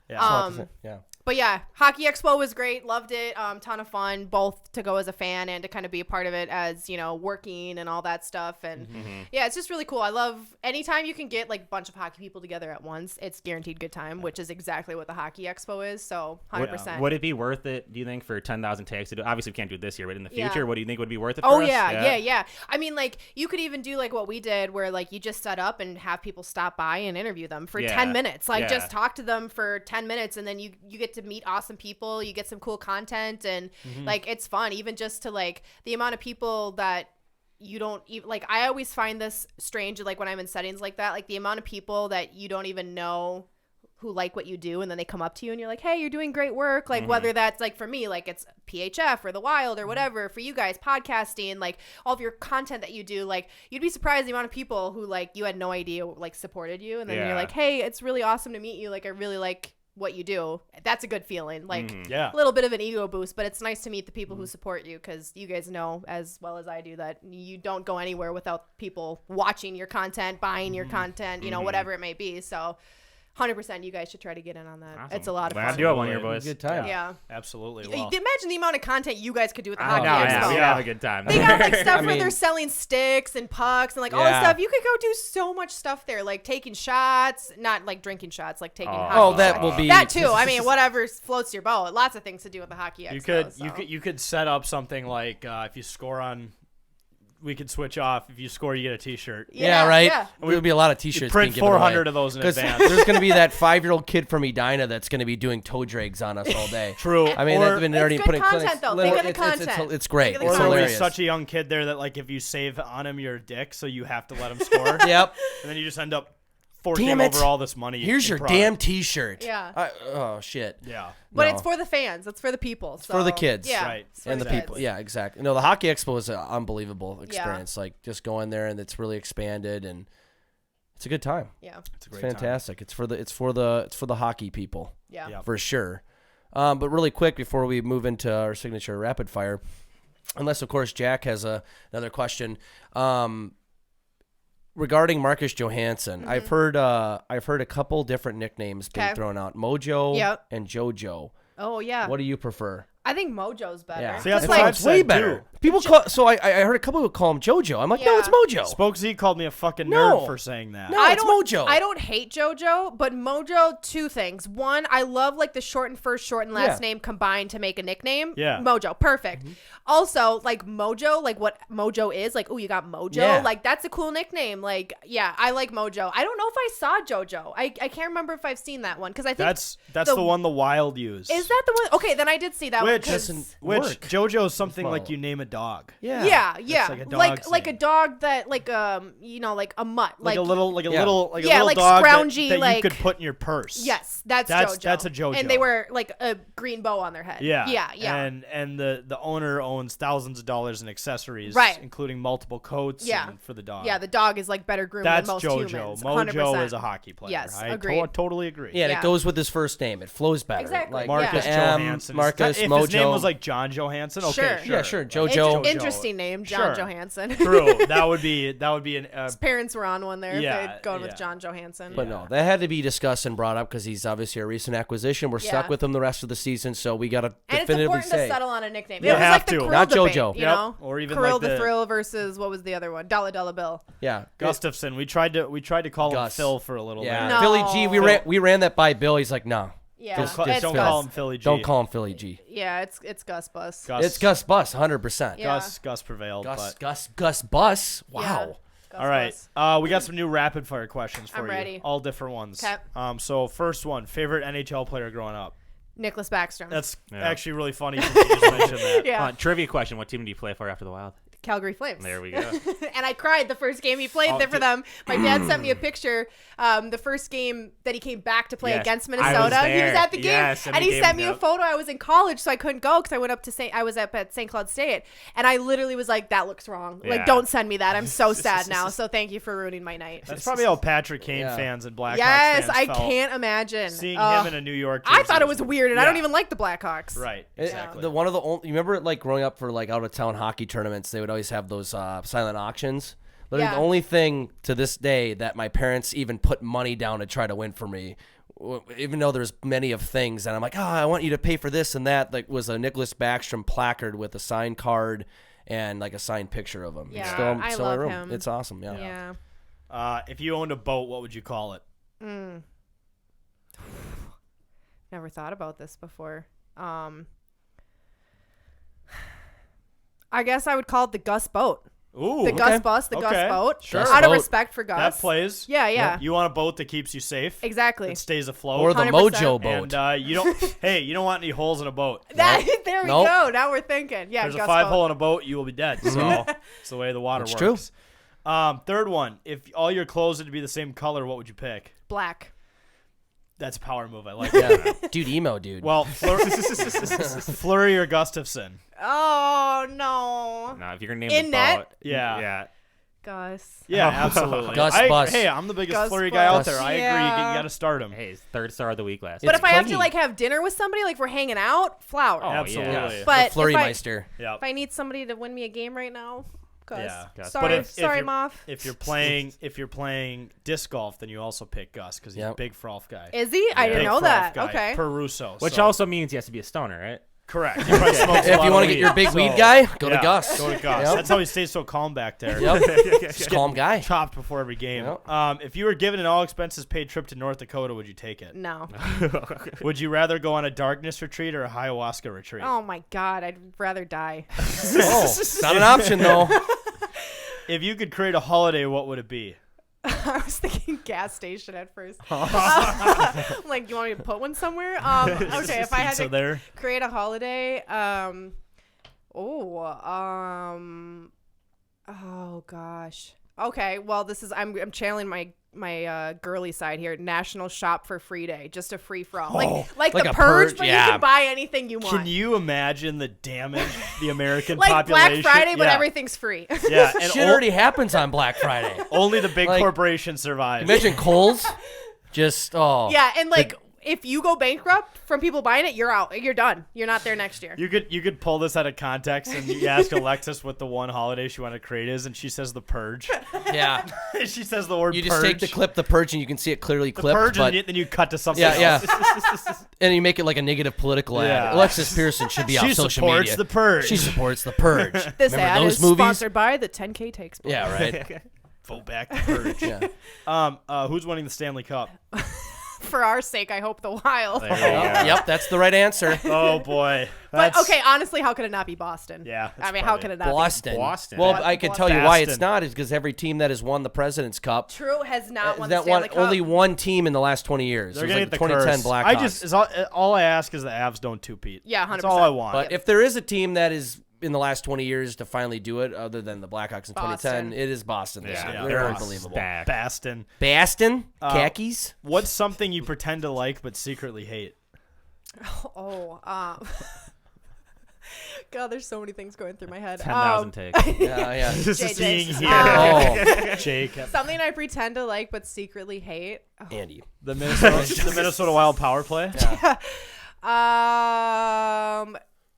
Yeah. Yeah. But yeah, Hockey Expo was great. Loved it. Ton of fun, both to go as a fan and to kind of be a part of it as, working and all that stuff. And yeah, it's just really cool. I love anytime you can get like a bunch of hockey people together at once, it's guaranteed good time, which is exactly what the Hockey Expo is. So 100%. Would it be worth it, do you think, for 10,000 tags to do? Obviously, we can't do it this year, but in the Yeah. future, what do you think would be worth it Oh for us? yeah. I mean, like you could even do like what we did, where like you just set up and have people stop by and interview them for Yeah. 10 minutes. Like Yeah. just talk to them for 10 minutes, and then you get to meet awesome people. You get some cool content, and like it's fun. Even just to like the amount of people that you don't even like. I always find this strange, like when I'm in settings like that, like the amount of people that you don't even know who like what you do, and then they come up to you and you're like, hey, you're doing great work. Like whether that's like for me, like it's PHF or the Wild or whatever, for you guys podcasting, like all of your content that you do, like you'd be surprised the amount of people who like you had no idea like supported you, and then Yeah. you're like, hey, it's really awesome to meet you, like I really like what you do, that's a good feeling. Like Yeah. a little bit of an ego boost, but it's nice to meet the people who support you, because you guys know as well as I do that you don't go anywhere without people watching your content, buying your content, you know, whatever it may be. So 100% you guys should try to get in on that. Awesome. It's a lot of Glad fun. to do it one year, boys. Good time. Yeah. Absolutely. You Well, can imagine the amount of content you guys could do with the I Hockey know, Expo. yeah, we have a good time. They got like stuff I where mean- they're selling sticks and pucks and like all this Yeah. stuff. You could go do so much stuff there, like taking shots, not like drinking shots, like taking hockey Oh, that shots. will be That too. I mean, whatever floats your boat. Lots of things to do with the Hockey Expo. you could set up something like if you score on, we could switch off. If you score, you get a T-shirt. Yeah, right. Yeah. There'll be a lot of You T-shirts. print being given 400 away. of those in 'Cause advance. there's going to be that 5-year-old kid from Edina that's going to be doing toe drags on us all day. True. I mean, or, they've been It's already good putting content, clinics. though. Think of the It's content. it's great. Think of the It's or there'll be hilarious. such a young kid there that like if you save on him, you're a dick, so you have to let him score. Yep. And then you just end up forking Damn him it. over all this money. Here's in your product. damn T-shirt. Yeah. Oh shit. Yeah. But No. it's for the fans. It's for the people. for the so, kids. Yeah. Right. it's for And the kids. people, yeah, exactly. No, the Hockey Expo is an unbelievable experience. Like just going there, and it's really expanded, and it's a good time. Yeah. It's a It's great fantastic. It's for the hockey people Yeah. Yeah. for sure. But really quick before we move into our signature rapid fire, unless of course Jack has another question. Regarding Marcus Johansson, I've heard a couple different nicknames being 'Kay. thrown out: Mojo Yep. and JoJo. Oh yeah. What do you prefer? I think Mojo's better. Yeah. See, that's Just what like, I've It's way said, better. too. People call. So I heard a couple people call him JoJo. I'm like, no, Yeah. it's Mojo. Spoke Z called me a fucking No. nerd for saying that. No, I it's don't, Mojo. I don't hate JoJo, but Mojo, two things. One, I love like the short and first, short and last Yeah. name combined to make a nickname. Yeah. Mojo, perfect. Also, like Mojo, like what Mojo is, like, oh, you got Mojo. Yeah. Like that's a cool nickname. Like, yeah, I like Mojo. I don't know if I saw JoJo. I can't remember if I've seen that one because I think That's the- the one the Wild used. is that the one? Okay, then I did see that one. which 'cause- which work. JoJo's something Well. like you name a dog. Yeah. yeah, like a dog's like a name. dog that like you know like a mutt Like a little Yeah. a little Yeah, like dog scroungy, that like- you could put in your purse. Yes, that's That's- JoJo. that's a JoJo. And they wear like a green bow on their head. Yeah. Yeah. And the owner owns thousands of dollars in accessories, Right. including multiple coats Yeah. and for the dog. Yeah, the dog is like better groomed That's than most JoJo. humans. Mojo 100%. is a hockey player. Yes, I agreed. totally agree. Yeah, and Yeah. it goes with his first name. It flows better. Exactly, Like Marcus the M, Johansson. Marcus, if Mojo. his name was like John Johansson, okay, Sure. sure. Yeah, sure. JoJo. Interesting name, John Sure. Johansson. True. That would be an. His parents were on one there. Yeah, They're going with yeah. John Johansson. But no, that had to be discussed and brought up because he's obviously a recent acquisition. We're stuck Yeah. with him the rest of the season, so we got to and it's definitively important say. to settle on a nickname. You It was have like the to. Krill Not debate, JoJo. you Yep. know? Or even Krill like the the- Thrill versus what was the other one? Dollar Bill. Yeah, Gustafson. We tried to call Gus. him Phil for a little yeah. bit. No. Philly G. We ran that by Bill. He's like, no, Yeah, Just Don't it's call Gus. him Philly G. don't call him Philly G. Yeah, it's Gus Bus. Gus. It's Gus Bus, 100%. Yeah. Gus prevailed. but. Gus Bus. Wow. Yeah, Gus All right. Bus. We got some new rapid fire questions for I'm you. ready. All different ones. 'Kay. So first one, favorite NHL player growing up. Nicholas Backstrom. That's Yeah. actually really funny since you just mentioned that. yeah. Trivia question: what team do you play for after the Wild? Calgary Flames. There we go. And I cried the first game he played Oh, there for them. My dad sent me a picture. The first game that he came back to play Yes, against I was Minnesota, he was there. at the game, Yes, and and he he sent gave me me a up. photo. I was in college, so I couldn't go because I went up to I was up at St. Cloud State, and I literally was like, "That looks wrong. Like, Yeah. don't send me that. I'm so sad now. So thank you for ruining my night." That's probably how Patrick Kane Yeah. fans and Blackhawks Yes, fans I felt can't imagine seeing Ugh. him in a New York. I jersey. thought it was weird, and I don't Yeah. even like the Blackhawks. Right. It- Exactly. The one of the only, you remember like growing up for like out of town hockey tournaments, they would always have those silent auctions. Literally Yeah. the only thing to this day that my parents even put money down to try to win for me, even though there's many of things, and I'm like, I want you to pay for this and that, like was a Nicholas Backstrom placard with a signed card and like a signed picture of him. Yeah, It's still, I still in my love room. him. It's awesome. Yeah. Yeah. If you owned a boat, what would you call it? Never thought about this before. I guess I would call it the Gus boat. Ooh. The Gus bus, the Gus Okay. boat. Sure. Gus Out of boat. respect for Gus. That plays. Yeah, yeah. You want a boat that keeps you safe. Exactly. That stays afloat. Or the 100%. Mojo boat. And you don't. Hey, you don't want any holes in a boat. That, there we Nope. go. Now we're thinking. Yeah, There's a Gus 5-hole boat. in a boat, you will be dead. So it's the way the water That's works. True. Third one. If all your clothes had to be the same color, what would you pick? Black. That's a power move. I like that. Yeah. Dude, emo dude. Well, Fleury or Gustafson. Oh, no. No, if you're gonna name In the net? boat, Yeah. yeah. Gus. Yeah, absolutely. Gus I, Bus. hey, I'm the biggest Gus Fleury guy out Bus. there. I agree. Yeah. You got to start him. Hey, his third star of the week last. But week. if I have to clingy. like have dinner with somebody, like we're hanging out, Flower. Oh, Absolutely. yeah. But Flurry if I, Meister. Yep. if I need somebody to win me a game right now, Gus. Yeah. Gus. Sorry, But if sorry, you're- Moff. If you're playing disc golf, then you also pick Gus because he's a Yep. big frolf guy. Is he? I didn't Big know frolf that. guy, Okay. Per Russo. Which so- also means he has to be a stoner, right? correct. He probably smokes a If lot you of want to get weed, your big so- weed guy, go to Yeah, Gus. Go to Gus. Yep. That's how he stays so calm back there. Yep. Just calm guy. Chopped before every game. Yep. If you were given an all expenses paid trip to North Dakota, would you take it? No. Would you rather go on a darkness retreat or a ayahuasca retreat? Oh my God, I'd rather die. Oh, not an option though. If you could create a holiday, what would it be? I was thinking gas station at first. I'm like, you want me to put one somewhere? Okay, if I had So to there. create a holiday, oh gosh. Okay, well this is I'm channeling my girly side here. National Shop for Free Day, just a free for all, like like the a Purge, purge, but yeah. you can buy anything you want. Can you imagine the damage the American like population? Black Friday, but Yeah. everything's free. Yeah, and Shit already happens on Black Friday. only the big Like- corporations survive. Imagine Kohl's. Just Yeah, and like if you go bankrupt from people buying it, you're out. You're done. You're not there next year. You could pull this out of context and you ask Alexis what the one holiday she wanted to create is, and she says the Purge. yeah. She says the word You Purge. just take the clip, the purge, and you can see it clearly the clipped. Purge, but and then you cut to something yeah, else. yeah. And you make it like a negative political ad. Yeah. Alexis Pearson should be She on social supports media. the Purge. She supports the Purge. This Remember ad those is movies? sponsored by the 10K Takes. Book. Yeah, right. Vote back the Purge. Yeah. Who's winning the Stanley Cup? For our sake, I hope the Wild. There you go. Yep, that's the right answer. Oh boy. But That's- okay, honestly, how could it not be Boston? Yeah, I that's mean, how probably- could it not Boston. Boston. Well, Boston. I can tell you why it's Boston. not is because every team that has won the President's Cup, be? True has not won the that Stanley won Cup. only one team in the last 20 years. They're It was gonna like get the the 2010 curse. Blackhawks. I just is all I ask is the Avs don't two-peat. Yeah, 100%. That's all I want. But if there is a team that is in the last 20 years to finally do it, other than the Blackhawks in Boston. 2010, it is Boston this Yeah, year. yeah, They're they're unbelievable. Stacked. Baston. Baston? Khakis? What's something you pretend to like but secretly hate? Oh, God, there's so many things going through my head. 10,000 takes. Yeah, yeah. JJ. Seeing here. Oh, Jake. Something I pretend to like but secretly hate. Andy. The Minnesota Wild power play.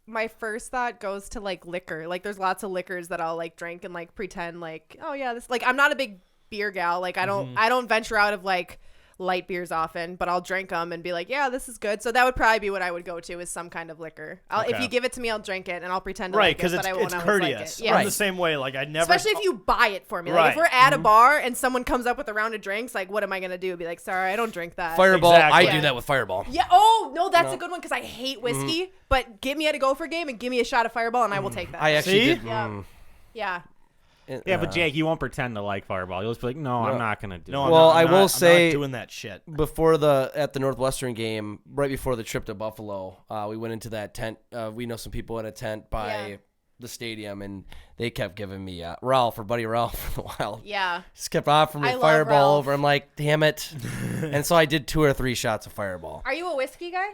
My first thought goes to like liquor. Like there's lots of liquors that I'll like drink and like pretend like, oh yeah, this like I'm not a big beer gal. Like I don't venture out of like light beers often, but I'll drink them and be like, yeah, this is good. So that would probably be what I would go to is some kind of liquor. If Okay. you give it to me, I'll drink it and I'll pretend to Right, like it, because but I won't it's always courteous. like it. Yeah. I'm the same way. Like I never. Especially if you buy it for me. Like Right. if we're at a bar and someone comes up with a round of drinks, like what am I gonna do? Be like, sorry, I don't drink that. Fireball. Exactly. I do that with Fireball. Yeah. Oh no, that's a good one because I hate whiskey. But get me at a Gopher game and give me a shot of Fireball, and I will take that. I actually See? did. Yeah. Yeah. Yeah, but Jake, you won't pretend to like Fireball. You'll just be like, no, I'm not gonna do No, it. I'm Well, not, I I'm will not say- doing that shit. Before at the Northwestern game, right before the trip to Buffalo, we went into that tent. We know some people in a tent by Yeah. the stadium, and they kept giving me Ralph or Buddy Ralph for the Wild. Yeah. Just kept offering me I love Fireball Ralph. over. I'm like, damn it. And so I did 2 or 3 shots of Fireball. Are you a whiskey guy?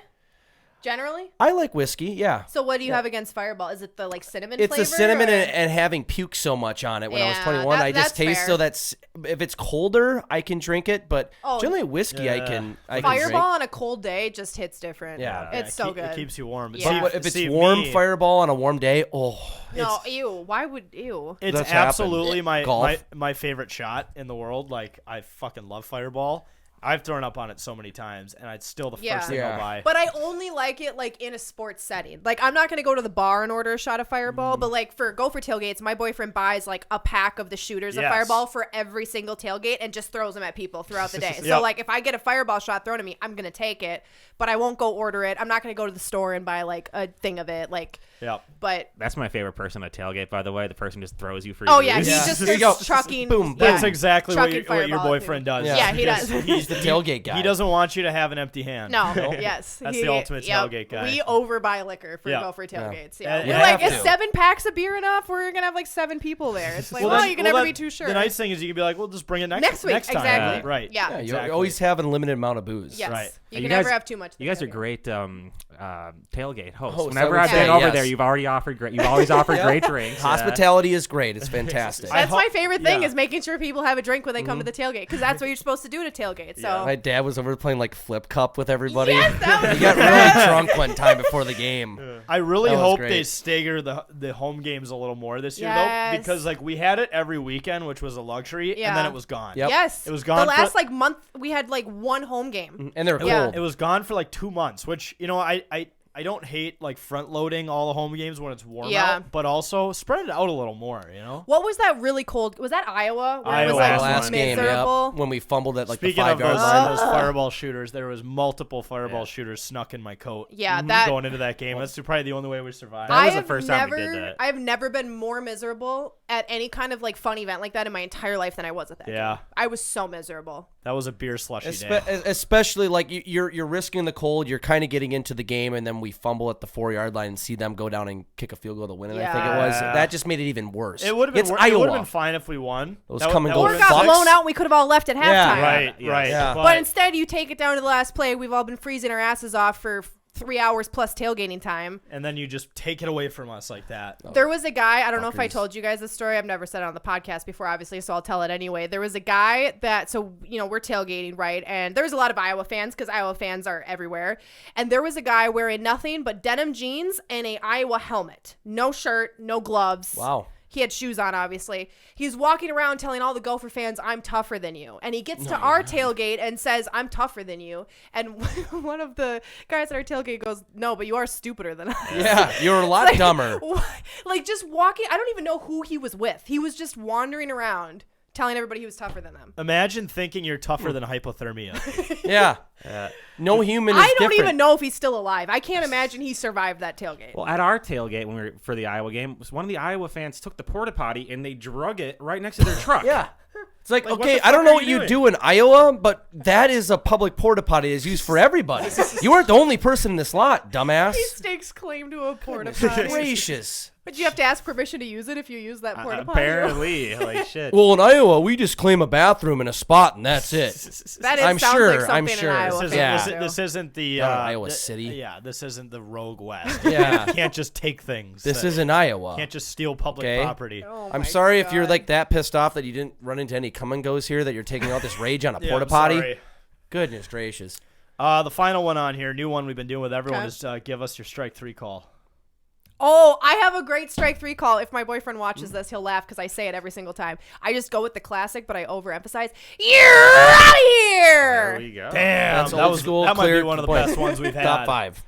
Generally? I like whiskey, yeah. So what do you have against Fireball? Is it the like cinnamon It's flavor? the cinnamon or- and having puke so much on it when I was Yeah, 21. I that's just taste fair. so that's if it's colder, I can drink it, but Oh, generally whiskey I Yeah. can Fireball drink. on a cold day just hits different. Yeah. It's so good. It keeps you warm. Yeah. But if it's See, warm me, Fireball on a warm day, oh, No, ew. Why would ew? It's That's happened. absolutely Golf. my favorite shot in the world. Like I fucking love Fireball. I've thrown up on it so many times, and it's still the Yeah. first thing Yeah. I'll buy. But I only like it like in a sports setting. Like I'm not gonna go to the bar and order a shot of Fireball, but like for Gopher tailgates, my boyfriend buys like a pack of the shooters of Yes. Fireball for every single tailgate and just throws them at people throughout the day. So Yep. like if I get a Fireball shot thrown at me, I'm gonna take it, but I won't go order it. I'm not gonna go to the store and buy like a thing of it. Like, Yep. but That's my favorite person at tailgate, by the way. The person just throws you for oh you yeah, lose. he Yeah. just There you go. starts chucking. Boom, yeah. That's exactly what Chucking your Fireball at boyfriend people. does. Yeah, he does. he's the tailgate guy. He doesn't want you to have an empty hand. No, yes. That's the ultimate tailgate guy. We overbuy liquor for Yeah. Gopher tailgates. Yeah. Yeah. You We're like, have is to. 7 packs of beer enough? We're going to have like 7 people there. It's like, well, then- you can never then be too sure. The nice thing is you can be like, well, just bring it Next week, time. exactly. Right. Yeah. Yeah, you Exactly. always have a limited amount of booze. Yes. Right. You You can guys- never have too much. You guys are tailgate. great tailgate host. Host, Whenever I would I've been say, over yes. there, you've always offered great drinks. Hospitality is great. It's fantastic. That's my favorite thing yeah. is making sure people have a drink when they come to the tailgate because that's what you're supposed to do at a tailgate. So My dad was over playing like flip cup with everybody. Yes, that was He got really drunk one time before the game. I really That was hope great. they stagger the home games a little more this year Yes. though, because like we had it every weekend, which was a luxury, and then Yeah. it was gone. Yep. yes, It was gone The last for- like month we had like one home game. And they're cold. Yeah. It was gone for like 2 months, which I don't hate like front loading all the home games when it's warm Yeah. out, but also spread it out a little more, What was that really cold? Was that Iowa? Where Iowa. it was like Last game, miserable. yep, when we fumbled at like Speaking the of 5-yard those, line. those fireball shooters, there was multiple fireball shooters snuck in my coat. Yeah, that going into that game. That's probably the only way we survived. That was the have first time we never, did that. I've never been more miserable at any kind of like fun event like that in my entire life than I was at that. Yeah. game. I was so miserable. That was a beer slushy day. Especially like you're risking the cold. You're kind of getting into the game, and then we fumble at the 4-yard line and see them go down and kick a field goal to win it. I think it was. Yeah. That just made it even worse. It would have been. It's It Iowa. would have been fine if we won. Those That come would- and that go would Or have got been Bucks. blown out and we could have all left at halftime. Right, Yes. right. Yeah. But instead, you take it down to the last play. We've all been freezing our asses off for 3 hours plus tailgating time. and then you just take it away from us like that. There was a guy, I don't know if I Fuckers. told you guys this story. I've never said it on the podcast before, obviously, so I'll tell it anyway. There was a guy that, so, we're tailgating, right? And there's a lot of Iowa fans because Iowa fans are everywhere. And there was a guy wearing nothing but denim jeans and a Iowa helmet. No shirt, no gloves. Wow. He had shoes on, obviously. He's walking around telling all the Gopher fans, I'm tougher than you. And he gets to our tailgate and says, I'm tougher than you. And one of the guys at our tailgate goes, no, but you are stupider than us. Yeah, you're a lot dumber. Like just walking, I don't even know who he was with. He was just wandering around telling everybody he was tougher than them. Imagine thinking you're tougher than hypothermia. Yeah. No human is I don't different. even know if he's still alive. I can't imagine he survived that tailgate. Well, at our tailgate when we were for the Iowa game, was one of the Iowa fans took the porta potty and they drug it right next to their truck. Yeah. It's like, Like, what okay, the I don't fuck know are what you you doing? do in Iowa, but that is a public porta potty that's used for everybody. You weren't the only person in this lot, dumbass. He stakes claim to a porta potty. Gracious. But you have to ask permission to use it if you use that porta potty. Apparently, like shit. Well, in Iowa, we just claim a bathroom and a spot, and that's it. That is, I'm sounds sure, like something I'm an sure. Iowa This, fan Yeah. isn't, would do. this isn't the Not Iowa City. Yeah, this isn't the Rogue West. Yeah. You can't just take things. This That- isn't Iowa. Can't just steal public Okay. property. Oh I'm my sorry if you're God. like that pissed off that you didn't run into any come and goes here, that you're taking out this rage on a Yeah, porta I'm potty. sorry. Goodness gracious. The final one on here, new one we've been doing with everyone, Okay. is give us your strike 3 call. Oh, I have a great strike 3 call. If my boyfriend watches this, he'll laugh because I say it every single time. I just go with the classic, but I overemphasize. You're out of here. There we go. Damn, That's that old was school, that might clear be one of the point. best ones we've had. Top 5.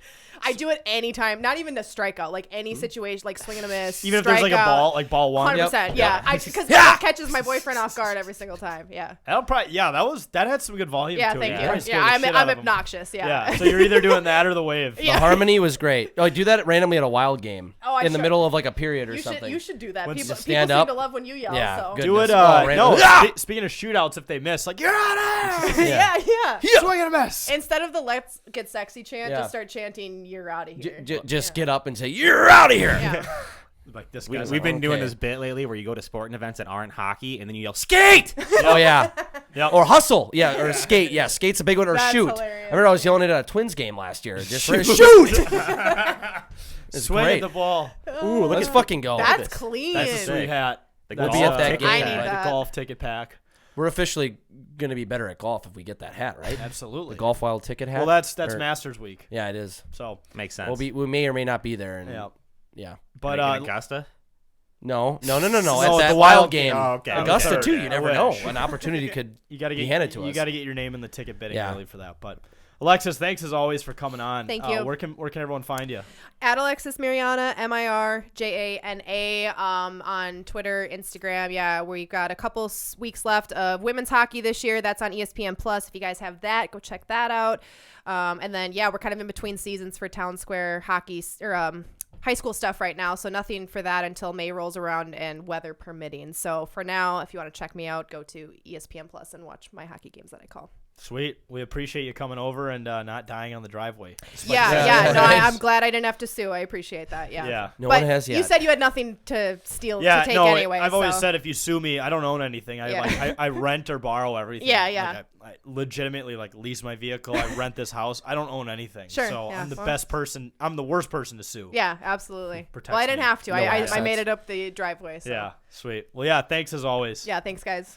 I do it anytime, not even a strikeout, like any situation, like swing and a miss. Even if there's like a strikeout, ball, like ball 1. 100%, yeah. Because Yeah. that catches my boyfriend off guard every single time. Yeah. That'll probably, that had some good volume Yeah, to thank it. you. Probably scared Yeah, the I'm shit out of him. obnoxious. Yeah. Yeah, so you're either doing that or the wave. Yeah. The harmony was great. Oh, do that randomly at a Wild game Oh, I in the should- middle of like a period or You something. should do that. Once People you stand seem up. to love when you yell. Yeah, so. good. Do it. Goodness. Oh, No, random. speaking of shootouts, if they miss, like, you're out of here. yeah, yeah. Swing and a miss. Instead of the let's get sexy chant, Yeah. just start chanting you're out of here. Just get up and say, "You're out of here." Yeah. Like this We, guy's we've been doing okay. this bit lately where you go to sporting events that aren't hockey and then you yell skate. Oh yeah. Yep. Or hustle. Yeah. Or skate. Yeah. Skate's a big one. Or That's shoot. hilarious. I remember I was yelling it at a Twins game last year. Just shoot. It's swing great. at the ball. Ooh, let's fucking go. That's clean. That's a sweet hat. The That's We'll be at that ticket game. I pack, need the that. golf ticket pack. We're officially gonna be better at golf if we get that hat, right? Absolutely. The Golf Wild ticket hat. Well, that's Or- Masters Week. Yeah, it is. So, Makes sense. We may or may not be there. And yeah. yeah. But Like in Augusta. No. No, At at that the Wild Wild game. Oh, okay. Augusta Okay. too. You I never know. wish. An opportunity could you got to be get handed to you us. got to get your name in the ticket bidding Yeah. early for that. But Alexis, thanks as always for coming on. Thank you. Where can everyone find you? At Alexis Mariana, MIRJANA, on Twitter, Instagram. Yeah, we've got a couple weeks left of women's hockey this year. That's on ESPN Plus. If you guys have that, go check that out. And then we're kind of in between seasons for Town Square hockey or high school stuff right now. So nothing for that until May rolls around and weather permitting. So for now, if you want to check me out, go to ESPN Plus and watch my hockey games that I call. Sweet. We appreciate you coming over and not dying on the driveway. Yeah. No, I'm glad I didn't have to sue. I appreciate that. Yeah. Yeah. No But one has yet. you said you had nothing to steal Yeah, to take no, anyway. I've always so- said if you sue me, I don't own anything. I rent or borrow everything. Yeah, yeah. Like, I legitimately lease my vehicle. I rent this house. I don't own anything. Sure, So yeah, I'm the well. best person. I'm the worst person to sue. Yeah, absolutely. Protects Well, I didn't me. have to. No I assets. made it up the driveway. So. Yeah. Sweet. Well, yeah. Thanks as always. Yeah. Thanks, guys.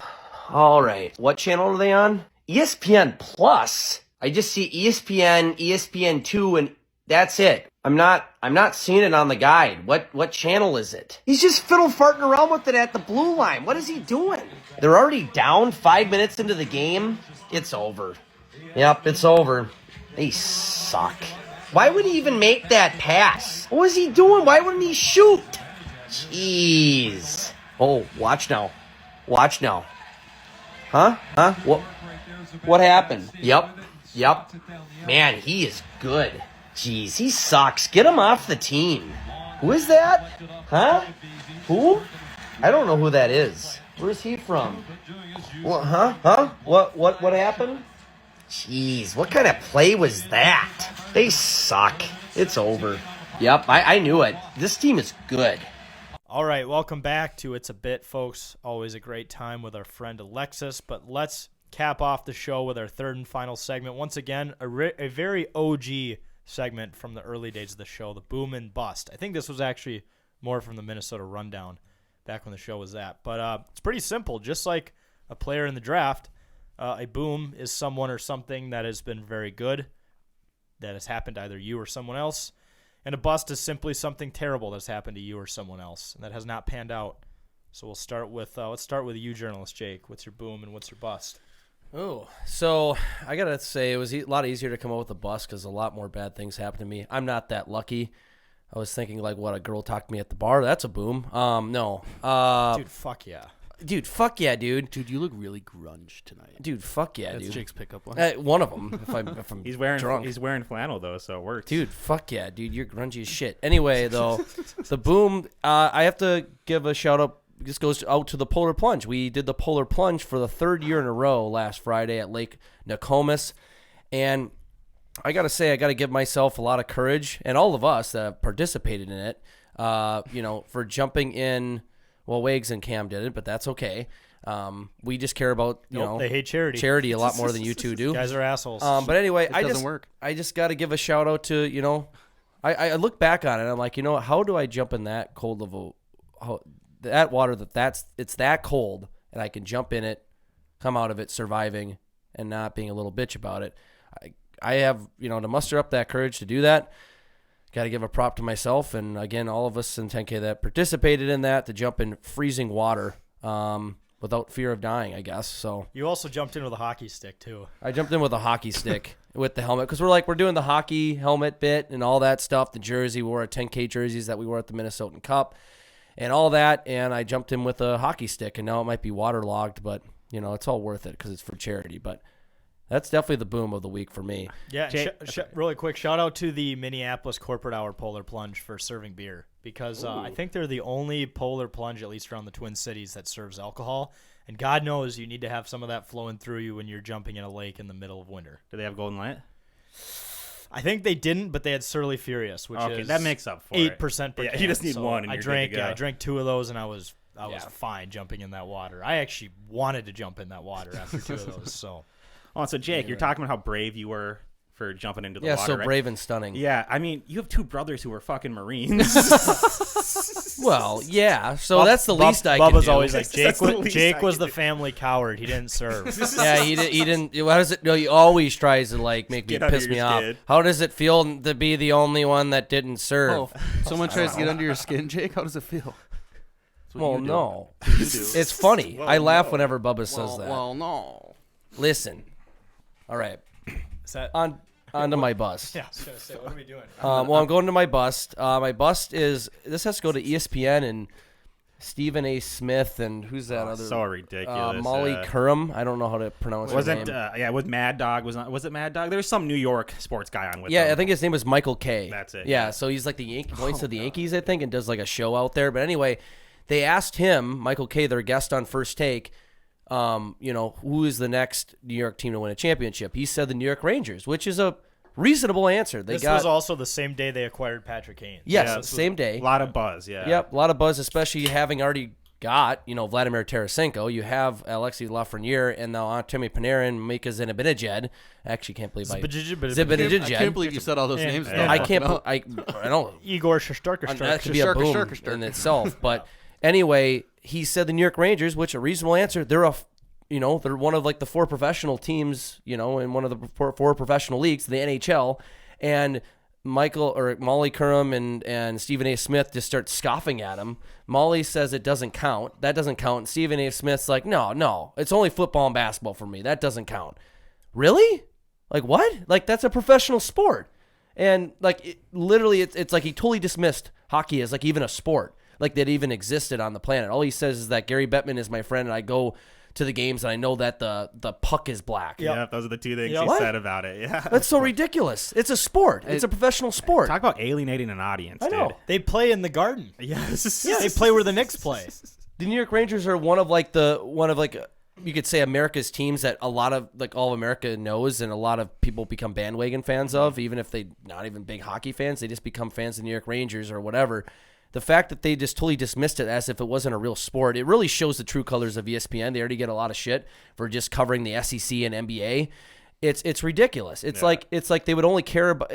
All right. What channel are they on? ESPN Plus. I just see ESPN, ESPN2, and that's it. I'm not seeing it on the guide. What channel is it? He's just fiddle farting around with it at the blue line. What is he doing? They're already down 5 minutes into the game. It's over. Yep, it's over. They suck. Why would he even make that pass? What was he doing? Why wouldn't he shoot? Jeez. Oh, watch now. Watch now. Huh? What happened? Yep. Man, he is good. Jeez, he sucks. Get him off the team. Who is that? Huh? Who? I don't know who that is. Where's he from? What? Huh? What happened? Jeez, what kind of play was that? They suck. It's over. Yep, I knew it. This team is good. All right. Welcome back to It's a Bit, folks. Always a great time with our friend Alexis. But let's cap off the show with our third and final segment. Once again, a very OG segment from the early days of the show, the boom and bust. I think this was actually more from the Minnesota Rundown back when the show was at. But it's pretty simple. Just like a player in the draft, a boom is someone or something that has been very good, that has happened to either you or someone else. And a bust is simply something terrible that's happened to you or someone else and that has not panned out. So we'll start with let's start with you, journalist Jake. What's your boom and what's your bust? Oh, so I gotta say it was a lot easier to come up with a bust because a lot more bad things happened to me. I'm not that lucky. I was thinking like, what, a girl talked to me at the bar? That's a boom. No. Dude, fuck yeah. Dude, fuck yeah, dude. Dude, you look really grunge tonight. Dude, fuck yeah, That's dude. Jake's pickup one. One of them. If I'm He's wearing drunk. he's wearing flannel though, so it works. Dude, fuck yeah, dude. You're grungy as shit. Anyway, though, the boom, I have to give a shout out. This goes out to the Polar Plunge. We did the Polar Plunge for the third year in a row last Friday at Lake Nokomis. And I got to say, I got to give myself a lot of courage and all of us that have participated in it, for jumping in. Well, Wags and Cam did it, but that's okay. We just care about, they hate charity. Charity a lot more than you two do. Guys are assholes. But anyway, doesn't work. I just got to give a shout out to, I look back on it and I'm like, how do I jump in that cold of that water it's that cold and I can jump in it, come out of it surviving and not being a little bitch about it. I have, to muster up that courage to do that. Got to give a prop to myself and again, all of us in 10K that participated in that to jump in freezing water without fear of dying, I guess. So You also jumped in with a hockey stick too. I jumped in with a hockey stick with the helmet because we're doing the hockey helmet bit and all that stuff. The jersey, we wore our 10K jerseys that we wore at the Minnesotan Cup and all that. And I jumped in with a hockey stick and now it might be waterlogged, but it's all worth it because it's for charity. But that's definitely the boom of the week for me. Yeah, Jake- really quick, shout out to the Minneapolis Corporate Hour Polar Plunge for serving beer because I think they're the only Polar Plunge, at least around the Twin Cities, that serves alcohol. And God knows you need to have some of that flowing through you when you're jumping in a lake in the middle of winter. Do they have Golden Light? I think they didn't, but they had Surly Furious, which Okay, is that makes up for it. 8% per Yeah, can. you just need So one and I you're good drank to go. I drank 2 of those and I was fine jumping in that water. I actually wanted to jump in that water after 2 of those. So Oh, so Jake, you're talking about how brave you were for jumping into the Yeah, water, so right? brave and stunning. Yeah, I mean, you have 2 brothers who were fucking Marines. Well, yeah. So that's the least I can Bubba's do. always like That's the least I Jake can was the do. family coward. He didn't serve. Yeah, he didn't. How does it? No, he always tries to make me Get under piss me your off. skin. How does it feel to be the only one that didn't serve? Oh, someone tries to get under your skin, Jake. How does it feel? That's what well, you do. no. You do. It's funny. I laugh whenever Bubba says that. Well, no. Listen. All right. Is that? On to my bust. Yeah, I was gonna say, what are we doing? Well, I'm going to my bust. My bust is this has to go to ESPN and Stephen A. Smith and who's that other? so ridiculous. Molly Curran. I don't know how to pronounce her name. Wasn't was Mad Dog was it Mad Dog? There was some New York sports guy on with Yeah, them. I think his name is Michael Kay. That's it, Yeah, yeah. so he's like the voice of the Yankees, I think, and does like a show out there. But anyway, they asked him, Michael Kay, their guest on First Take, who is the next New York team to win a championship? He said the New York Rangers, which is a reasonable answer. This was also the same day they acquired Patrick Kane. Yes, Yeah, same day. A lot of buzz, yeah. Yep, a lot of buzz, especially having already got, Vladimir Tarasenko. You have Alexei Lafreniere and now Artemi Panarin, Mika Zibanejad. I actually can't believe I can't believe you said all those names. Yeah. I can't. I don't. Igor Shesterkin. That could be a boom in itself. But anyway, he said the New York Rangers, which a reasonable answer. They're they're one of like the 4 professional teams, in one of the four professional leagues, the NHL, and Molly Curran and Stephen A. Smith just start scoffing at him. Molly says it doesn't count. That doesn't count. And Stephen A. Smith's like, no, it's only football and basketball for me. That doesn't count. Really? Like what? Like that's a professional sport. And like literally, it's like he totally dismissed hockey as like even a sport, like that even existed on the planet. All he says is that Gary Bettman is my friend and I go to the games and I know that the puck is black. Yeah, those are the 2 things Yep. he What? said about it. Yeah, That's so ridiculous. It's a sport. It's a professional sport. Talk about alienating an audience, I know. dude. They play in the Garden. Yes. They play where the Knicks play. The New York Rangers are one of you could say America's teams that a lot of like all of America knows and a lot of people become bandwagon fans of, even if they not even big hockey fans, they just become fans of the New York Rangers or whatever. The fact that they just totally dismissed it as if it wasn't a real sport, it really shows the true colors of ESPN. They already get a lot of shit for just covering the SEC and NBA. It's ridiculous. It's like they would only care about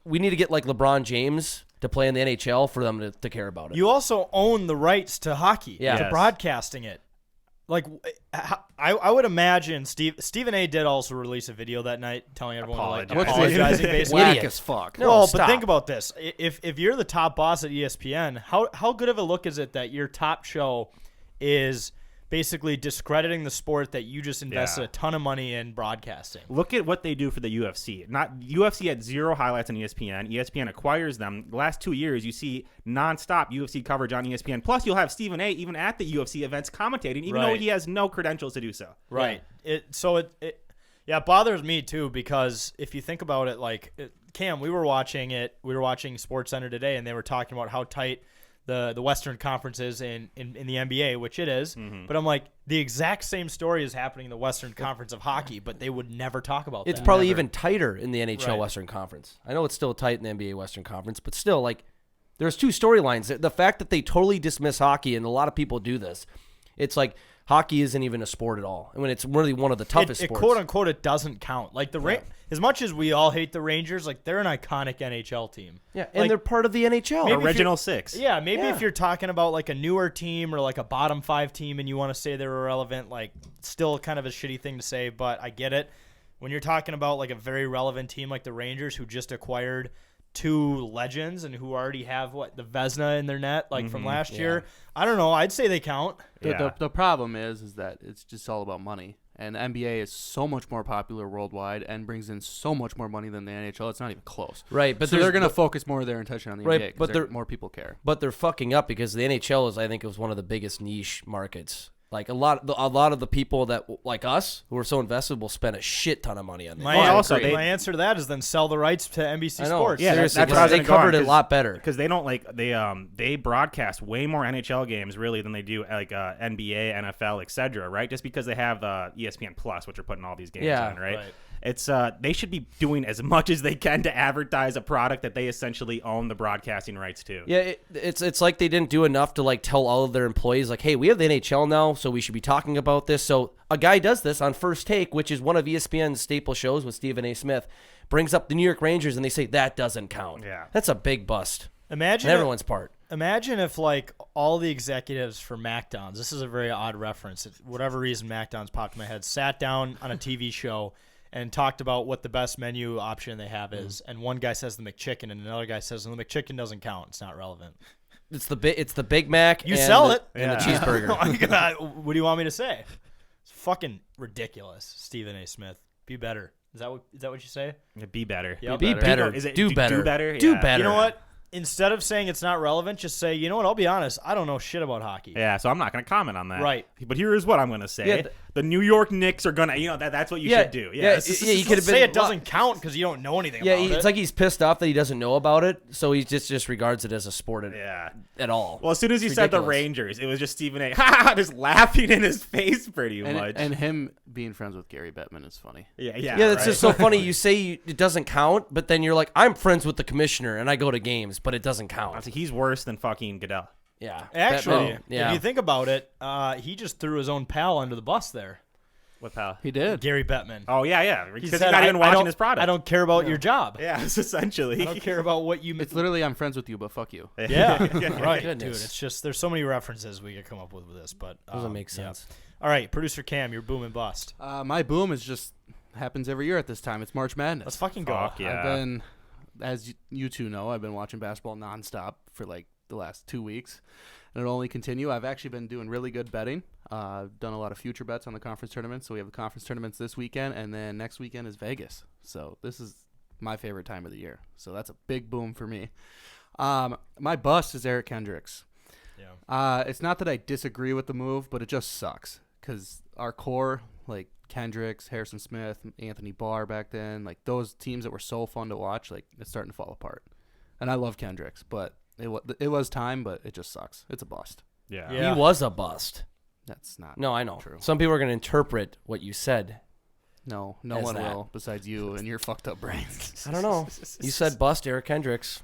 we need to get like LeBron James to play in the NHL for them to care about it. You also own the rights to hockey, Yeah. to Yes. broadcasting it. Like, I would imagine Stephen A. did also release a video that night telling everyone Apologize. to like apologizing basically. Whack Idiot. as fuck. No, well, but stop. think about this: if you're the top boss at ESPN, how good of a look is it that your top show is basically discrediting the sport that you just invested a ton of money in broadcasting? Look at what they do for the UFC. UFC had 0 highlights on ESPN. ESPN acquires them. The last 2 years, you see nonstop UFC coverage on ESPN. Plus, you'll have Stephen A. even at the UFC events commentating, even though Right. he has no credentials to do so. Right. It bothers me too, because if you think about it, Cam, we were watching SportsCenter today, and they were talking about how tight the Western Conference is in the NBA, which it is. But I'm like, the exact same story is happening in the Western Conference of hockey, but they would never talk about It's that. probably Never. even tighter in the NHL Right. Western Conference. I know it's still tight in the NBA Western Conference, but still, like, there's 2 storylines. The fact that they totally dismiss hockey, and a lot of people do this, it's like hockey isn't even a sport at all. I mean, it's really one of the toughest It sports. quote unquote, it doesn't count. Like as much as we all hate the Rangers, like they're an iconic NHL team. Yeah, and Like, they're part of the NHL. maybe if Original you're- 6. Yeah, maybe Yeah. if you're talking about like a newer team or like a bottom 5 team and you want to say they're irrelevant, like still kind of a shitty thing to say, but I get it. When you're talking about like a very relevant team like the Rangers, who just acquired 2 legends and who already have the Vezina in their net from last year, I don't know. I'd say they count. The problem is that it's just all about money. And the NBA is so much more popular worldwide and brings in so much more money than the NHL. It's not even close. Right, but so they're there's- going to focus more of their attention on the Right, NBA but because they're- more people care. But they're fucking up because the NHL is, I think, it was one of the biggest niche markets. Like a lot of the people that like us who are so invested will spend a shit ton of money on it. My, my answer to that is then sell the rights to NBC I know. Sports. Yeah, Seriously, that's what I was they gonna go on, covered it a 'cause- lot better. Because they don't they broadcast way more NHL games really than they do like NBA, NFL, etc. Right? Just because they have ESPN Plus, which are putting all these games Yeah, on, right? right. It's they should be doing as much as they can to advertise a product that they essentially own the broadcasting rights to. Yeah, it's like they didn't do enough to like tell all of their employees like, hey, we have the NHL now, so we should be talking about this. So a guy does this on First Take, which is one of ESPN's staple shows with Stephen A. Smith, brings up the New York Rangers, and they say that doesn't count. Yeah. That's a big bust Imagine on everyone's part. Imagine if like all the executives for McDonald's, this is a very odd reference, whatever reason McDonald's popped in my head, sat down on a TV show and talked about what the best menu option they have is, and one guy says the McChicken and another guy says the McChicken doesn't count, it's not relevant. It's the Big Mac. You and sell the, it. and the Yeah. cheeseburger. Oh my God, what do you want me to say? It's fucking ridiculous, Stephen A. Smith. Be better. Is that what you say? Be better. Yep. Be better. Is it do better. Do better. Do Yeah. better. You know what? Instead of saying it's not relevant, just say, you know what, I'll be honest, I don't know shit about hockey. Yeah, so I'm not going to comment on that. Right. But here is what I'm going to say. Yeah, the New York Knicks are gonna, that's what you Yeah, should do. yeah, Yes. he could have been. Say it doesn't count because you don't know anything Yeah, about it. it's like he's pissed off that he doesn't know about it, so he just regards it as a sport at all. Well, as soon as you It's said the ridiculous. Rangers, it was just Stephen A. just laughing in his face pretty much. And him being friends with Gary Bettman is funny. yeah, Yeah, that's right. just so funny. You say it doesn't count, but then you're like, I'm friends with the commissioner and I go to games, but it doesn't count. Honestly, he's worse than fucking Goodell. Yeah, Actually, Bettman, yeah. if you think about it, he just threw his own pal under the bus there. What pal? He did. Gary Bettman. Oh yeah, He because he's said, not even I watching don't- his product. I don't care about your job. Yeah, it's essentially. I don't care about what you. It's literally I'm friends with you, but fuck you. Yeah, right, Goodness. dude. It's just there's so many references we could come up with this, but Doesn't make yeah. sense. All right, producer Cam, your boom and bust. My boom is just happens every year at this time. It's March Madness. Let's fucking go. Fuck yeah. I've been, as you two know, I've been watching basketball nonstop for like the last 2 weeks, and it'll only continue. I've actually been doing really good betting. I've done a lot of future bets on the conference tournaments. So we have the conference tournaments this weekend, and then next weekend is Vegas. So this is my favorite time of the year. So that's a big boom for me. My bust is Eric Kendricks. Yeah. It's not that I disagree with the move, but it just sucks because our core, like Kendricks, Harrison Smith, Anthony Barr back then, like those teams that were so fun to watch, like it's starting to fall apart. And I love Kendricks, but it was time, but it just sucks. It's a bust. Yeah. Yeah. He was a bust. That's not No, I know. true. Some people are going to interpret what you said. No As one that. will besides you and your fucked up brains. I don't know. You said bust Eric Kendricks.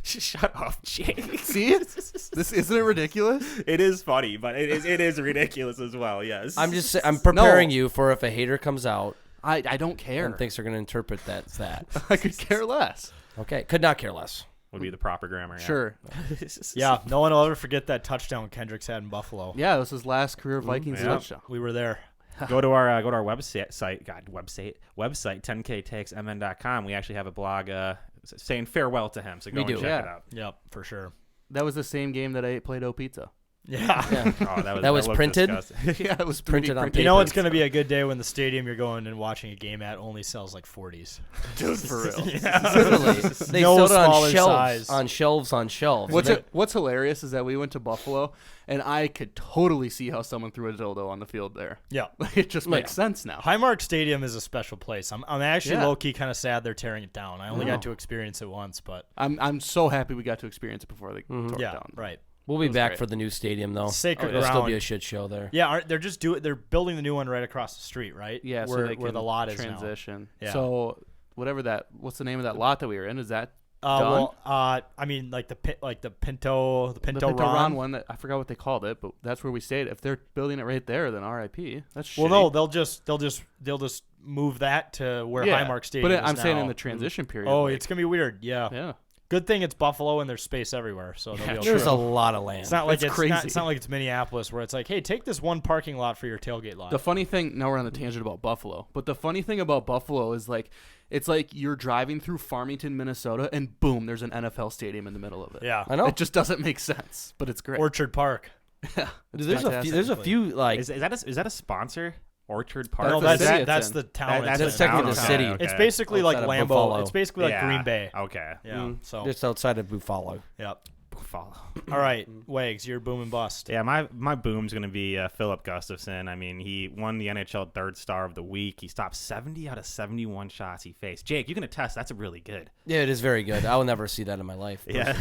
Shut up, Jake. See? This isn't it ridiculous? It is funny, but it is ridiculous as well. Yes. I'm preparing you for if a hater comes out I don't care. and thinks they're going to interpret that as that. I could care less. Okay, could not care less. would be the proper grammar. Yeah. Sure. Yeah, no one will ever forget that touchdown Kendricks had in Buffalo. Yeah, this was his last career Vikings yeah. touchdown. We were there. Go to our website. 10ktakesmn.com. We actually have a blog saying farewell to him. So go We and do. check Yeah. it out. Yep, for sure. That was the same game that I played O Pizza. Yeah. Yeah. Oh, That was looked printed? disgusting. Yeah, it was 3D Printed on printed. You know it's going to be a good day when the stadium you're going and watching a game at only sells like 40s. Dude, for real. Literally, they No sold it on smaller shelves, size. on shelves, on shelves. What's hilarious is that we went to Buffalo, and I could totally see how someone threw a dildo on the field there. Yeah. It just makes sense now. Highmark Stadium is a special place. I'm actually Yeah. low-key kind of sad they're tearing it down. I only No. got to experience it once, but I'm so happy we got to experience it before they tore it yeah, down. right. We'll be was back great. for the new stadium though. Sacred It'll still be ground. a shit show there. Yeah, they're building the new one right across the street, right? Yeah, where, so they where can the lot is transition. Yeah. So what's the name of that lot that we were in? Is that now. done? Well, I mean, like the Pinto the Pinto Ron one? That I forgot what they called it, but that's where we stayed. If they're building it right there, then R.I.P. That's Well, shitty. no, they'll just move that to where yeah, Highmark Stadium but is I'm saying now. in the transition period. Oh, like, it's gonna be weird. Yeah. yeah. Good thing it's Buffalo and there's space everywhere, so they'll be able to. There's a lot of land. It's not like That's it's crazy. Not, it's not like it's Minneapolis where it's like, hey, take this one parking lot for your tailgate lot. The funny thing, now we're on the tangent about Buffalo, but the funny thing about Buffalo is like, it's like you're driving through Farmington, Minnesota, and boom, there's an NFL stadium in the middle of it. yeah. I know. It just doesn't make sense, but it's great. Orchard Park. yeah, Dude, there's a few like Is that a sponsor? Orchard Park. No, the city that's it's that's in. the town. That's it's the in. technically town. the city. Okay. It's basically like Outside of Lambeau. Buffalo. It's basically like Yeah. Green Bay. Okay. Yeah. So. just outside of Buffalo. Yep. Follow. All right, Wags, you're boom and bust. Yeah, my boom's gonna be Philip Gustafson. I mean, he won the NHL Third Star of the Week. He stopped 70 out of 71 shots he faced. Jake, you can attest that's really good. Yeah, it is very good. I will never see that in my life. Yeah,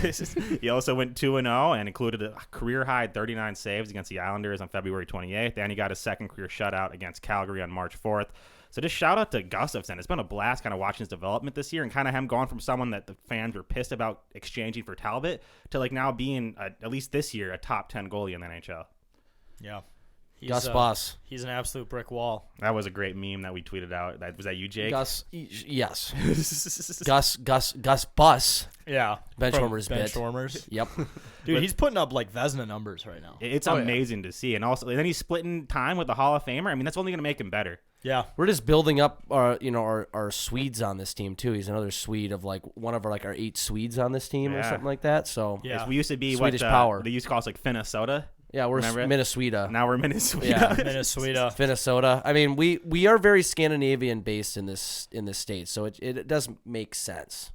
he also went 2-0 and included a career high 39 saves against the Islanders on February 28th, and he got his second career shutout against Calgary on March 4th. So just shout out to Gustafson. It's been a blast kind of watching his development this year and kind of him going from someone that the fans were pissed about exchanging for Talbot to like now being, at least this year, a top 10 goalie in the NHL. Yeah. He's, Gus Boss. He's an absolute brick wall. That was a great meme that we tweeted out. Was that you, Jake? Gus, yes. Gus Bus. Yeah. Benchwarmers bit. Benchwarmers. Yep. Dude, he's putting up like Vesna numbers right now. It's Oh, yeah. amazing to see. And also, then he's splitting time with the Hall of Famer. I mean, that's only going to make him better. Yeah. We're just building up our Swedes on this team too. He's another Swede of like one of our 8 Swedes on this team or Yeah. something like that. So Yeah. We used to be Swedish what power. they used to call us like Finnesota. yeah, we're Remember it? Minnesota. Now we're Minnesota. Yeah. Minnesota. Minnesota. I mean, we are very Scandinavian based in this state, so it does make sense.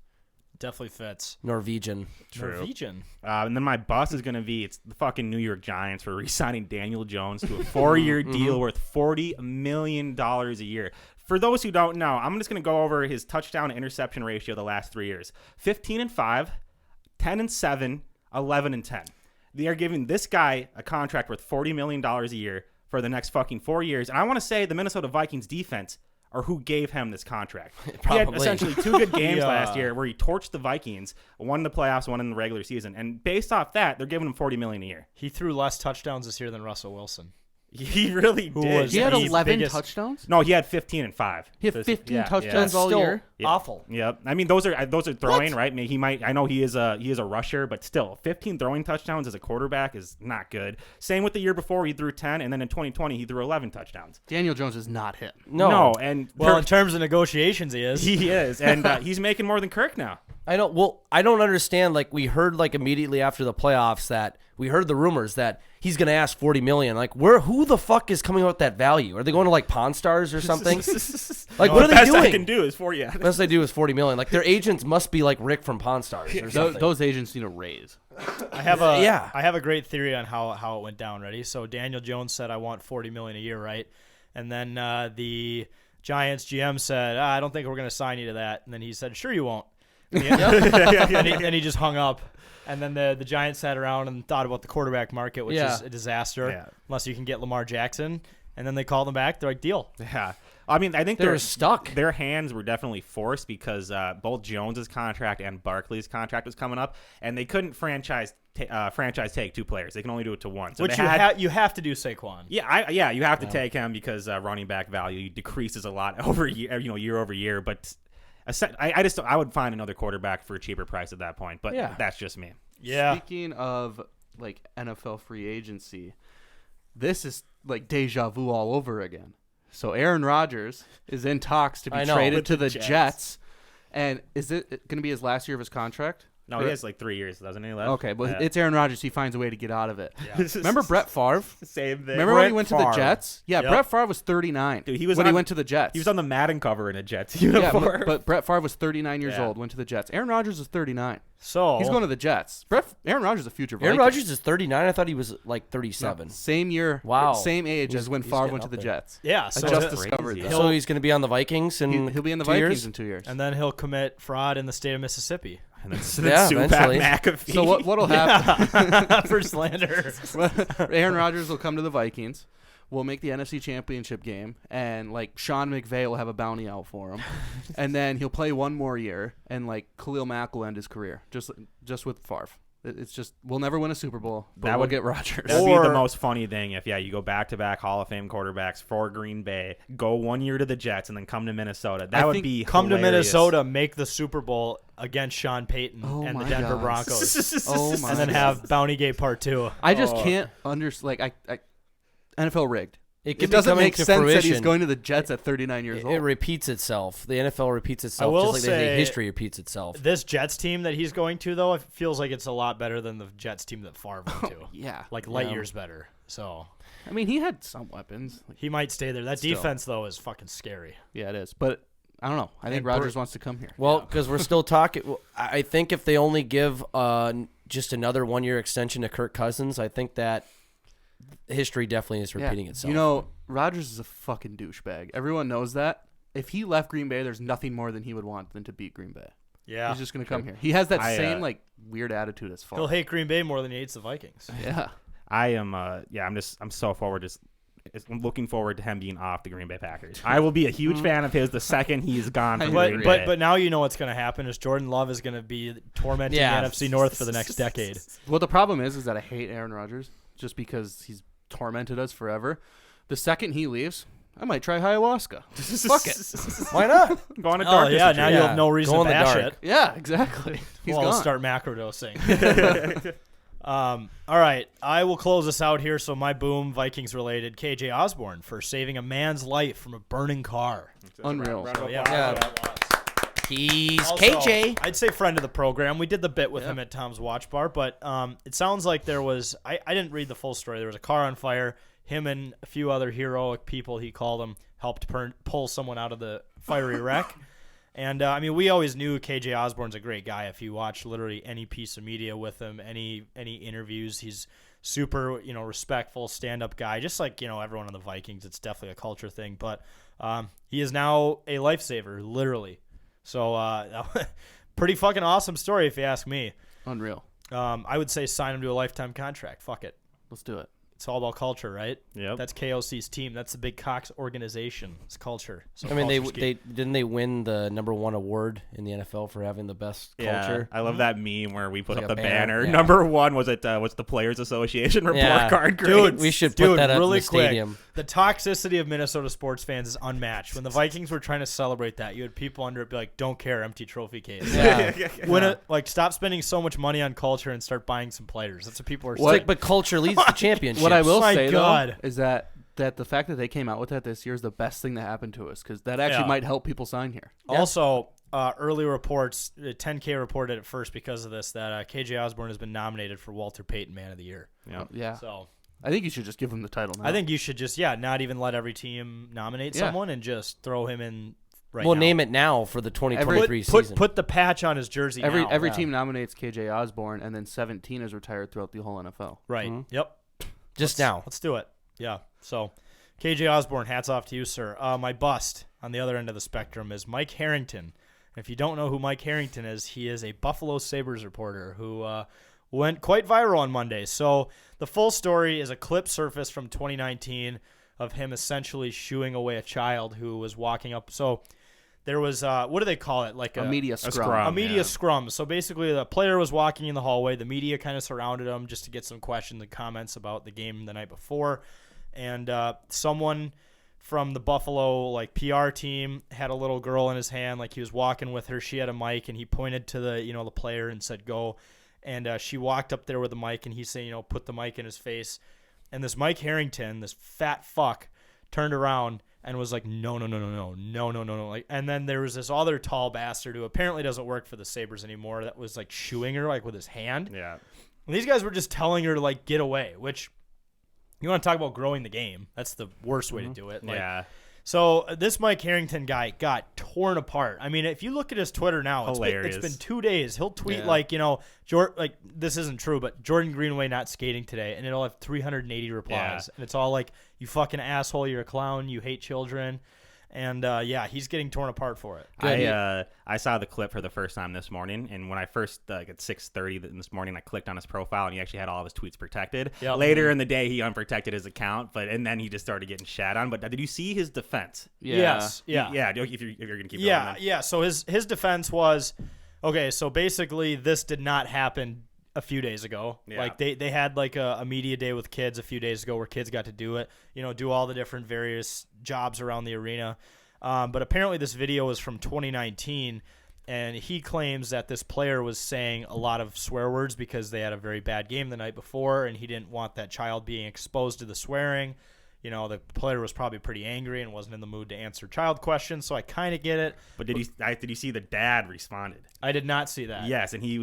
Definitely fits. Norwegian. True. Norwegian. And then my bust is going to be it's the fucking New York Giants for re-signing Daniel Jones to a 4-year deal worth $40 million a year. For those who don't know, I'm just going to go over his touchdown to interception ratio the last 3 years. 15-5, 10-7, 11-10. They are giving this guy a contract worth $40 million a year for the next fucking 4 years. And I want to say the Minnesota Vikings defense are who gave him this contract. He had Probably. essentially 2 good games Yeah. last year where he torched the Vikings, one in the playoffs, one in the regular season. And based off that, they're giving him $40 million a year. He threw less touchdowns this year than Russell Wilson. He really Who did. was He had the 11 biggest- touchdowns. No, he had 15 and 5. He had So 15 yeah, touchdowns That's all still year. Yeah. awful. Yep. I mean, those are throwing, right? I mean, he might. I know he is a rusher, but still, 15 throwing touchdowns as a quarterback is not good. Same with the year before, he threw 10, and then in 2020 he threw 11 touchdowns. Daniel Jones is not him. No. and Well, in terms of negotiations, he is. he is, and he's making more than Kirk now. I don't understand. Like, we heard like immediately after the playoffs that we heard the rumors that he's going to ask $40 million. Like, who the fuck is coming up with that value? Are they going to like Pawn Stars or something? Like, what are the they best I can doing? do is for you. The best they do is $40 million. Like, their agents must be like Rick from Pawn Stars or something. Those agents need a raise. I have a Yeah. I have a great theory on how it went down. Ready? So Daniel Jones said, "I want $40 million a year," right? And then the Giants GM said, "I don't think we're going to sign you to that." And then he said, "Sure, you won't." And he just hung up. And then the Giants sat around and thought about the quarterback market, which Yeah. is a disaster Yeah. unless you can get Lamar Jackson. And then they called him back. They're like, "Deal." Yeah. I mean, I think They were stuck. Their hands were definitely forced because both Jones's contract and Barkley's contract was coming up, and they couldn't franchise take 2 players. They can only do it to one. So Which they you have to do Saquon. Yeah, you have to take him because running back value decreases a lot year over year. But I would find another quarterback for a cheaper price at that point. But Yeah. that's just me. Yeah. Speaking of like NFL free agency, this is like deja vu all over again. So Aaron Rodgers is in talks to be I know. traded With to the the Jets. Jets. And is it going to be his last year of his contract? No, he has like 3 years, doesn't he? Left? Okay, but Yeah. it's Aaron Rodgers. He finds a way to get out of it. Remember Brett Favre? Same thing. Remember when he Brett went to the Favre. Jets? Yeah, Yep. Brett Favre was 39. Dude, he was when he on- went to the Jets. He was on the Madden cover in a Jets yeah, uniform. but Brett Favre was 39 years Yeah. old, went to the Jets. Aaron Rodgers is 39. So He's going to the Jets. Aaron Rodgers is a future Viking. Aaron Rodgers is 39. I thought he was like 37. Same year, Wow. same age He's- as when he's Favre getting went to up the there. Jets. yeah. I So just crazy. discovered that. So he's going to be on the Vikings in He'll be in the 2 Vikings years? in 2 years. and then he'll commit fraud in the state of Mississippi and then Yeah, sue eventually. Pat McAfee. So what'll happen? for slander. Aaron Rodgers will come to the Vikings. We'll make the NFC Championship game, and like Sean McVay will have a bounty out for him, and then he'll play one more year, and like Khalil Mack will end his career just with Favre. It's just we'll never win a Super Bowl, but That we'll would- get Rodgers. That'd be Or- the most funny thing if, you go back-to-back Hall of Fame quarterbacks for Green Bay, go 1 year to the Jets, and then come to Minnesota. That I would think be Come to hilarious. Minnesota, make the Super Bowl against Sean Payton Oh and the my Denver God. Broncos, Oh my and then God. have Bountygate Part 2. I just can't understand. Like I NFL rigged. It It could doesn't be make to sense fruition. that he's going to the Jets at 39 years It old. repeats itself. The NFL repeats itself, will just like the say- history repeats itself. This Jets team that he's going to, though, it feels like it's a lot better than the Jets team that Favre went to. Yeah, Like light years better. So I mean, he had some weapons. Like, he might stay there. That Still. defense, though, is fucking scary. yeah, it is. But I don't know. I think And Rodgers wants to come here. Well, because we're still talking. Well, I think if they only give just another 1 year extension to Kirk Cousins, I think that history definitely is repeating Yeah. itself. You know, Rodgers is a fucking douchebag. Everyone knows that. If he left Green Bay, there's nothing more than he would want than to beat Green Bay. Yeah. He's just going to come here. He has that I, same like weird attitude as He'll far. hate Green Bay more than he hates the Vikings. Yeah. I am, I'm so I'm looking forward to him being off the Green Bay Packers. I will be a huge fan of his the second he's gone from Green Bay. But now you know what's going to happen is Jordan Love is going to be tormenting Yeah. the NFC North for the next decade. Well, the problem is that I hate Aaron Rodgers just because he's tormented us forever. The second he leaves, I might try ayahuasca. Fuck it. why not? Go on a Oh, dark yeah, now you Yeah. have no reason Go to in the bash dark. it. Yeah, exactly. He's Well, gone. I'll start macrodosing. All right, I will close us out here. So my boom, Vikings related, KJ Osborne for saving a man's life from a burning car. Unreal. So, yeah. Yeah. He's Also, KJ. I'd say friend of the program. We did the bit with him at Tom's Watch Bar, but it sounds like there was I didn't read the full story. There was a car on fire. Him and a few other heroic people, he called them, helped pull someone out of the fiery wreck. And I mean, we always knew KJ Osborne's a great guy. If you watch literally any piece of media with him, any interviews, he's super, respectful, stand-up guy. Just like, everyone on the Vikings, it's definitely a culture thing. But he is now a lifesaver, literally. So pretty fucking awesome story, if you ask me. Unreal. I would say sign him to a lifetime contract. Fuck it. Let's do it. It's all about culture, right? Yep. That's KOC's team. That's the big Cox organization. It's culture. So I mean, culture's key. didn't they win the #1 award in the NFL for having the best culture? I love that meme where we put Like up a the banner. banner. Yeah. '1 was it? What's the Players Association report Yeah. card? Dude, grades? We should put that up in really the stadium. quick. The toxicity of Minnesota sports fans is unmatched. When the Vikings were trying to celebrate that, you had people under it be like, "Don't care, empty trophy case." Yeah. Stop spending so much money on culture and start buying some players. That's what people are It's saying. like, but culture leads to championships. What I will My say God. though is that the fact that they came out with that this year is the best thing that happened to us because that actually Yeah. might help people sign here. Also, early reports, 10K reported at first because of this that KJ Osborne has been nominated for Walter Payton Man of the Year. Yep. Yeah. So I think you should just give him the title now. I think you should just not even let every team nominate Yeah. someone and just throw him in right We'll now. name it now for the 2023 Put season. the patch on his jersey every now. every Yeah. team nominates KJ Osborne, and then 17 is retired throughout the whole NFL. Right. Mhm. Yep. Just now. Let's do it. Yeah. So, KJ Osborne, hats off to you, sir. My bust on the other end of the spectrum is Mike Harrington. If you don't know who Mike Harrington is, he is a Buffalo Sabres reporter who went quite viral on Monday. So the full story is a clip surfaced from 2019 of him essentially shooing away a child who was walking up. So there was, what do they call it? Like A media scrum. scrum. a media Yeah. scrum. So basically, the player was walking in the hallway. The media kind of surrounded him just to get some questions and comments about the game the night before. And someone from the Buffalo PR team had a little girl in his hand, like he was walking with her. She had a mic, and he pointed to the player and said, "Go." And she walked up there with the mic, and he's saying, put the mic in his face. And this Mike Harrington, this fat fuck, turned around and was like, no. Like, and then there was this other tall bastard who apparently doesn't work for the Sabres anymore that was like shooing her with his hand. Yeah. And these guys were just telling her to get away, which you want to talk about growing the game. That's the worst way to do it. Yeah. So this Mike Harrington guy got torn apart. I mean, if you look at his Twitter now, it's Hilarious. been 2 days. He'll tweet Yeah. this isn't true, but Jordan Greenway not skating today, and it'll have 380 replies, and it's all like, "You fucking asshole, you're a clown, you hate children," and he's getting torn apart for it. I saw the clip for the first time this morning, and when I first at 6:30 this morning, I clicked on his profile, and he actually had all of his tweets protected. Yep. Later in the day, he unprotected his account, and then he just started getting shat on. But did you see his defense? Yeah. Yes, yeah. If you're gonna keep Yeah, going, then. yeah. So his defense was, okay, so basically this did not happen a few days ago. Yeah. Like they had a media day with kids a few days ago where kids got to do it, do all the different various jobs around the arena. But apparently this video was from 2019, and he claims that this player was saying a lot of swear words because they had a very bad game the night before, and he didn't want that child being exposed to the swearing. The player was probably pretty angry and wasn't in the mood to answer child questions, so I kind of get it. But did you see the dad responded? I did not see that. Yes, and he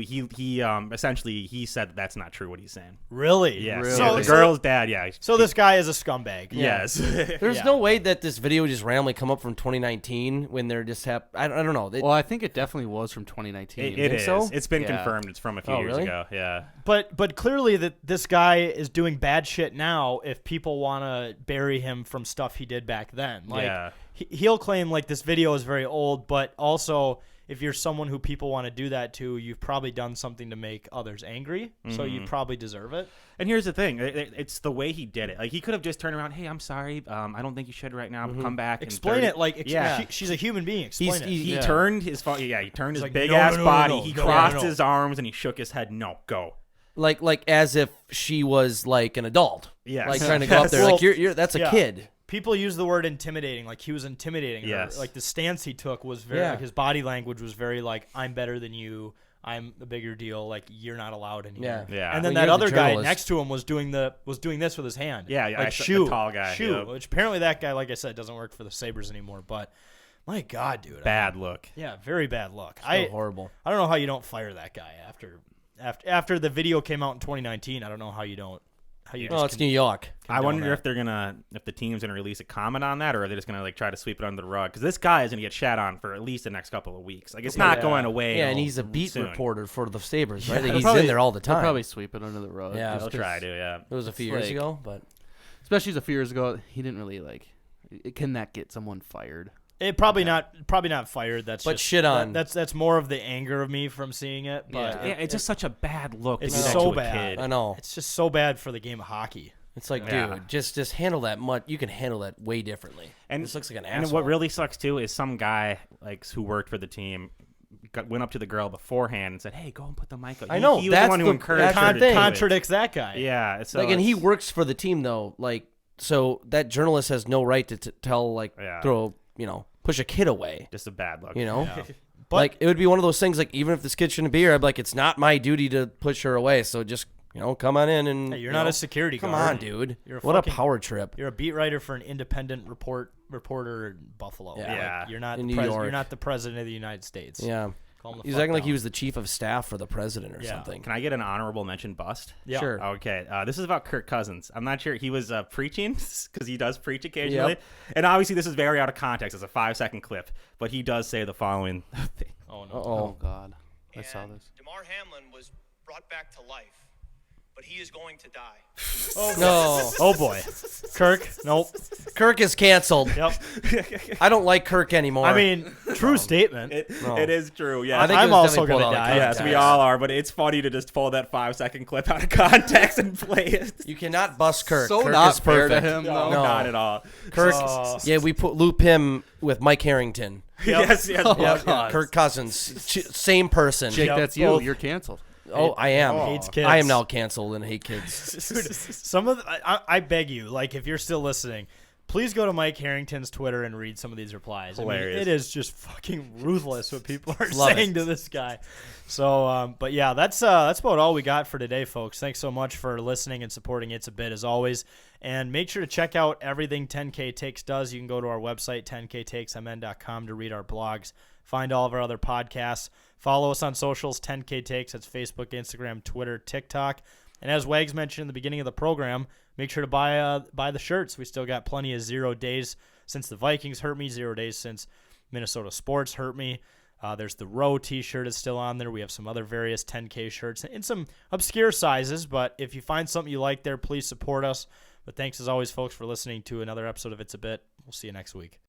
essentially he said that's not true what he's saying. Really? Yes. Really? So the girl's dad, yeah. So this guy is a scumbag. Yes. There's Yeah. no way that this video just randomly come up from 2019 when they're just I don't know. Well, I think it definitely was from 2019. It think is. so? It's been Yeah. confirmed. It's from a few Oh, years really? ago. Yeah. But clearly that this guy is doing bad shit now if people want to bury him from stuff he did back then. Yeah. He'll claim this video is very old, but also if you're someone who people want to do that to, you've probably done something to make others angry, so you probably deserve it. And here's the thing: it's the way he did it. Like he could have just turned around, "Hey, I'm sorry. I don't think you should right now. Come back." and Explain 30 it like Yeah. she's a human being. Explain it. He Yeah. turned his he turned his like, big "No, ass no, no, body. no, He no, crossed no, no." his arms and he shook his head. No, go. like as if she was like an adult. Yes. Like trying to go up there. Well, Like you're that's a yeah. kid. People use the word intimidating, like he was intimidating her. Yes. Like the stance he took was very, Yeah. his body language was very like, I'm better than you. I'm a bigger deal. Like you're not allowed in here. Yeah. And then Well, that you're other the guy journalist. next to him was doing this with his hand. Yeah, yeah, I like saw the shoot, tall guy, shoot. yep. Which apparently that guy, like I said, doesn't work for the Sabres anymore. But my God, dude, Bad look. yeah, very bad luck. So horrible. I don't know how you don't fire that guy after the video came out in 2019. I don't know how you don't How you Oh, just it's New York. I wonder if if the team's gonna release a comment on that, or are they just gonna like try to sweep it under the rug? Because this guy is gonna get shat on for at least the next couple of weeks. Like it's not going away. Yeah, and he's a beat soon. reporter for the Sabres, right? They'll He's probably- in there all the They'll time. probably sweep it under the rug. Yeah. just They'll 'cause- try to. Yeah. It was a few It's years like- ago, but Especially a few years ago, he didn't really like. Can that get someone fired? It probably not fired. That's But just, shit on. That's more of the anger of me from seeing it. But Yeah, it's just such a bad look. To It's do that so to a bad. kid. I know. it's just so bad for the game of hockey. It's like, Yeah. dude, just handle that much. You can handle that way differently. And this looks like an And asshole. what really sucks too is some guy like who worked for the team went up to the girl beforehand and said, "Hey, go and put the mic up." I know, He was that's the one who the- encouraged that's her the to thing. do it. Contradicts that guy. Yeah, so like, and he it's- works for the team though. Like, so that journalist has no right to tell, like, Yeah. push a kid away. just a bad look. You know, Yeah. But like it would be one of those things. Like, even if this kid shouldn't be here, I'd be like, it's not my duty to push her away. So just come on in and hey, you're you not know, a security Come guard. on, dude. You're a What a fucking- power trip. You're a beat writer for an independent reporter in Buffalo. Yeah. Like, Yeah. you're not In the New You're York. not the president of the United States. Yeah, Call him the he's fuck acting like he down. was the chief of staff for the president or Yeah. something. Can I get an honorable mention bust? Yeah. Sure. Okay, this is about Kirk Cousins. I'm not sure he was preaching because he does preach occasionally, Yep. and obviously this is very out of context. It's a 5-second clip, but he does say the following thing. Oh no. Oh God, I saw And this. DeMar Hamlin was brought back to life, but he is going to die. No, Oh boy. Kirk. Nope. Kirk is canceled. Yep. I don't like Kirk anymore. I mean, true statement. No. It is true. Yeah, I think I'm it was also definitely pulled gonna out of die. yes, context. we all are. But it's funny to just pull that 5-second clip out of context and play it. You cannot bust Kirk. So Kirk not is fair to perfect. him, No, though. not at all. Kirk. Oh. Yeah, we loop him with Mike Harrington. Yes, yes. Yeah, Kirk Cousins, same person. Jake, Yep, that's you. both. You're canceled. Oh, I am. Hates kids. I am now canceled and hate kids. Dude, some of I beg you, like if you're still listening, please go to Mike Harrington's Twitter and read some of these replies. Hilarious. I mean, it is just fucking ruthless what people are Love saying it. to this guy. So, but yeah, that's about all we got for today, folks. Thanks so much for listening and supporting It's a Bit as always. And make sure to check out everything 10K Takes does. You can go to our website, 10ktakesmn.com, to read our blogs, find all of our other podcasts. Follow us on socials, 10K Takes. That's Facebook, Instagram, Twitter, TikTok. And as Wags mentioned in the beginning of the program, make sure to buy the shirts. We still got plenty of 0 days since the Vikings hurt me, 0 days since Minnesota sports hurt me. There's the Row t-shirt is still on there. We have some other various 10K shirts in some obscure sizes, but if you find something you like there, please support us. But thanks as always, folks, for listening to another episode of It's a Bit. We'll see you next week.